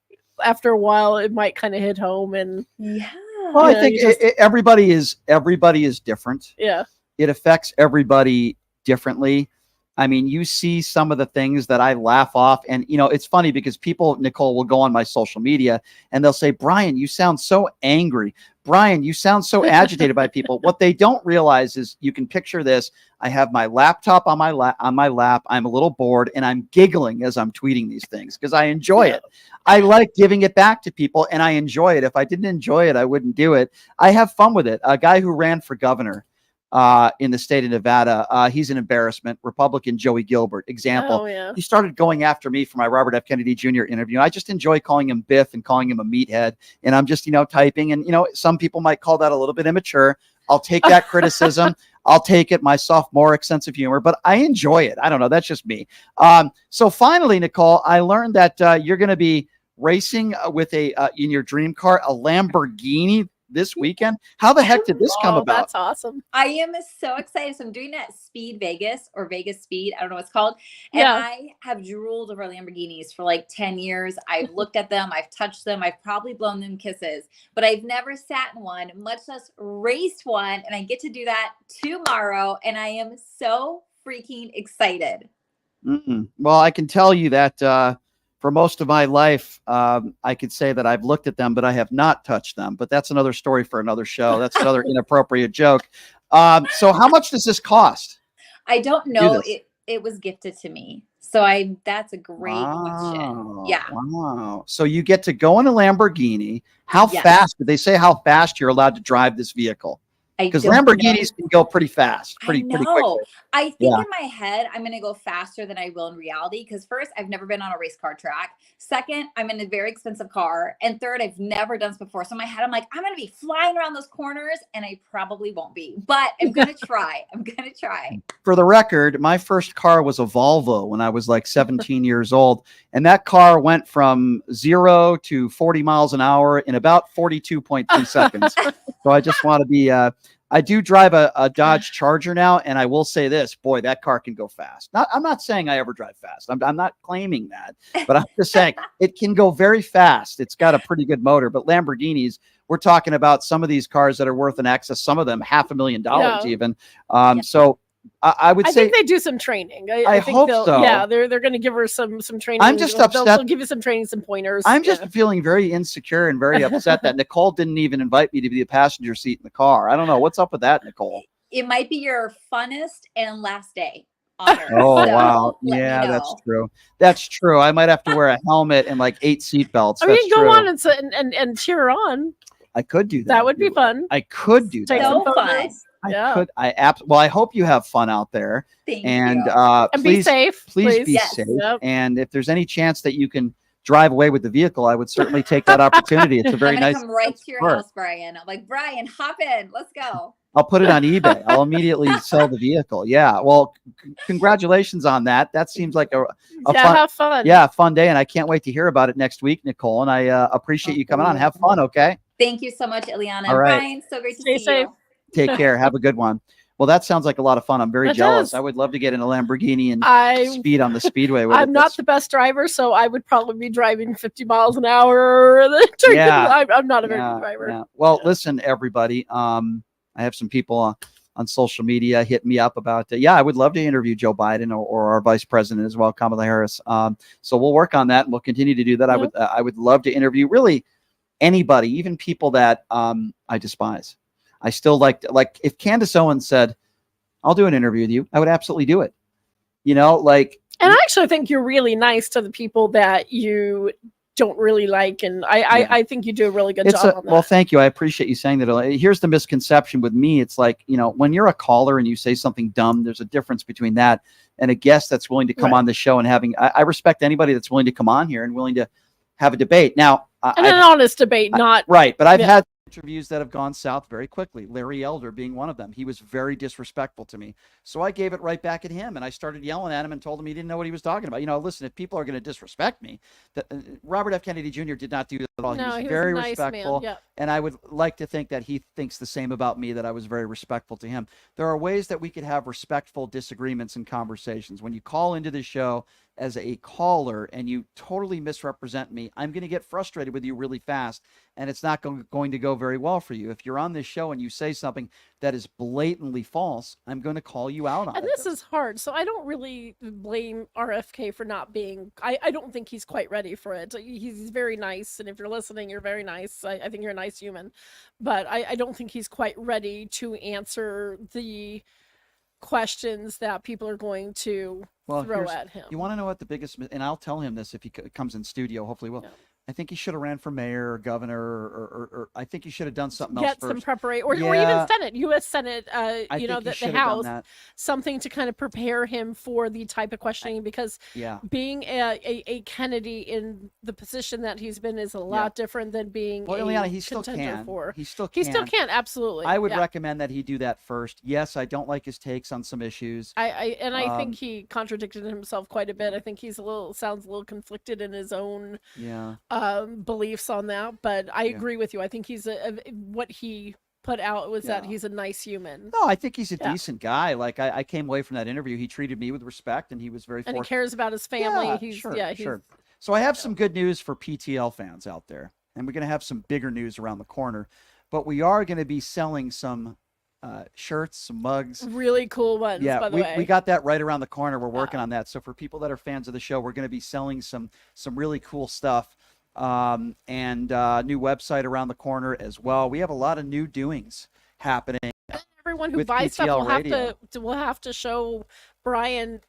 [SPEAKER 20] after a while it might kind of hit home and
[SPEAKER 1] yeah.
[SPEAKER 4] Well, I think everybody is different.
[SPEAKER 20] Yeah.
[SPEAKER 4] It affects everybody differently. I mean, you see some of the things that I laugh off, and it's funny because people, Nicole, will go on my social media and they'll say, "Brian, you sound so angry. Brian, you sound so agitated by people." What they don't realize is, you can picture this. I have my laptop on my lap. I'm a little bored, and I'm giggling as I'm tweeting these things because I enjoy it. I like giving it back to people, and I enjoy it. If I didn't enjoy it, I wouldn't do it. I have fun with it. A guy who ran for governor in the state of Nevada, he's an embarrassment. Republican Joey Gilbert, example.
[SPEAKER 20] Oh, yeah.
[SPEAKER 4] He started going after me for my Robert F. Kennedy Jr. interview. I just enjoy calling him Biff and calling him a meathead. And I'm just, typing. And, some people might call that a little bit immature. I'll take that criticism. I'll take it, my sophomoric sense of humor, but I enjoy it. I don't know. That's just me. So finally, Nicole, I learned that you're going to be racing with in your dream car, a Lamborghini this weekend. How the heck did this come about?
[SPEAKER 20] That's awesome.
[SPEAKER 1] I am so excited. So I'm doing that Speed Vegas or Vegas Speed. I don't know what it's called. And
[SPEAKER 20] Yeah.
[SPEAKER 1] I have drooled over Lamborghinis for like 10 years. I've looked at them. I've touched them. I've probably blown them kisses, but I've never sat in one, much less raced one. And I get to do that tomorrow. And I am so freaking excited.
[SPEAKER 4] Well, I can tell you that for most of my life, I could say that I've looked at them, but I have not touched them. But that's another story for another show. That's another inappropriate joke. So how much does this cost?
[SPEAKER 1] I don't know. It was gifted to me. So that's a great
[SPEAKER 4] Wow.
[SPEAKER 1] question. Yeah.
[SPEAKER 4] Wow. So you get to go in a Lamborghini. How
[SPEAKER 1] Yes.
[SPEAKER 4] fast? Did they say how fast you're allowed to drive this vehicle? Because
[SPEAKER 1] don't
[SPEAKER 4] Lamborghinis
[SPEAKER 1] know.
[SPEAKER 4] can go pretty fast, pretty
[SPEAKER 1] I know.
[SPEAKER 4] quickly.
[SPEAKER 1] I think
[SPEAKER 4] Yeah.
[SPEAKER 1] in my head, I'm going to go faster than I will in reality. Because first, I've never been on a race car track. Second, I'm in a very expensive car. And third, I've never done this before. So in my head, I'm like, I'm going to be flying around those corners, and I probably won't be. But I'm going to try. I'm going to try.
[SPEAKER 4] For the record, my first car was a Volvo when I was like 17 years old. And that car went from 0 to 40 miles an hour in about 42.3 seconds. So I just want to be, I do drive a Dodge Charger now. And I will say this, boy, that car can go fast. I'm not saying I ever drive fast. I'm not claiming that, but I'm just saying it can go very fast. It's got a pretty good motor, but Lamborghinis, we're talking about some of these cars that are worth in excess, some of them $500,000
[SPEAKER 20] Yeah.
[SPEAKER 4] even. So I would
[SPEAKER 20] I
[SPEAKER 4] say
[SPEAKER 20] think they do some training.
[SPEAKER 4] I
[SPEAKER 20] think
[SPEAKER 4] hope
[SPEAKER 20] they'll,
[SPEAKER 4] so.
[SPEAKER 20] Yeah, they're going to give her some training.
[SPEAKER 4] I'm just
[SPEAKER 20] They'll
[SPEAKER 4] upset.
[SPEAKER 20] give you some training, some pointers.
[SPEAKER 4] I'm just feeling very insecure and very upset that Nicole didn't even invite me to be the passenger seat in the car. I don't know. What's up with that, Nicole?
[SPEAKER 1] It might be your funnest and last day on Earth.
[SPEAKER 4] Oh,
[SPEAKER 1] So
[SPEAKER 4] wow.
[SPEAKER 1] let me
[SPEAKER 4] Yeah,
[SPEAKER 1] know.
[SPEAKER 4] that's true. That's true. I might have to wear a helmet and like 8 seatbelts.
[SPEAKER 20] I mean,
[SPEAKER 4] That's
[SPEAKER 20] go
[SPEAKER 4] true.
[SPEAKER 20] on and cheer her on.
[SPEAKER 4] I could do that.
[SPEAKER 20] That would be fun.
[SPEAKER 4] I could do
[SPEAKER 20] Take
[SPEAKER 4] that.
[SPEAKER 20] some
[SPEAKER 1] So
[SPEAKER 20] photos.
[SPEAKER 1] fun.
[SPEAKER 20] Yeah.
[SPEAKER 4] Well, I hope you have fun out there.
[SPEAKER 1] Thank
[SPEAKER 4] And
[SPEAKER 1] you.
[SPEAKER 20] And be
[SPEAKER 4] please,
[SPEAKER 20] safe,
[SPEAKER 4] Please
[SPEAKER 20] please.
[SPEAKER 4] be
[SPEAKER 20] Yes.
[SPEAKER 4] safe.
[SPEAKER 20] Yep.
[SPEAKER 4] And if there's any chance that you can drive away with the vehicle, I would certainly take that opportunity. It's a very
[SPEAKER 1] I'm gonna
[SPEAKER 4] nice.
[SPEAKER 1] come right to your
[SPEAKER 4] car.
[SPEAKER 1] house, Brian. I'm like, Brian, hop in. Let's go.
[SPEAKER 4] I'll put it on eBay. I'll immediately sell the vehicle. Yeah. Well, congratulations on that. That seems like a
[SPEAKER 20] Yeah,
[SPEAKER 4] fun,
[SPEAKER 20] have fun.
[SPEAKER 4] Yeah, fun day. And I can't wait to hear about it next week, Nicole. And I appreciate you coming on. Have fun. Okay.
[SPEAKER 1] Thank you so much, Ileana.
[SPEAKER 4] All right.
[SPEAKER 1] Brian, so great to
[SPEAKER 20] Stay
[SPEAKER 1] see
[SPEAKER 20] safe.
[SPEAKER 1] you.
[SPEAKER 4] Take care. Have a good one. Well, that sounds like a lot of fun. I'm very
[SPEAKER 20] It
[SPEAKER 4] jealous.
[SPEAKER 20] does.
[SPEAKER 4] I would love to get in a Lamborghini and
[SPEAKER 20] I-
[SPEAKER 4] speed on the speedway with it.
[SPEAKER 20] I'm not the best driver, so I would probably be driving 50 miles an hour.
[SPEAKER 4] Yeah.
[SPEAKER 20] I'm not a very
[SPEAKER 4] Yeah,
[SPEAKER 20] good driver.
[SPEAKER 4] yeah. Well, listen, everybody. I have some people on social media hit me up about I would love to interview Joe Biden or our vice president as well, Kamala Harris. So we'll work on that and we'll continue to do that. I would love to interview really anybody, even people that I despise. I still like if Candace Owens said, I'll do an interview with you, I would absolutely do it.
[SPEAKER 20] And I actually think you're really nice to the people that you don't really like. And I think you do a really good job on that.
[SPEAKER 4] Well, thank you. I appreciate you saying that. Here's the misconception with me. It's like, when you're a caller and you say something dumb, there's a difference between that and a guest that's willing to come on the show and having, I respect anybody that's willing to come on here and willing to have a debate. Now,
[SPEAKER 20] and an honest debate, not
[SPEAKER 4] right. But I've had interviews that have gone south very quickly. Larry Elder being one of them. He was very disrespectful to me. So I gave it right back at him, and I started yelling at him and told him he didn't know what he was talking about. Listen, if people are going to disrespect me, Robert F. Kennedy Jr. did not do that at all.
[SPEAKER 20] No,
[SPEAKER 4] he was very
[SPEAKER 20] a nice
[SPEAKER 4] respectful,
[SPEAKER 20] man.
[SPEAKER 4] and I would like to think that he thinks the same about me, that I was very respectful to him. There are ways that we could have respectful disagreements and conversations. When you call into the show as a caller and you totally misrepresent me, I'm going to get frustrated with you really fast, and it's not going to go very well for you. If you're on this show and you say something that is blatantly false, I'm going to call you out on it.
[SPEAKER 20] And this is hard. So I don't really blame RFK for not being, I don't think he's quite ready for it. He's very nice. And if you're listening, you're very nice. I think you're a nice human. But I don't think he's quite ready to answer the questions that people are going to throw at him.
[SPEAKER 4] You want to know what the biggest, and I'll tell him this if he comes in studio, hopefully will. Yeah. I think he should have ran for mayor or governor, or I think he should have done something else first.
[SPEAKER 20] Get some preparation, or even Senate, U.S. Senate, the House, something to kind of prepare him for the type of questioning, because being a Kennedy in the position that he's been is a lot different than being
[SPEAKER 4] Ileana, he
[SPEAKER 20] still can.
[SPEAKER 4] He still
[SPEAKER 20] can, absolutely.
[SPEAKER 4] I would recommend that he do that first. Yes, I don't like his takes on some issues.
[SPEAKER 20] I think he contradicted himself quite a bit. I think he's sounds a little conflicted in his own beliefs on that, but I agree with you. I think he's what he put out was that he's a nice human.
[SPEAKER 4] No, I think he's a decent guy. Like I came away from that interview, he treated me with respect, and he was very
[SPEAKER 20] and he cares about his family.
[SPEAKER 4] Sure. So I have some good news for PTL fans out there, and we're going to have some bigger news around the corner, but we are going to be selling some shirts, some mugs,
[SPEAKER 20] really cool ones. By the way,
[SPEAKER 4] we got that right around the corner. We're working on that. So for people that are fans of the show, we're going to be selling some really cool stuff. And new website around the corner as well. We have a lot of new doings happening.
[SPEAKER 20] And everyone who buys stuff will have to show Brian,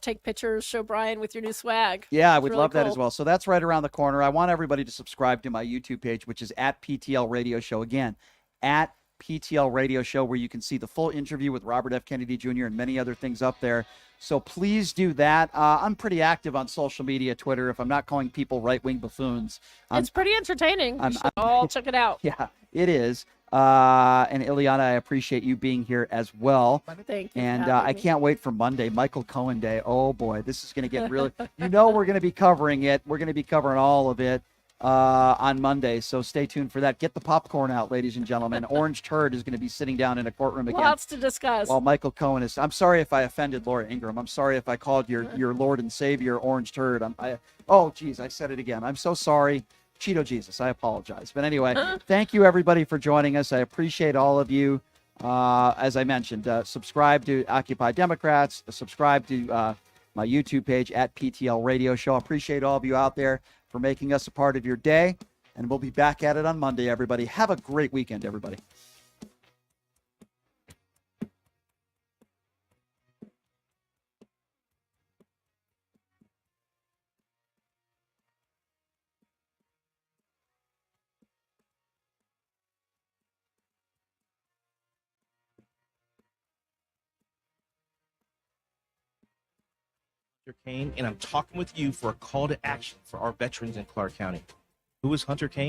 [SPEAKER 20] take pictures, show Brian with your new swag.
[SPEAKER 4] Yeah, I would love that as well. So that's right around the corner. I want everybody to subscribe to my YouTube page, which is at PTL Radio Show. Again, at PTL Radio Show, where you can see the full interview with Robert F. Kennedy Jr. and many other things up there. So please do that. I'm pretty active on social media, Twitter. If I'm not calling people right-wing buffoons,
[SPEAKER 20] it's pretty entertaining. You should all check it out.
[SPEAKER 4] Yeah, it is. And Ileana, I appreciate you being here as well.
[SPEAKER 20] Thank you.
[SPEAKER 4] And I can't wait for Monday, Michael Cohen Day. Oh boy, this is going to get really. We're going to be covering it. We're going to be covering all of it on Monday. So stay tuned for that. Get the popcorn out, ladies and gentlemen. Orange Turd is going to be sitting down in a courtroom again.
[SPEAKER 20] Lots to discuss.
[SPEAKER 4] While Michael Cohen is. I'm sorry if I offended Laura Ingraham. I'm sorry if I called your Lord and Savior Orange Turd. Oh geez, I said it again. I'm so sorry. Cheeto Jesus, I apologize. But anyway, thank you everybody for joining us. I appreciate all of you. As I mentioned, subscribe to Occupy Democrats. Subscribe to my YouTube page at PTL Radio Show. I appreciate all of you out there for making us a part of your day. And we'll be back at it on Monday, everybody. Have a great weekend, everybody.
[SPEAKER 11] Kane, and I'm talking with you for a call to action for our veterans in Clark County. Who is Hunter Kane?